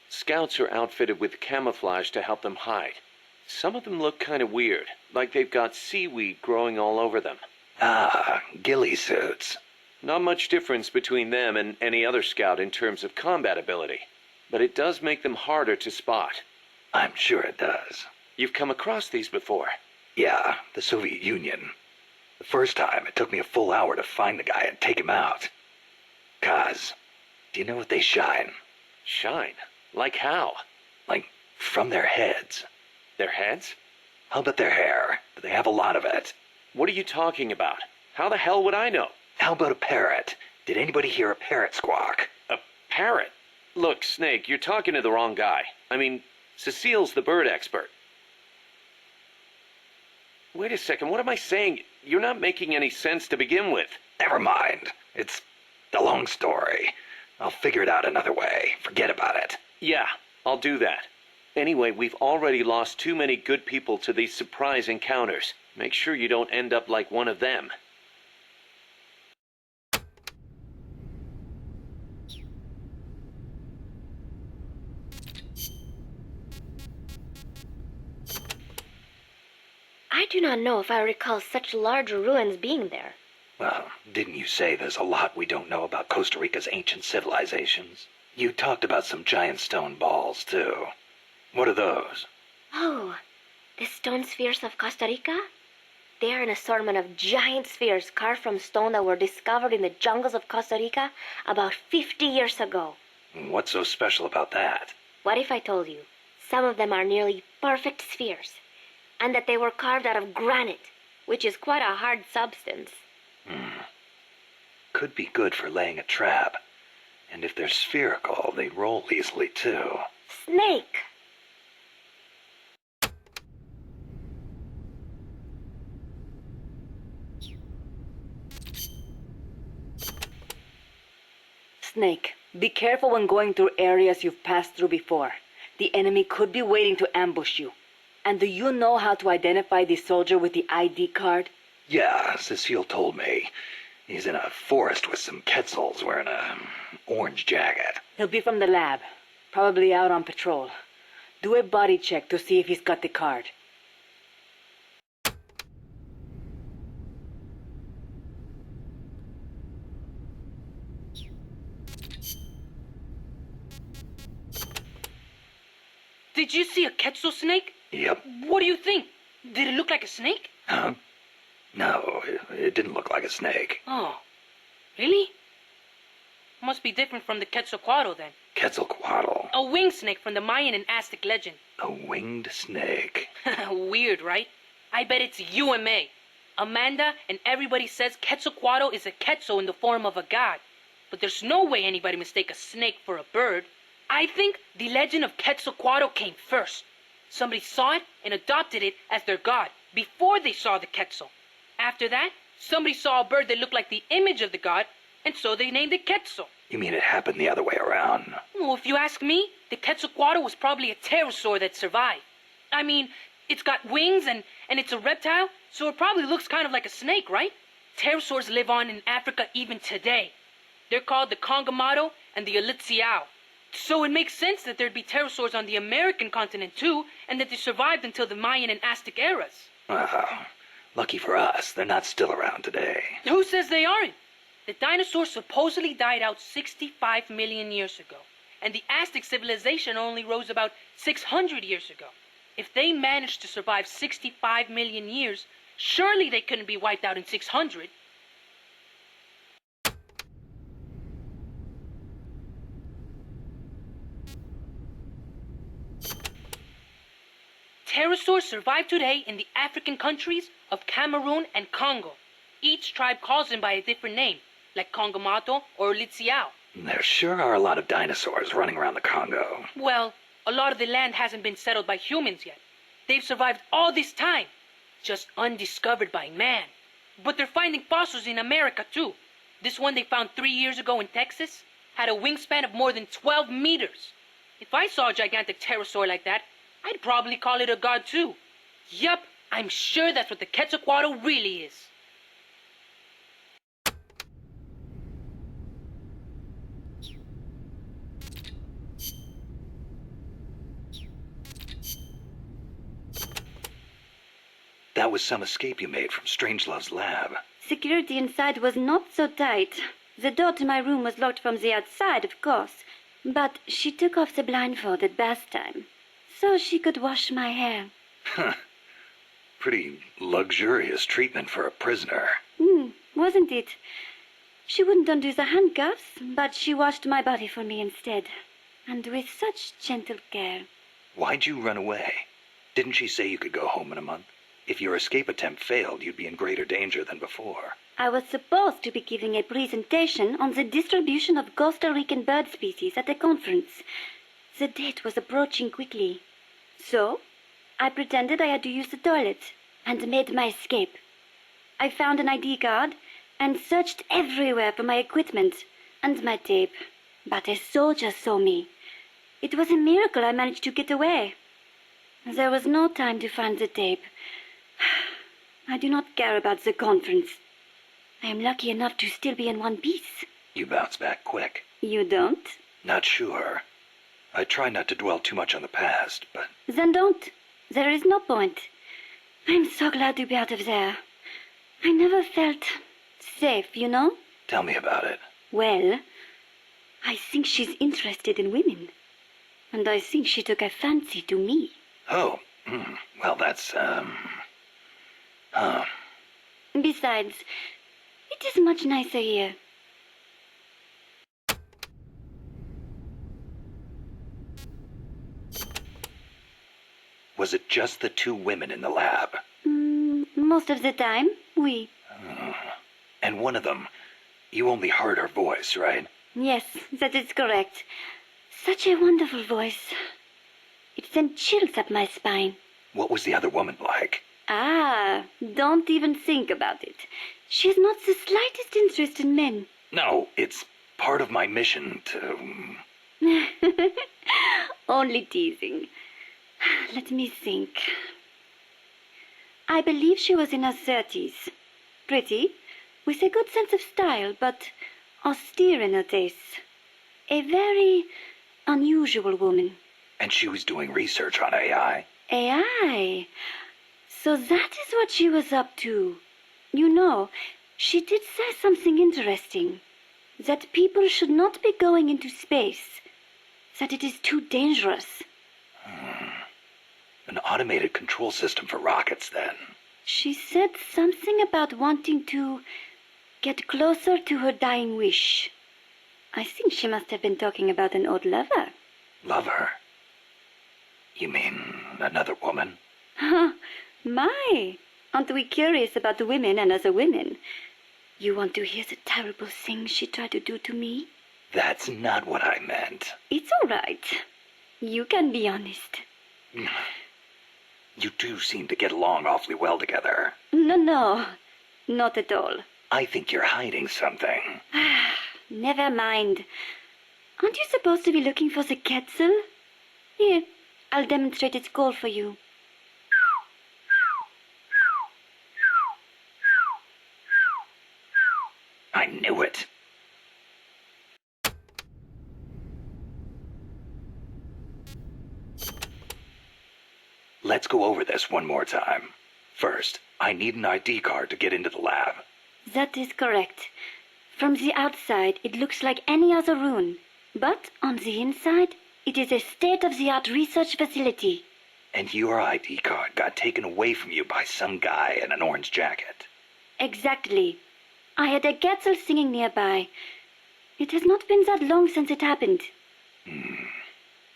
Scouts are outfitted with camouflage to help them hide. Some of them look kind of weird, like they've got seaweed growing all over them. Ah, ghillie suits. Not much difference between them and any other scout in terms of combat ability, but it does make them harder to spot. I'm sure it does. You've come across these before? Yeah, the Soviet Union. The first time, it took me a full hour to find the guy and take him out. Kaz, do you know what they shine? Shine? Like how? Like, from their heads. Their heads? How about their hair? Do they have a lot of it? What are you talking about? How the hell would I know? How about a parrot? Did anybody hear a parrot squawk? A parrot? Look, Snake, you're talking to the wrong guy. I mean, Cecile's the bird expert. Wait a second, what am I saying? You're not making any sense to begin with. Never mind. It's a long story. I'll figure it out another way. Forget about it. Yeah, I'll do that. Anyway, we've already lost too many good people to these surprise encounters. Make sure you don't end up like one of them. I do not know if I recall such large ruins being there. Well, didn't you say there's a lot we don't know about Costa Rica's ancient civilizations? You talked about some giant stone balls, too. What are those? Oh, the stone spheres of Costa Rica? They are an assortment of giant spheres carved from stone that were discovered in the jungles of Costa Rica about 50 years ago. What's so special about that? What if I told you some of them are nearly perfect spheres, and that they were carved out of granite, which is quite a hard substance? Could be good for laying a trap. And if they're spherical, they roll easily, too. Snake! Snake, be careful when going through areas you've passed through before. The enemy could be waiting to ambush you. And do you know how to identify the soldier with the ID card? Yeah, Cecile told me. He's in a forest with some Quetzals wearing a orange jacket. He'll be from the lab, probably out on patrol. Do a body check to see if he's got the card. Did you see a Quetzal snake? Yep. What do you think? Did it look like a snake? No, it didn't look like a snake. Oh, really? Must be different from the Quetzalcoatl then. Quetzalcoatl. A winged snake from the Mayan and Aztec legend. A winged snake. Weird, right? I bet it's UMA. Amanda and everybody says Quetzalcoatl is a Quetzal in the form of a god. But there's no way anybody mistake a snake for a bird. I think the legend of Quetzalcoatl came first. Somebody saw it and adopted it as their god before they saw the Quetzal. After that, somebody saw a bird that looked like the image of the god, and so they named it Quetzal. You mean it happened the other way around? Well, if you ask me, the Quetzalcoatl was probably a pterosaur that survived. I mean, it's got wings and it's a reptile, so it probably looks kind of like a snake, right? Pterosaurs live on in Africa even today. They're called the Congamato and the Elitsiao. So it makes sense that there'd be pterosaurs on the American continent too, and that they survived until the Mayan and Aztec eras. Well, lucky for us, they're not still around today. Who says they aren't? The dinosaurs supposedly died out 65 million years ago, and the Aztec civilization only rose about 600 years ago. If they managed to survive 65 million years, surely they couldn't be wiped out in 600. Pterosaurs survive today in the African countries of Cameroon and Congo. Each tribe calls them by a different name, like Congamato or Litsiao. There sure are a lot of dinosaurs running around the Congo. Well, a lot of the land hasn't been settled by humans yet. They've survived all this time, just undiscovered by man. But they're finding fossils in America too. This one they found 3 years ago in Texas had a wingspan of more than 12 meters. If I saw a gigantic pterosaur like that, I'd probably call it a god too. Yup, I'm sure that's what the Quetzalcoatl really is. That was some escape you made from Strangelove's lab. Security inside was not so tight. The door to my room was locked from the outside, of course, but she took off the blindfold at bath time, so she could wash my hair. Pretty luxurious treatment for a prisoner. Wasn't it? She wouldn't undo the handcuffs, but she washed my body for me instead, and with such gentle care. Why'd you run away? Didn't she say you could go home in a month? If your escape attempt failed, you'd be in greater danger than before. I was supposed to be giving a presentation on the distribution of Costa Rican bird species at a conference. The date was approaching quickly. So, I pretended I had to use the toilet and made my escape. I found an ID card and searched everywhere for my equipment and my tape. But a soldier saw me. It was a miracle I managed to get away. There was no time to find the tape. I do not care about the conference. I am lucky enough to still be in one piece. You bounce back quick. You don't? Not sure. I try not to dwell too much on the past, but... Then don't. There is no point. I'm so glad to be out of there. I never felt safe, you know? Tell me about it. Well, I think she's interested in women. And I think she took a fancy to me. Oh, well, that's, Besides, it is much nicer here. Was it just the two women in the lab? Most of the time, oui. And one of them, you only heard her voice, right? Yes, that is correct. Such a wonderful voice. It sent chills up my spine. What was the other woman like? Don't even think about it. She has not the slightest interest in men. No, it's part of my mission to... Only teasing. Let me think. I believe she was in her 30s. Pretty, with a good sense of style, but austere in her tastes. A very unusual woman. And she was doing research on AI? AI? So that is what she was up to. You know, she did say something interesting. That people should not be going into space. That it is too dangerous. An automated control system for rockets, then. She said something about wanting to get closer to her dying wish. I think she must have been talking about an old lover. Lover? You mean another woman? My, aren't we curious about women and other women? You want to hear the terrible things she tried to do to me? That's not what I meant. It's all right. You can be honest. You two seem to get along awfully well together. No, not at all. I think you're hiding something. Never mind. Aren't you supposed to be looking for the Quetzal? Here, I'll demonstrate its call for you. I knew it. Let's go over this one more time. First, I need an ID card to get into the lab. That is correct. From the outside, it looks like any other ruin. But on the inside, it is a state-of-the-art research facility. And your ID card got taken away from you by some guy in an orange jacket. Exactly. I had a Quetzal singing nearby. It has not been that long since it happened.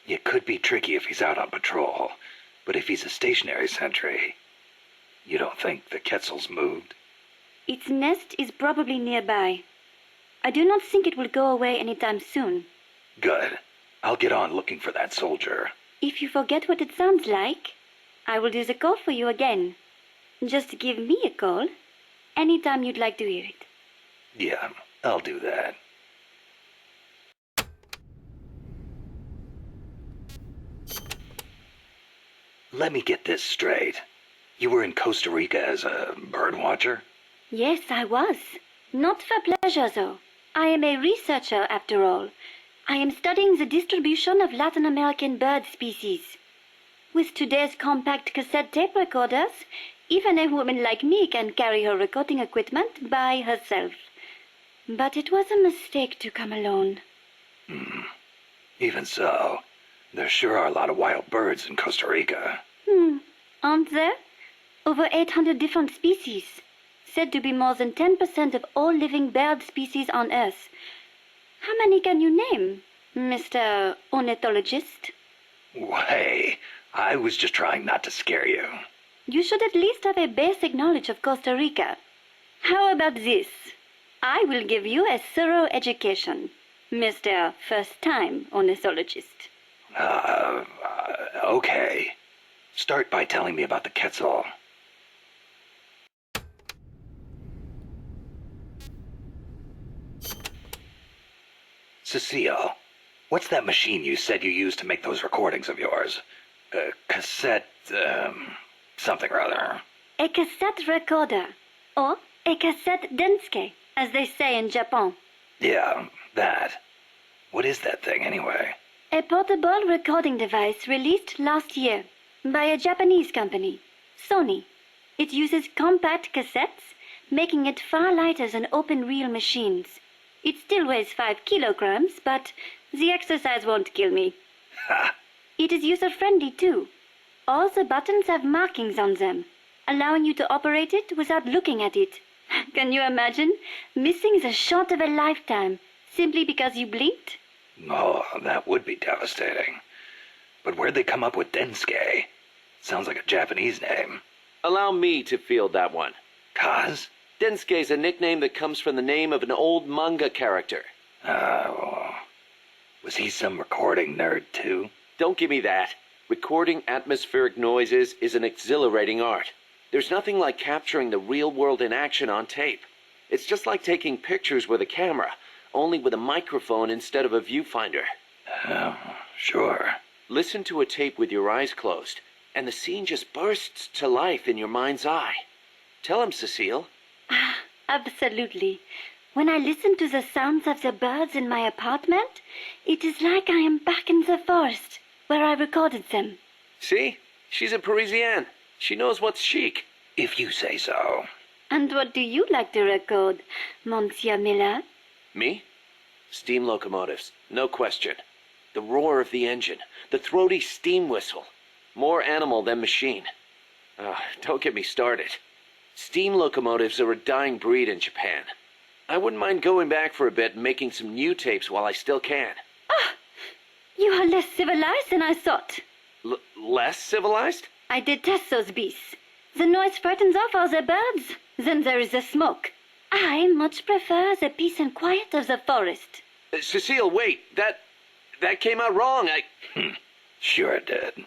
It could be tricky if he's out on patrol, but if he's a stationary sentry, you don't think the Quetzal's moved? Its nest is probably nearby. I do not think it will go away anytime soon. Good. I'll get on looking for that soldier. If you forget what it sounds like, I will do the call for you again. Just give me a call anytime you'd like to hear it. Yeah, I'll do that. Let me get this straight. You were in Costa Rica as a bird watcher? Yes, I was. Not for pleasure, though. I am a researcher, after all. I am studying the distribution of Latin American bird species. With today's compact cassette tape recorders, even a woman like me can carry her recording equipment by herself. But it was a mistake to come alone. Even so, there sure are a lot of wild birds in Costa Rica. Aren't there? Over 800 different species. Said to be more than 10% of all living bird species on Earth. How many can you name, Mr. Ornithologist? Hey, I was just trying not to scare you. You should at least have a basic knowledge of Costa Rica. How about this? I will give you a thorough education, Mr. First-time Ornithologist. Okay. Start by telling me about the Quetzal. Cecile, what's that machine you said you used to make those recordings of yours? Cassette, something or other. A cassette recorder, or a cassette denske, as they say in Japan. Yeah, that. What is that thing, anyway? A portable recording device released last year by a Japanese company, Sony. It uses compact cassettes, making it far lighter than open-reel machines. It still weighs 5 kilograms, but the exercise won't kill me. Ha! It is user-friendly, too. All the buttons have markings on them, allowing you to operate it without looking at it. Can you imagine missing the shot of a lifetime simply because you blinked? Oh, that would be devastating. But where'd they come up with Densuke? Sounds like a Japanese name. Allow me to field that one. Kaz? Densuke is a nickname that comes from the name of an old manga character. Was he some recording nerd, too? Don't give me that. Recording atmospheric noises is an exhilarating art. There's nothing like capturing the real world in action on tape. It's just like taking pictures with a camera, only with a microphone instead of a viewfinder. Sure. Listen to a tape with your eyes closed, and the scene just bursts to life in your mind's eye. Tell him, Cecile. Absolutely. When I listen to the sounds of the birds in my apartment, it is like I am back in the forest where I recorded them. See? She's a Parisienne. She knows what's chic. If you say so. And what do you like to record, Monsieur Miller? Me? Steam locomotives, no question. The roar of the engine, the throaty steam whistle. More animal than machine. Don't get me started. Steam locomotives are a dying breed in Japan. I wouldn't mind going back for a bit and making some new tapes while I still can. Ah, you are less civilized than I thought. Less civilized? I detest those beasts. The noise frightens off all the birds. Then there is the smoke. I much prefer the peace and quiet of the forest. Cecile, wait. That came out wrong. Sure it did.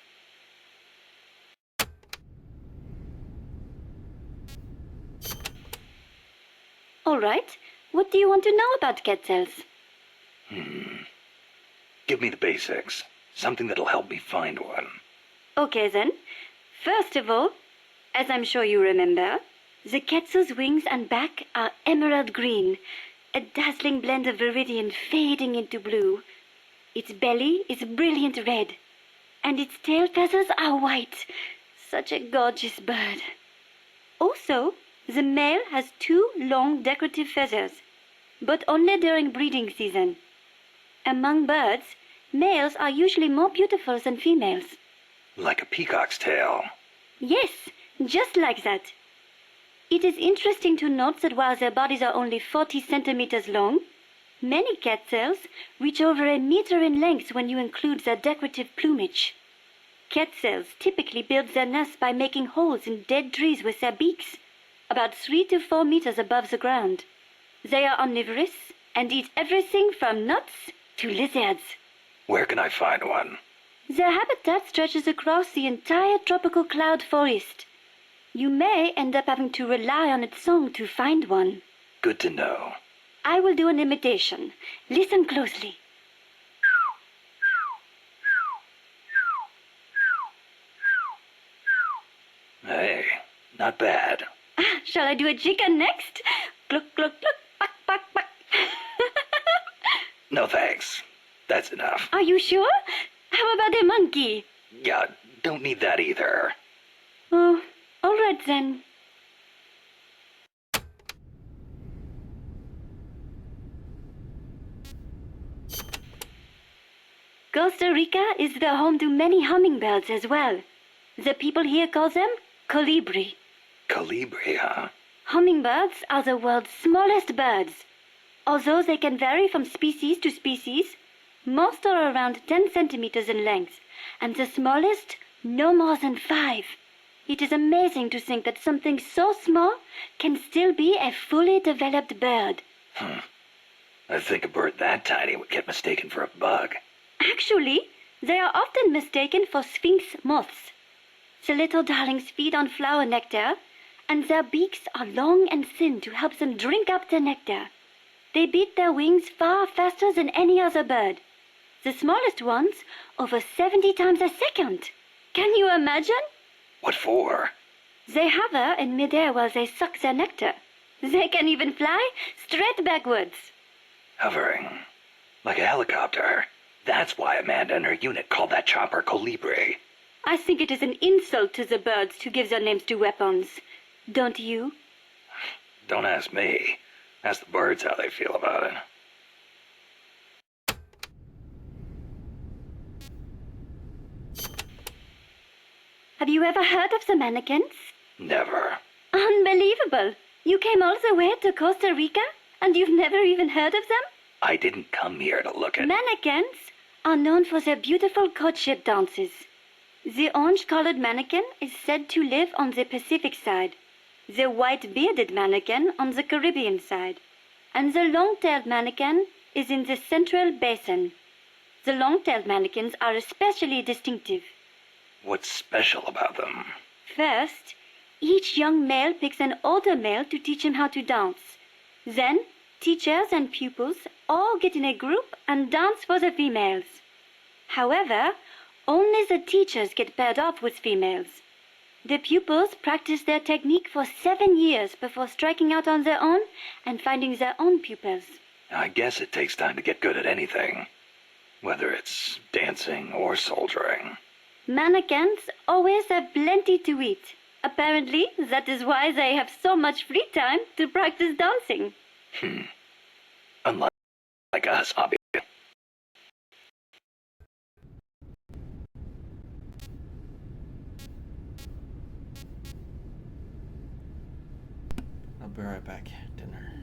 All right. What do you want to know about Quetzals? Give me the basics. Something that'll help me find one. Okay then. First of all, as I'm sure you remember, the Quetzal's wings and back are emerald green, a dazzling blend of viridian fading into blue. Its belly is brilliant red, and its tail feathers are white. Such a gorgeous bird. Also, the male has 2 long decorative feathers, but only during breeding season. Among birds, males are usually more beautiful than females. Like a peacock's tail. Yes, just like that. It is interesting to note that while their bodies are only 40 centimeters long, many quetzals reach over a meter in length when you include their decorative plumage. Quetzals typically build their nests by making holes in dead trees with their beaks, about 3 to 4 meters above the ground. They are omnivorous and eat everything from nuts to lizards. Where can I find one? Their habitat stretches across the entire tropical cloud forest. You may end up having to rely on its song to find one. Good to know. I will do an imitation. Listen closely. Hey, not bad. Shall I do a chicken next? Cluck, cluck, cluck, buck, buck, buck. No thanks. That's enough. Are you sure? How about a monkey? Yeah, don't need that either. Oh, all right then. Costa Rica is the home to many hummingbirds as well. The people here call them colibri. Colibri, huh? Hummingbirds are the world's smallest birds. Although they can vary from species to species, most are around 10 centimeters in length, and the smallest no more than 5. It is amazing to think that something so small can still be a fully developed bird. I think a bird that tiny would get mistaken for a bug. Actually, they are often mistaken for sphinx moths. The little darlings feed on flower nectar, and their beaks are long and thin to help them drink up the nectar. They beat their wings far faster than any other bird. The smallest ones over 70 times a second. Can you imagine? What for? They hover in midair while they suck their nectar. They can even fly straight backwards. Hovering. Like a helicopter. That's why Amanda and her unit called that chopper Colibri. I think it is an insult to the birds to give their names to weapons. Don't you? Don't ask me. Ask the birds how they feel about it. Have you ever heard of the mannequins? Never. Unbelievable! You came all the way to Costa Rica and you've never even heard of them? I didn't come here to look at... Mannequins are known for their beautiful courtship dances. The orange-colored mannequin is said to live on the Pacific side, the white-bearded mannequin on the Caribbean side, and the long-tailed mannequin is in the Central Basin. The long-tailed mannequins are especially distinctive. What's special about them? First, each young male picks an older male to teach him how to dance. Then, teachers and pupils all get in a group and dance for the females. However, only the teachers get paired off with females. The pupils practice their technique for 7 years before striking out on their own and finding their own pupils. I guess it takes time to get good at anything. Whether it's dancing or soldiering. Mannequins always have plenty to eat. Apparently, that is why they have so much free time to practice dancing. Unlike us, obviously. I'll be right back. Dinner.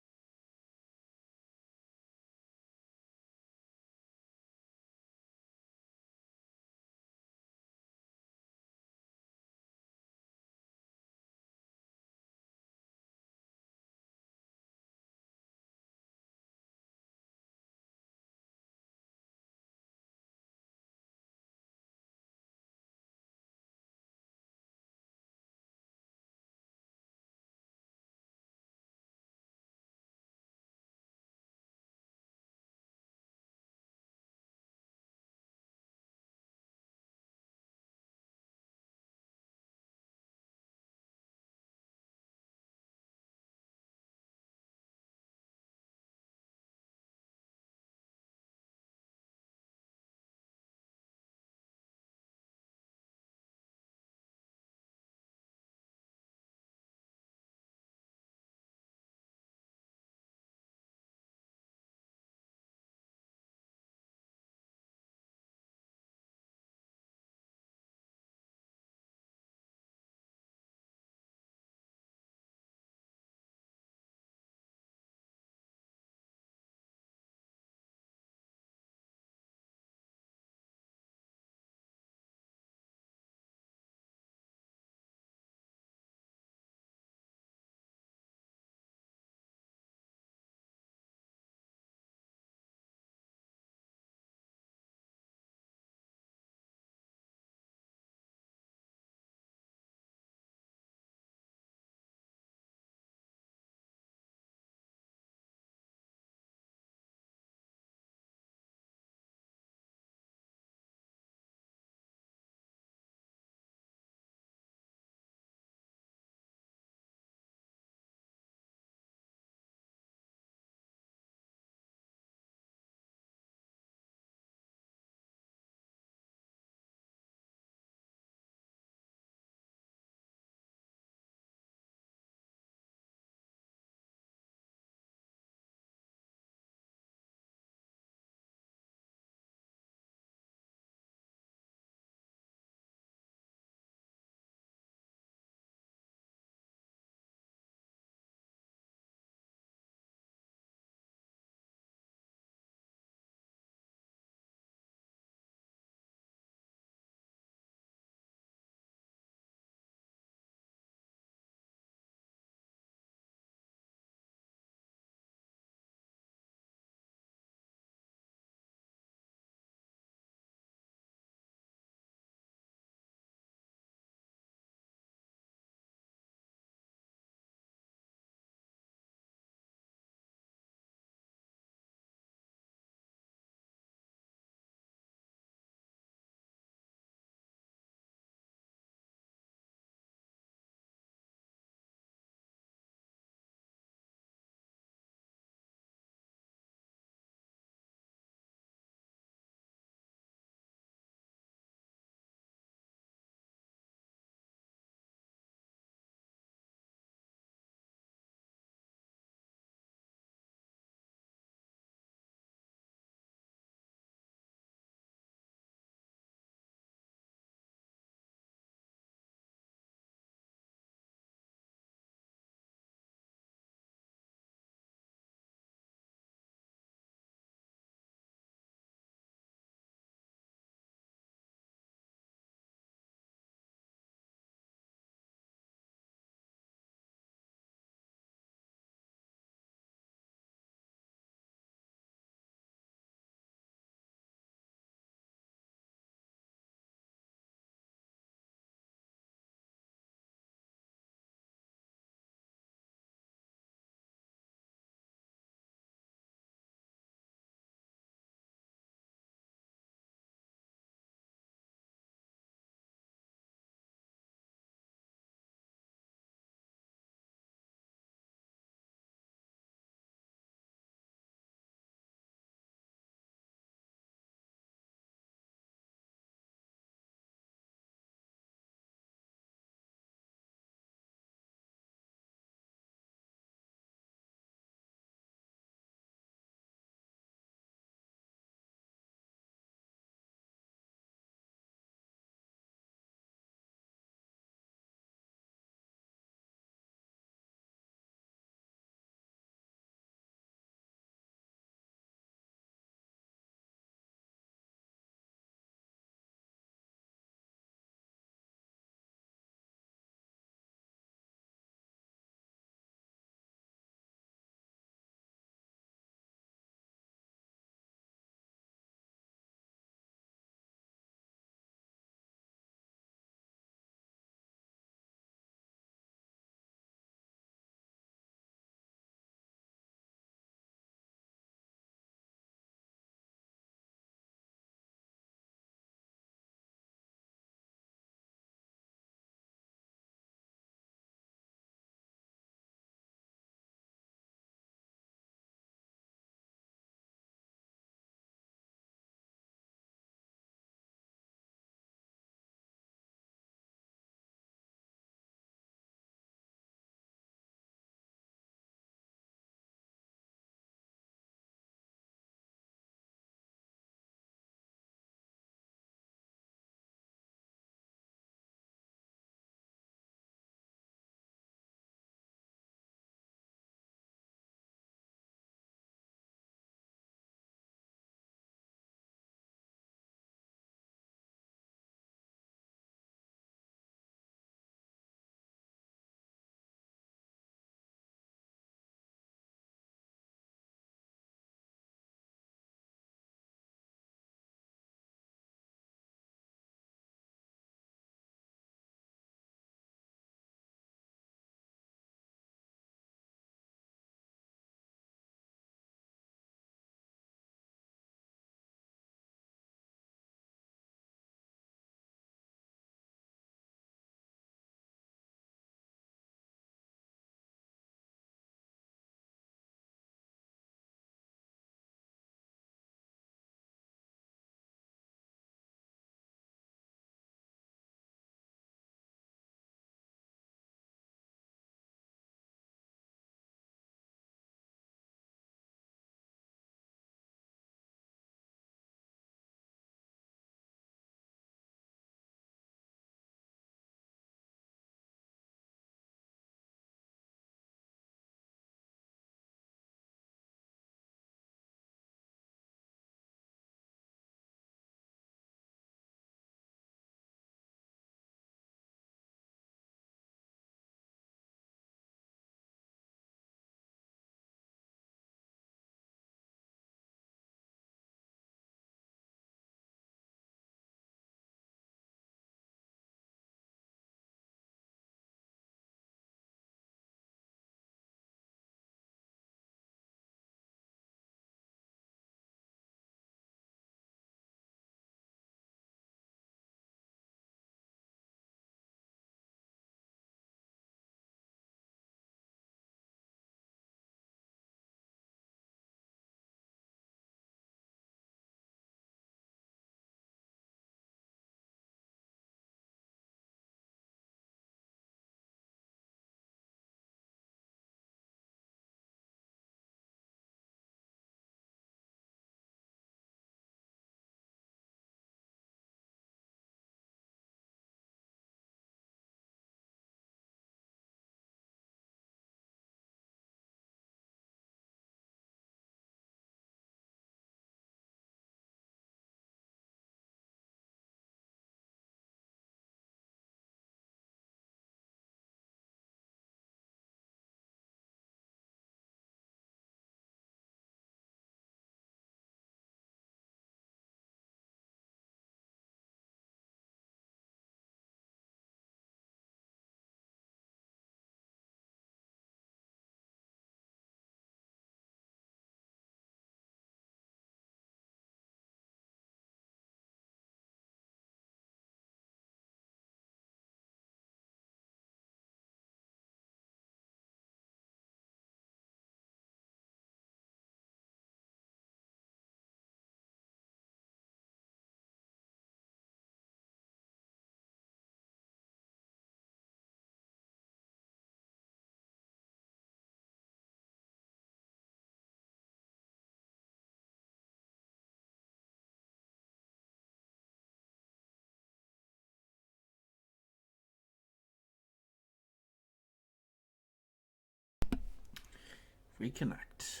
Reconnect.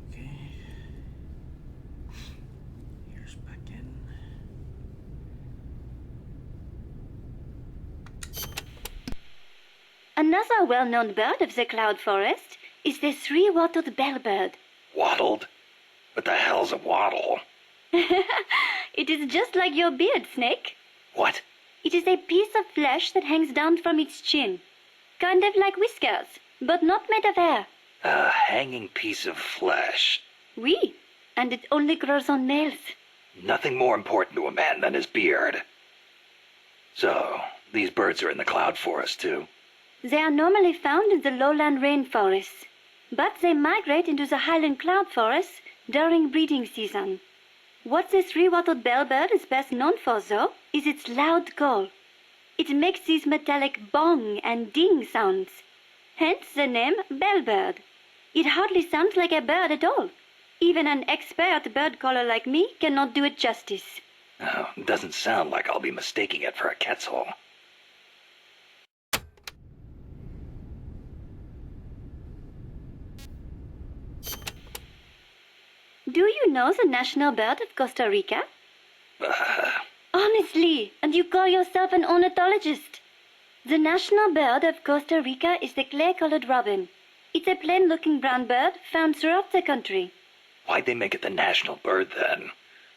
Okay. Here's back in. Another well-known bird of the cloud forest is the three-wattled bellbird. Waddled? What the hell's a waddle? It is just like your beard, Snake. What? It is a piece of flesh that hangs down from its chin. Kind of like whiskers, but not made of hair. A hanging piece of flesh. Oui, and it only grows on males. Nothing more important to a man than his beard. So, these birds are in the cloud forest too? They are normally found in the lowland rainforests, but they migrate into the highland cloud forests during breeding season. What the three-wattled bellbird is best known for, though, is its loud call. It makes these metallic bong and ding sounds, hence the name bellbird. It hardly sounds like a bird at all. Even an expert bird caller like me cannot do it justice. Oh, doesn't sound like I'll be mistaking it for a quetzal. Do you know the national bird of Costa Rica? Honestly, and you call yourself an ornithologist? The national bird of Costa Rica is the clay-colored robin. It's a plain-looking brown bird found throughout the country. Why'd they make it the national bird then?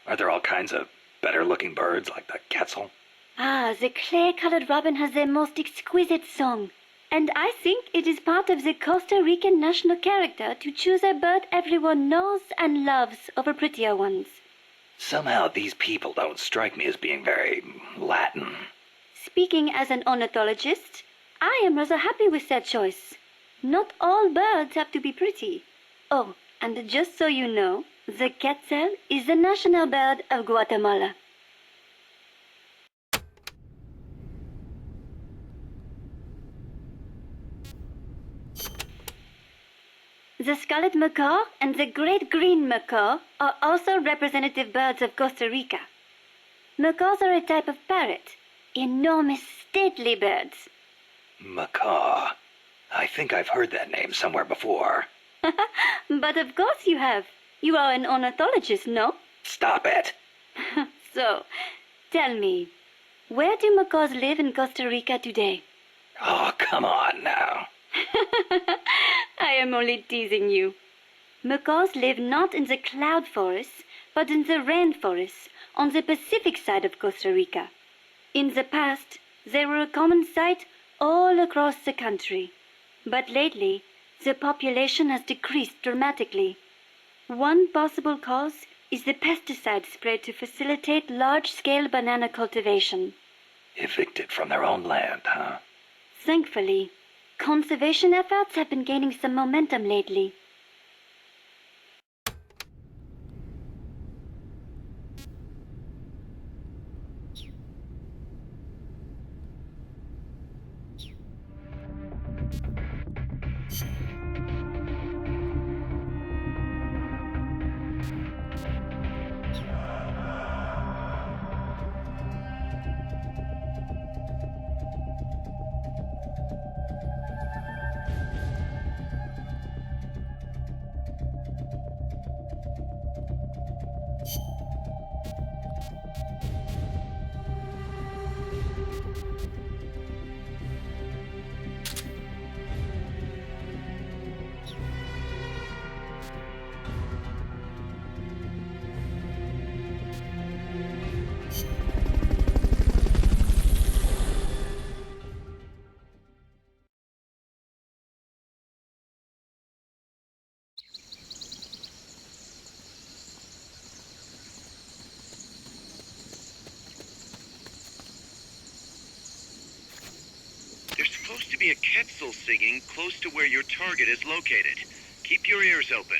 Are there all kinds of better-looking birds like the quetzal? Ah, the clay-colored robin has the most exquisite song. And I think it is part of the Costa Rican national character to choose a bird everyone knows and loves over prettier ones. Somehow these people don't strike me as being very Latin. Speaking as an ornithologist, I am rather happy with that choice. Not all birds have to be pretty. Oh, and just so you know, the quetzal is the national bird of Guatemala. The scarlet macaw and the great green macaw are also representative birds of Costa Rica. Macaws are a type of parrot, enormous, stately birds. Macaw. I think I've heard that name somewhere before. But of course you have. You are an ornithologist, no? Stop it. So, tell me, where do macaws live in Costa Rica today? Oh, come on now. I am only teasing you. Macaws live not in the cloud forests, but in the rainforests on the Pacific side of Costa Rica. In the past, they were a common sight all across the country. But lately, the population has decreased dramatically. One possible cause is the pesticide sprayed to facilitate large-scale banana cultivation. Evicted from their own land, huh? Thankfully, conservation efforts have been gaining some momentum lately. There's supposed to be a quetzal singing close to where your target is located. Keep your ears open.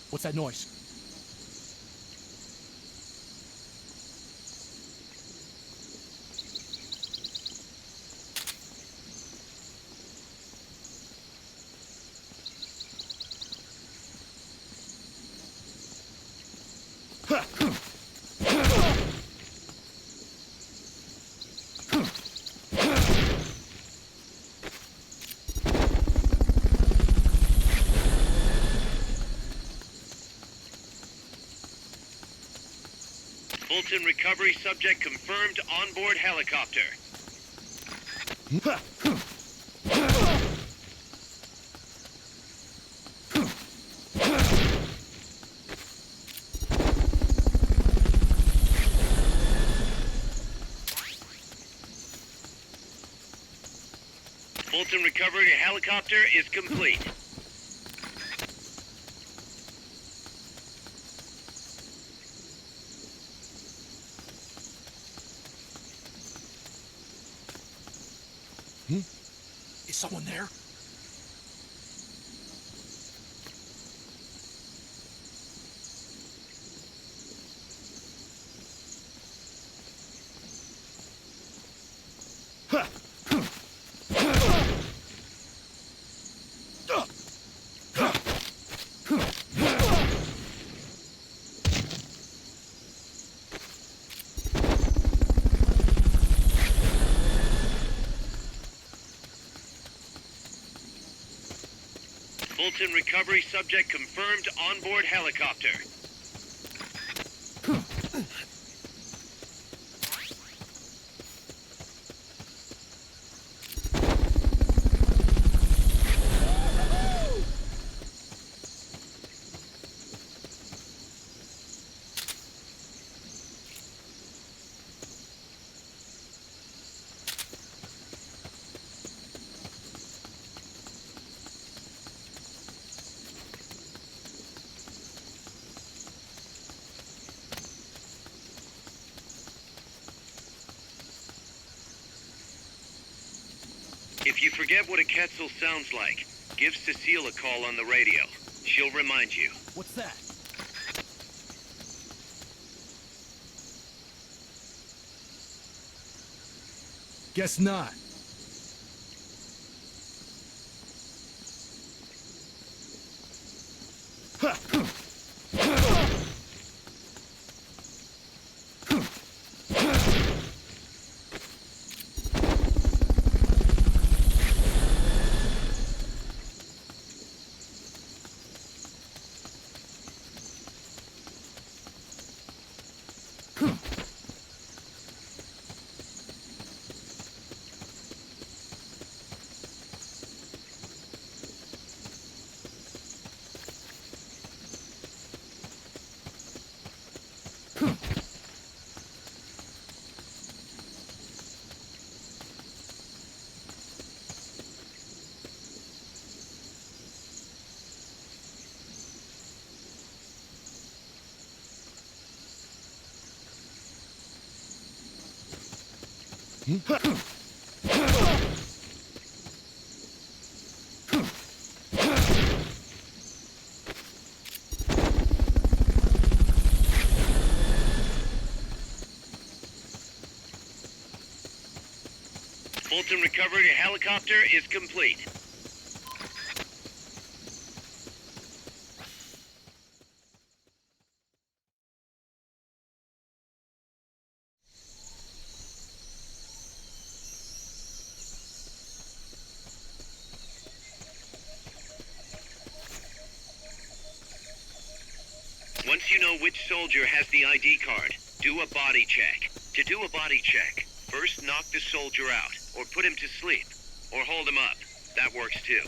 What's that noise? Fulton recovery subject confirmed onboard helicopter. Fulton recovery helicopter is complete. Is someone there? Fulton recovery subject confirmed onboard helicopter. If you forget what a Quetzal sounds like, give Cecile a call on the radio. She'll remind you. What's that? Guess not. Fulton recovery helicopter is complete. Once you know which soldier has the ID card, do a body check. To do a body check, first knock the soldier out, or put him to sleep, or hold him up. That works too.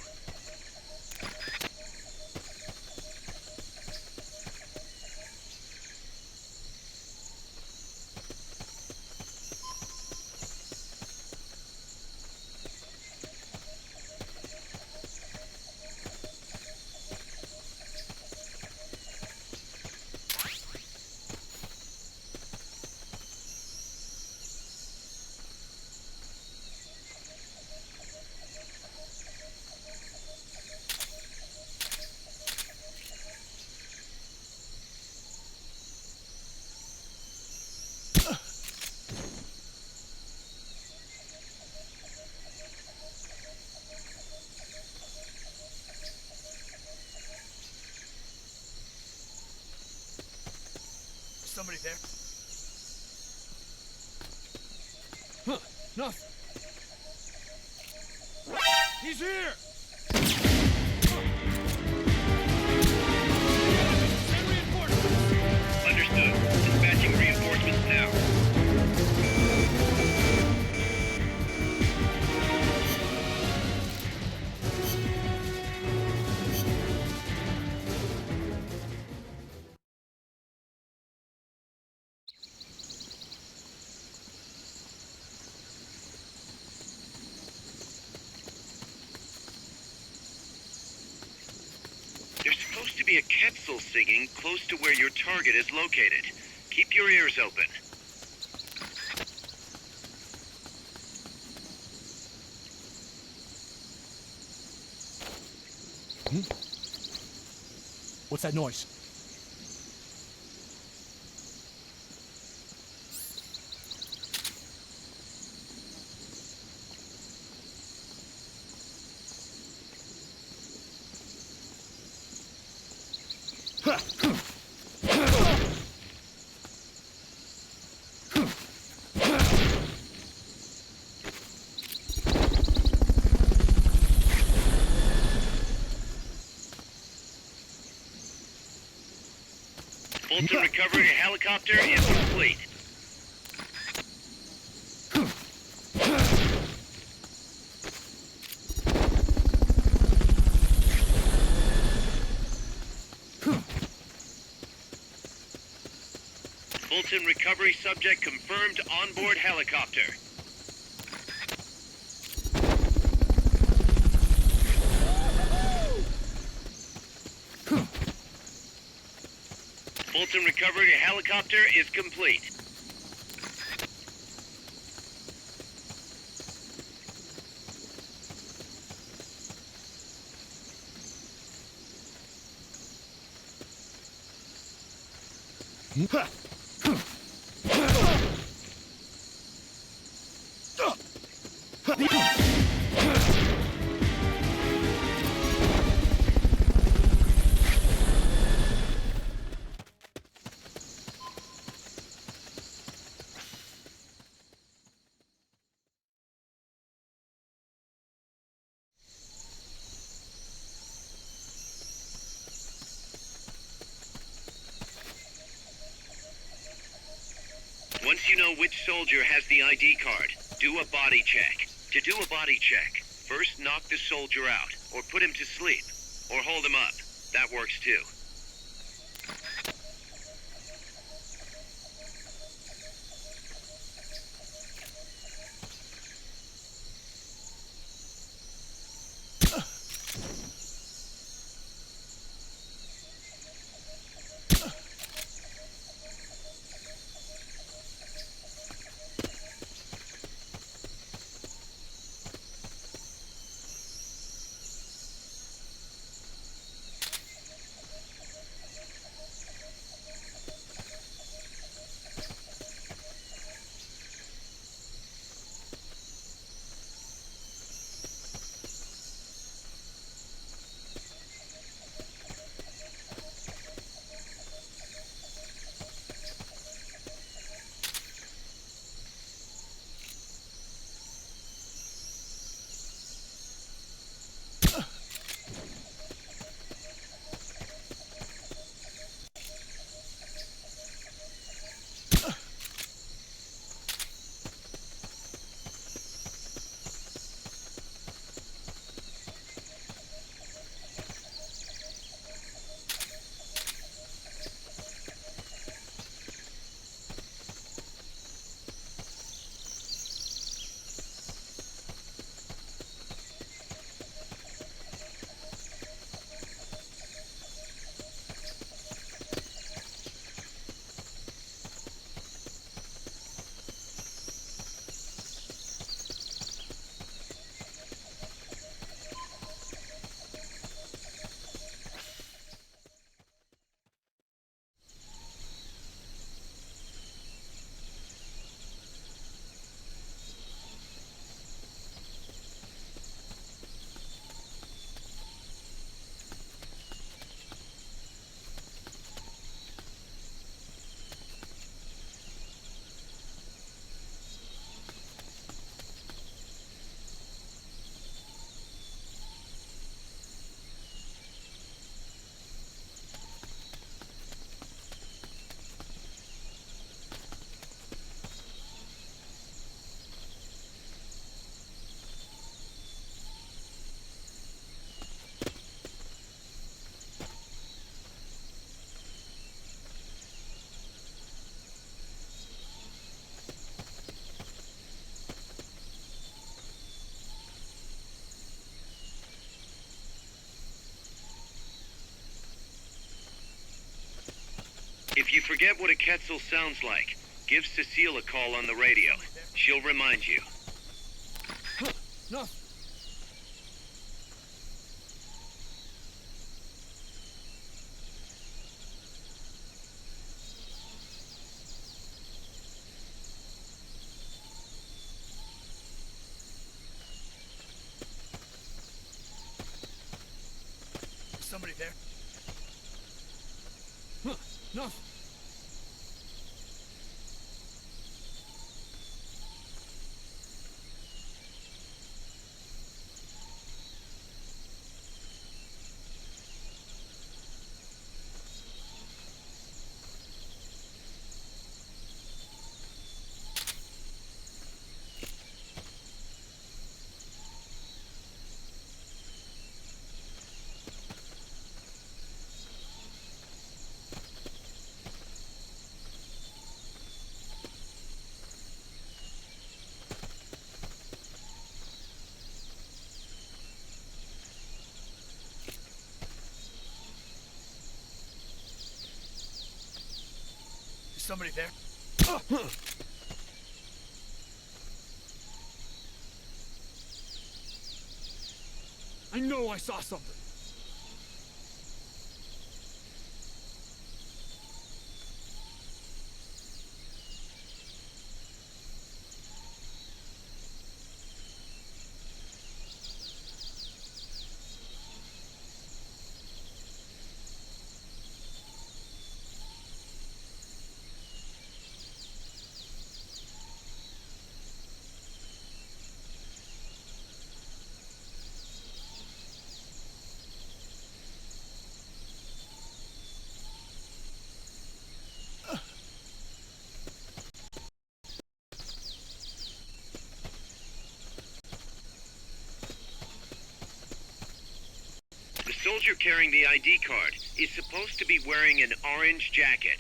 there. Huh, nothing. He's here! Send reinforcements! Understood. Dispatching reinforcements now. There's supposed to be a Quetzal singing close to where your target is located. Keep your ears open. What's that noise? Fulton recovery helicopter is complete. Fulton recovery subject confirmed onboard helicopter. Fulton recovery helicopter is complete. Once you know which soldier has the ID card, do a body check. To do a body check, first knock the soldier out, or put him to sleep, or hold him up. That works too. If you forget what a Quetzal sounds like, give Cecile a call on the radio. She'll remind you. No. Somebody there? Huh. No. Is somebody there? I know I saw something. The soldier carrying the ID card is supposed to be wearing an orange jacket.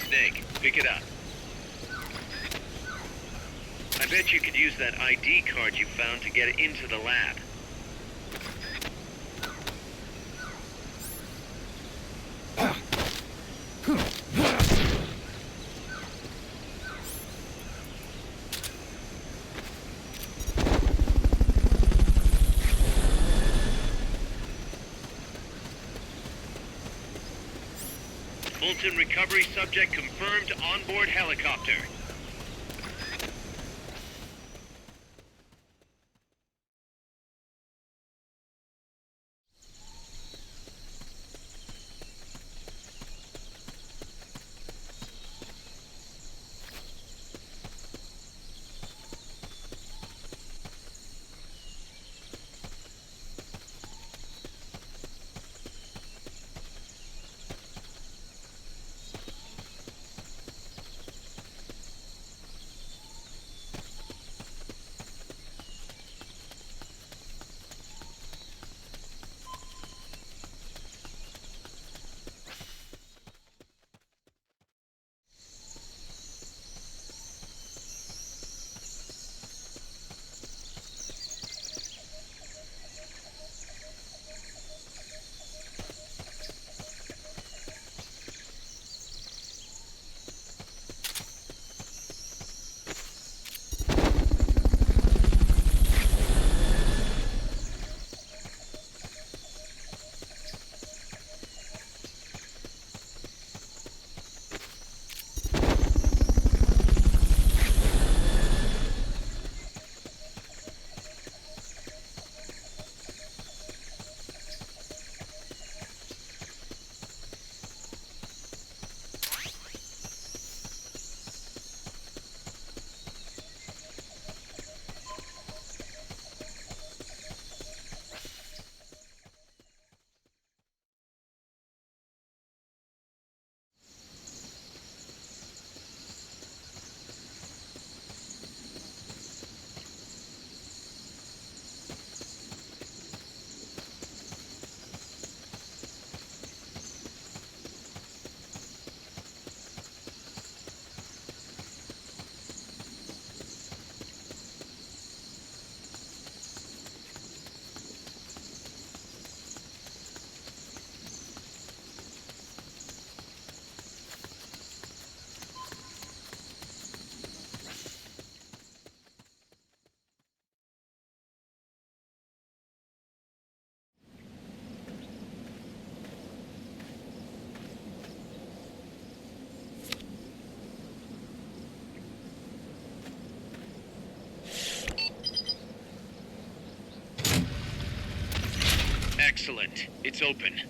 Snake, pick it up. I bet you could use that ID card you found to get into the lab. Fulton recovery subject confirmed onboard helicopter. Excellent. It's open.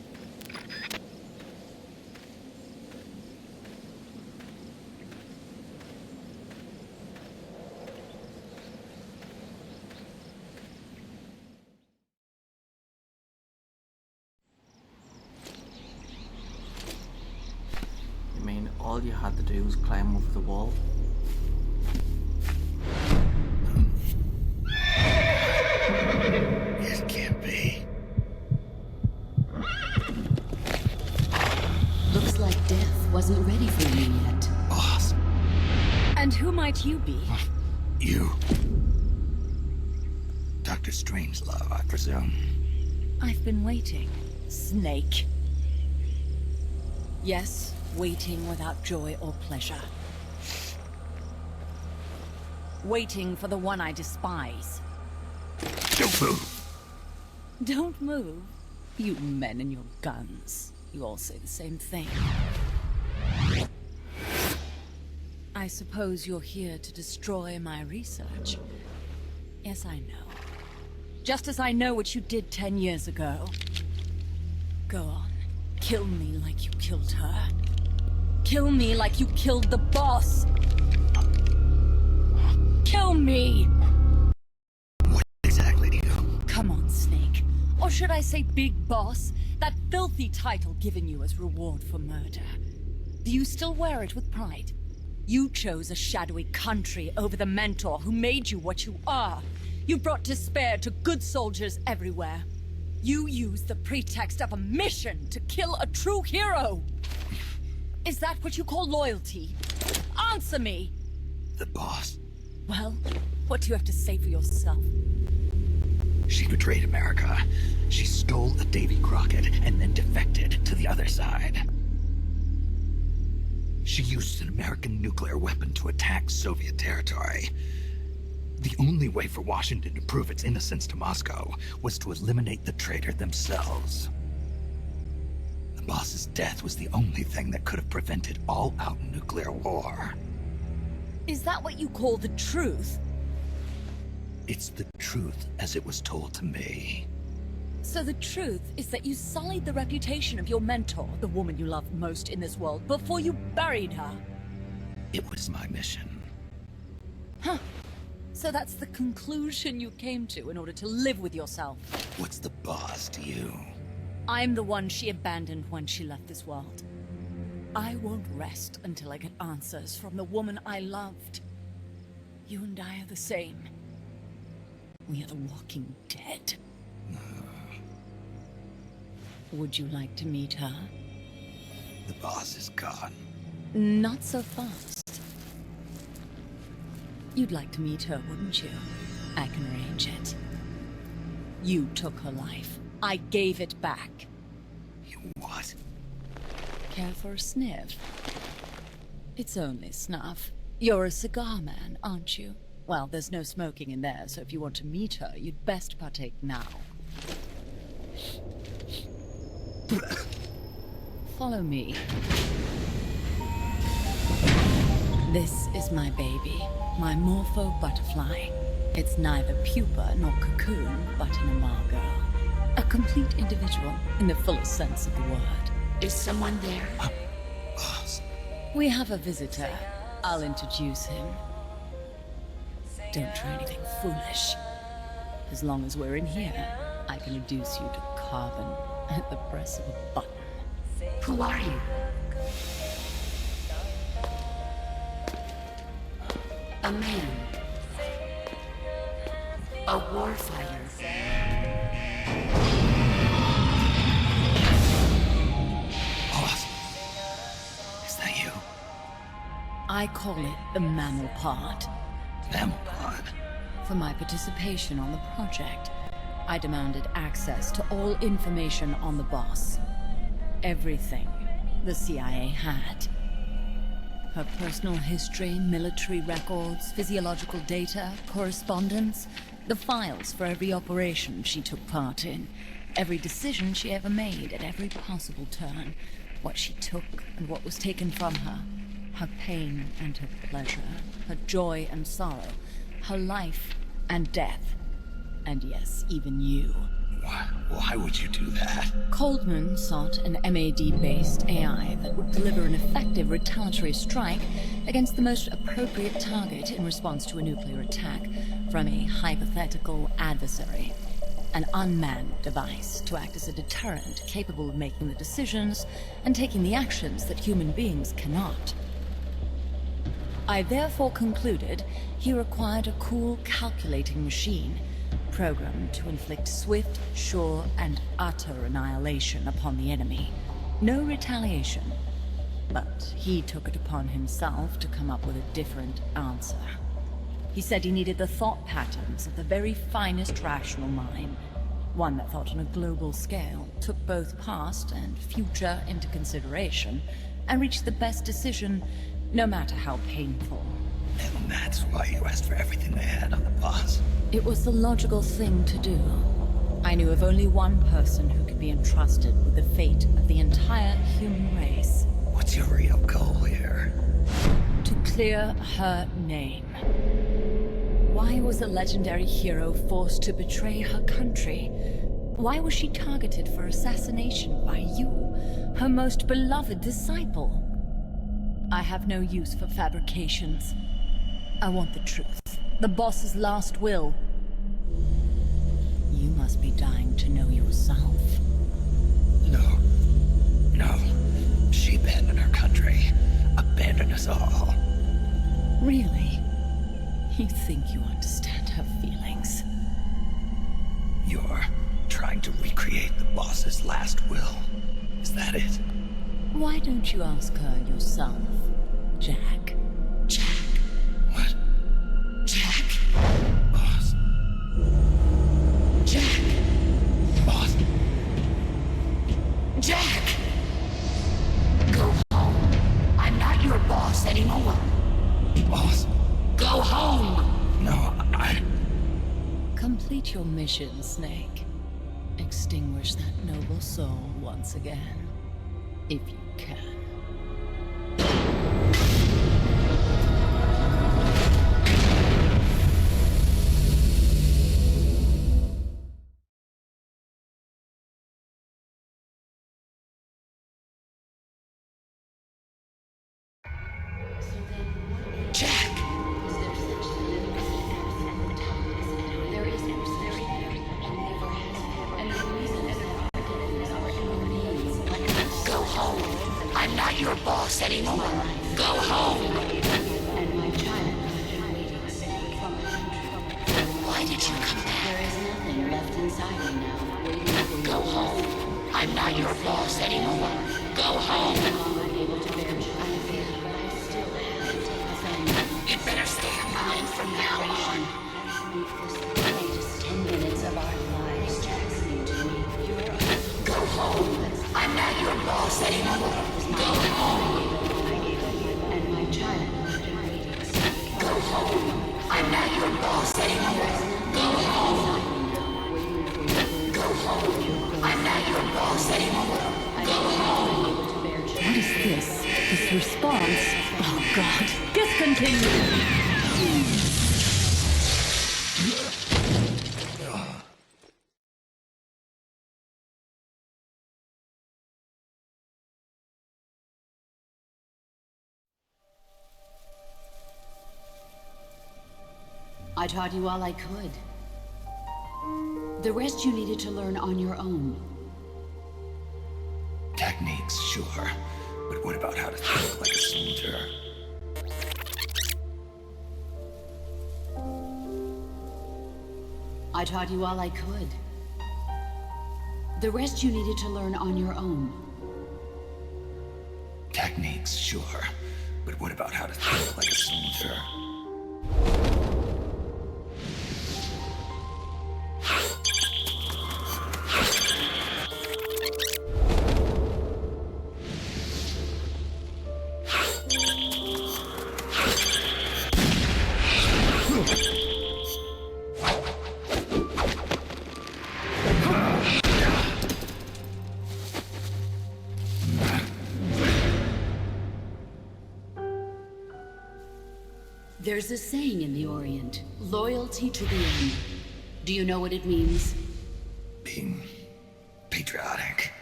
You mean all you had to do was climb over the wall? It can't be. Looks like death wasn't ready for you yet. Boss, And who might you be? you. Dr. Strangelove, I presume. I've been waiting, Snake. Yes, waiting without joy or pleasure. Waiting for the one I despise. Don't move. Don't move. You men and your guns. You all say the same thing. I suppose you're here to destroy my research. Yes, I know. Just as I know what you did 10 years ago. Go on. Kill me like you killed her. Kill me like you killed the boss. Kill me! What exactly do you... Come on, Snake. Or should I say Big Boss? That filthy title given you as reward for murder. Do you still wear it with pride? You chose a shadowy country over the mentor who made you what you are. You brought despair to good soldiers everywhere. You used the pretext of a mission to kill a true hero. Is that what you call loyalty? Answer me! The boss. Well, what do you have to say for yourself? She betrayed America. She stole a Davy Crockett and then defected to the other side. She used an American nuclear weapon to attack Soviet territory. The only way for Washington to prove its innocence to Moscow was to eliminate the traitor themselves. The boss's death was the only thing that could have prevented all-out nuclear war. Is that what you call the truth? It's the truth as it was told to me. So the truth is that you sullied the reputation of your mentor, the woman you loved most in this world, before you buried her. It was my mission. Huh. So that's the conclusion you came to in order to live with yourself. What's the boss to you? I'm the one she abandoned when she left this world. I won't rest until I get answers from the woman I loved. You and I are the same. We are the walking dead. Would you like to meet her? The boss is gone. Not so fast. You'd like to meet her, wouldn't you? I can arrange it. You took her life. I gave it back. You what? Care for a sniff? It's only snuff. You're a cigar man, aren't you? Well, there's no smoking in there, so if you want to meet her, you'd best partake now. Follow me. This is my baby, my morpho butterfly. It's neither pupa nor cocoon, but an imago. A complete individual, in the fullest sense of the word. Is someone there? Boss. We have a visitor. I'll introduce him. Don't try anything foolish. As long as we're in here, I can reduce you to carbon at the press of a button. Who are you? A man. A warfighter. Boss. Is that you? I call it the mammal pod. Mammal pod? For my participation on the project, I demanded access to all information on the boss. Everything the CIA had. Her personal history, military records, physiological data, correspondence, the files for every operation she took part in, every decision she ever made at every possible turn, what she took and what was taken from her, her pain and her pleasure, her joy and sorrow, her life and death, and yes, even you. Why would you do that? Coldman sought an MAD-based AI that would deliver an effective retaliatory strike against the most appropriate target in response to a nuclear attack from a hypothetical adversary. An unmanned device to act as a deterrent capable of making the decisions and taking the actions that human beings cannot. I therefore concluded he required a cool, calculating machine, programmed to inflict swift, sure, and utter annihilation upon the enemy. No retaliation, but he took it upon himself to come up with a different answer. He said he needed the thought patterns of the very finest rational mind, one that thought on a global scale, took both past and future into consideration, and reached the best decision, no matter how painful. And that's why you asked for everything they had on the boss. It was the logical thing to do. I knew of only one person who could be entrusted with the fate of the entire human race. What's your real goal here? To clear her name. Why was a legendary hero forced to betray her country? Why was she targeted for assassination by you, her most beloved disciple? I have no use for fabrications. I want the truth. The boss's last will. You must be dying to know yourself. No. She abandoned her country. Abandoned us all. Really? You think you understand her feelings? You're trying to recreate the boss's last will. Is that it? Why don't you ask her yourself, Jack? Jack? What? Jack? Boss. Jack! Boss. Jack! Go home. I'm not your boss anymore. Boss? Go home! No, Complete your mission, Snake. Extinguish that noble soul once again, if you can. Jack! Go home. I'm not your boss anymore. Go home. Why did you come back? There is nothing left inside me now, waiting for you. Go home. I'm not your boss anymore. Go home. Unable to bear I feel, but I still have to take us on. You better stay in line from now on. The latest 10 minutes of our lives listening to me. Go home. I'm not your boss anymore. Go home. And my child Go home. I'm not your boss anymore. Go home. Go home. I'm not your boss anymore. Go home. What is this? This response? Oh God! Discontinue! I taught you all I could. The rest you needed to learn on your own. Techniques, sure. But what about how to think like a soldier? I taught you all I could. The rest you needed to learn on your own. Techniques, sure. But what about how to think like a soldier? There's a saying in the Orient, loyalty to the end. Do you know what it means? Being patriotic.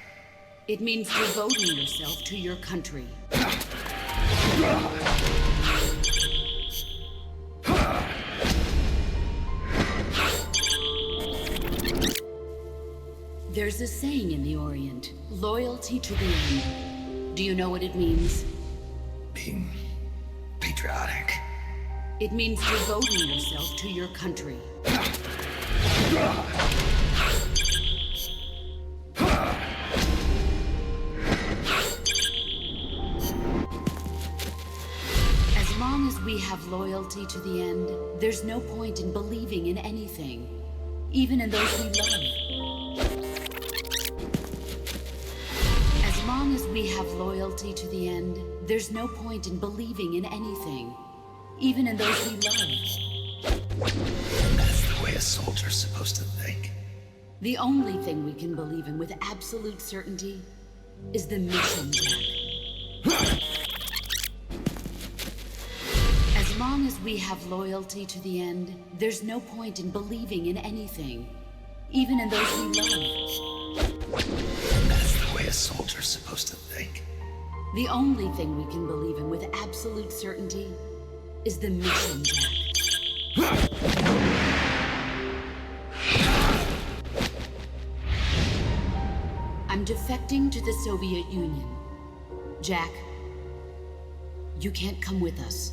It means devoting yourself to your country. There's a saying in the Orient, loyalty to the end. Do you know what it means? Being patriotic. It means devoting yourself to your country. As long as we have loyalty to the end, there's no point in believing in anything, even in those we love. As long as we have loyalty to the end, there's no point in believing in anything, even in those we love. That's the way a soldier's supposed to think. The only thing we can believe in with absolute certainty is the mission, Jack. As long as we have loyalty to the end, there's no point in believing in anything, even in those we love. That's the way a soldier's supposed to think. The only thing we can believe in with absolute certainty is the mission, Jack. I'm defecting to the Soviet Union. Jack, you can't come with us.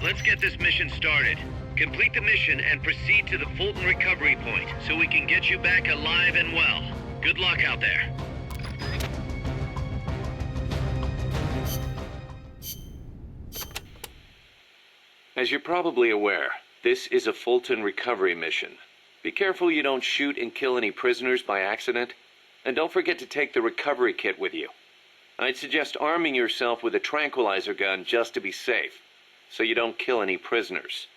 Let's get this mission started. Complete the mission and proceed to the Fulton recovery point so we can get you back alive and well. Good luck out there. As you're probably aware, this is a Fulton recovery mission. Be careful you don't shoot and kill any prisoners by accident, and don't forget to take the recovery kit with you. I'd suggest arming yourself with a tranquilizer gun just to be safe, so you don't kill any prisoners.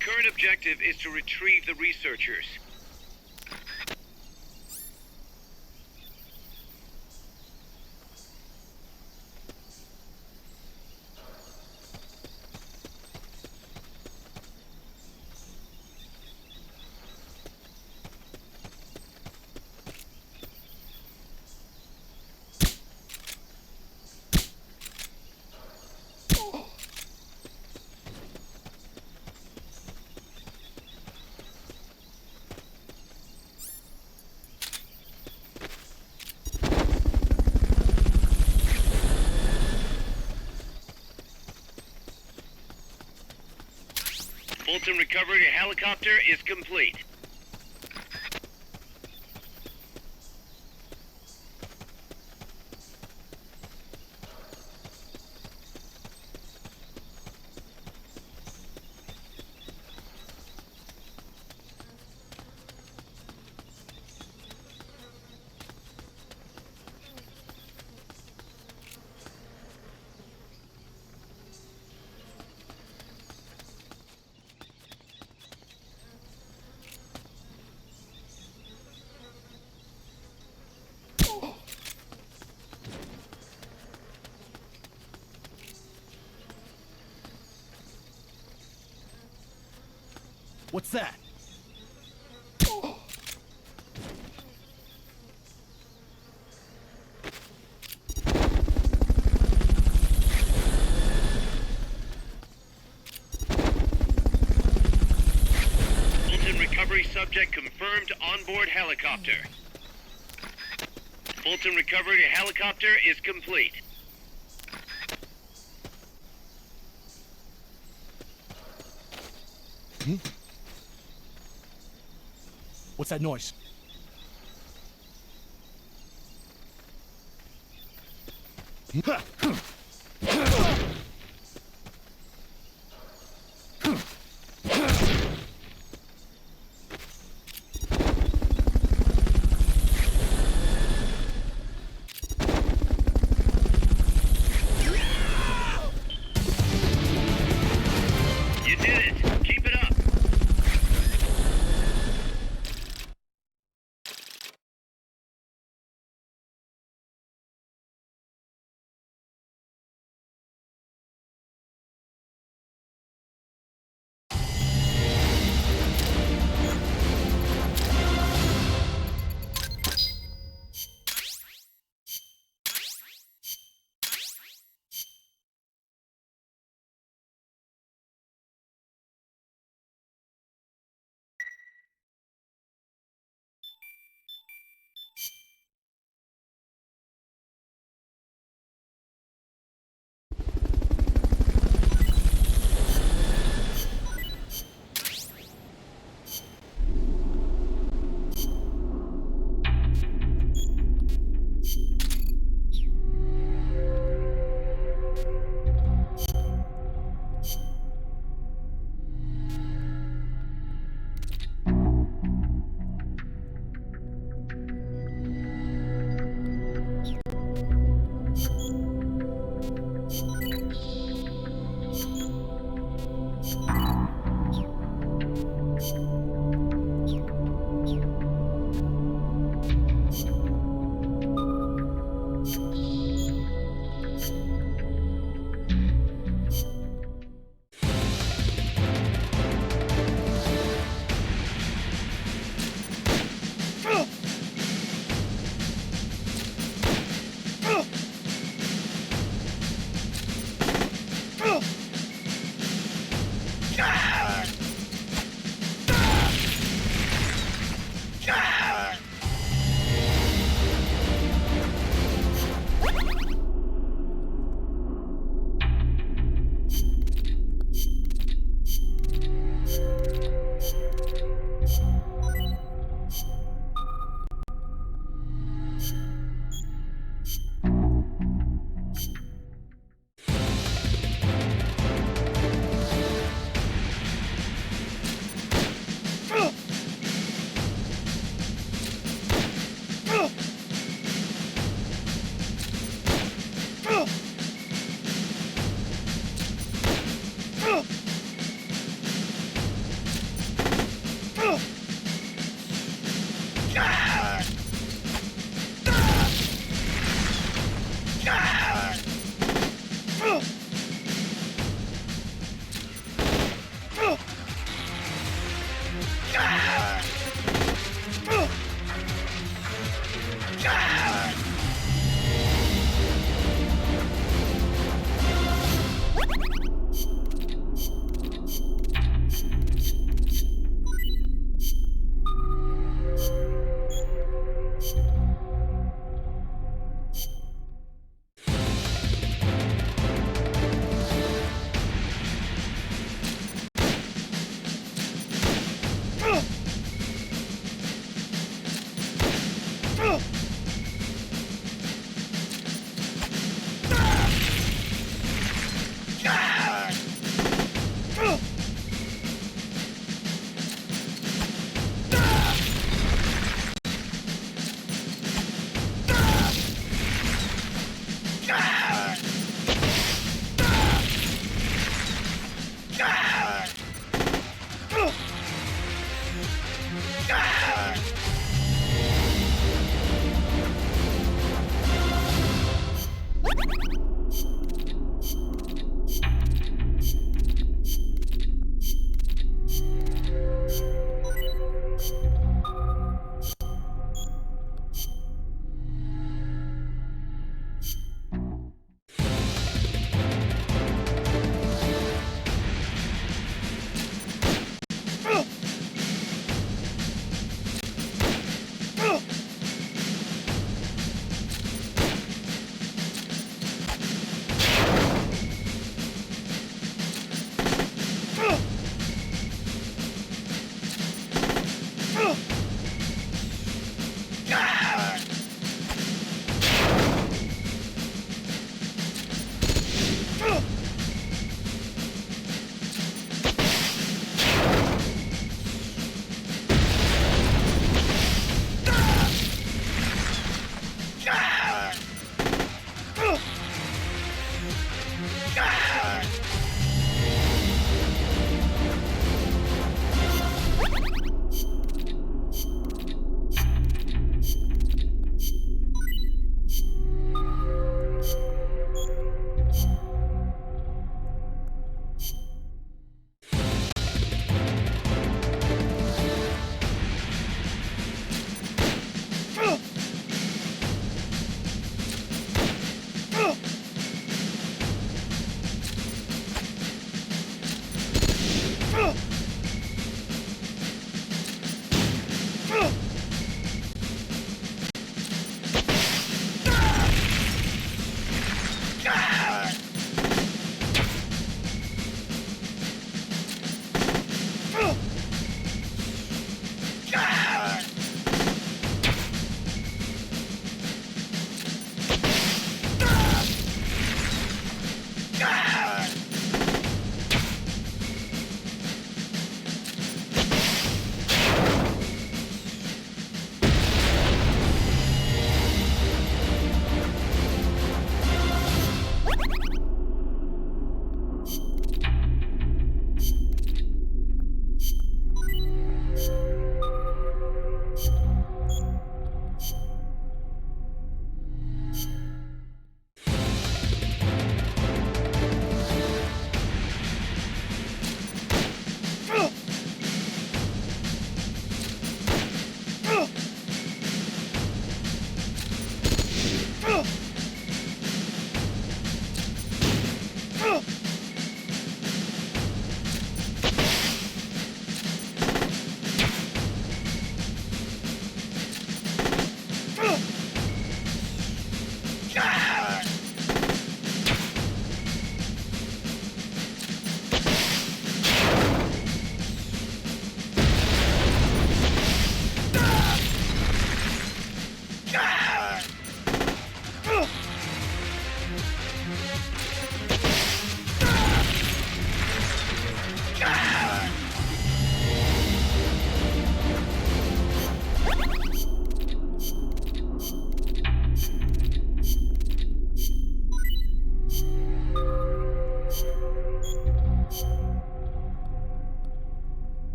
current objective is to retrieve the researchers. Fulton recovery helicopter is complete. What's that? Fulton recovery subject confirmed onboard helicopter. Fulton recovery helicopter is complete. What's that noise?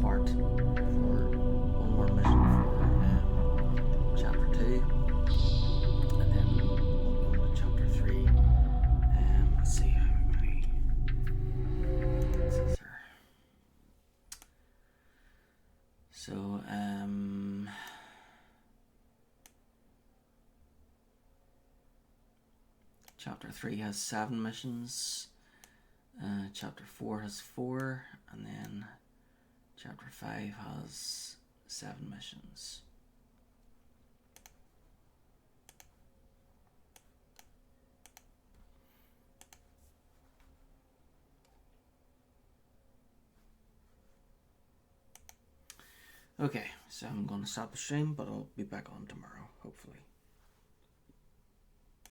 part So, Chapter 3 has 7 missions, Chapter 4 has 4, and then Chapter 5 has 7 missions. Okay, so I'm going to stop the stream, but I'll be back on tomorrow, hopefully.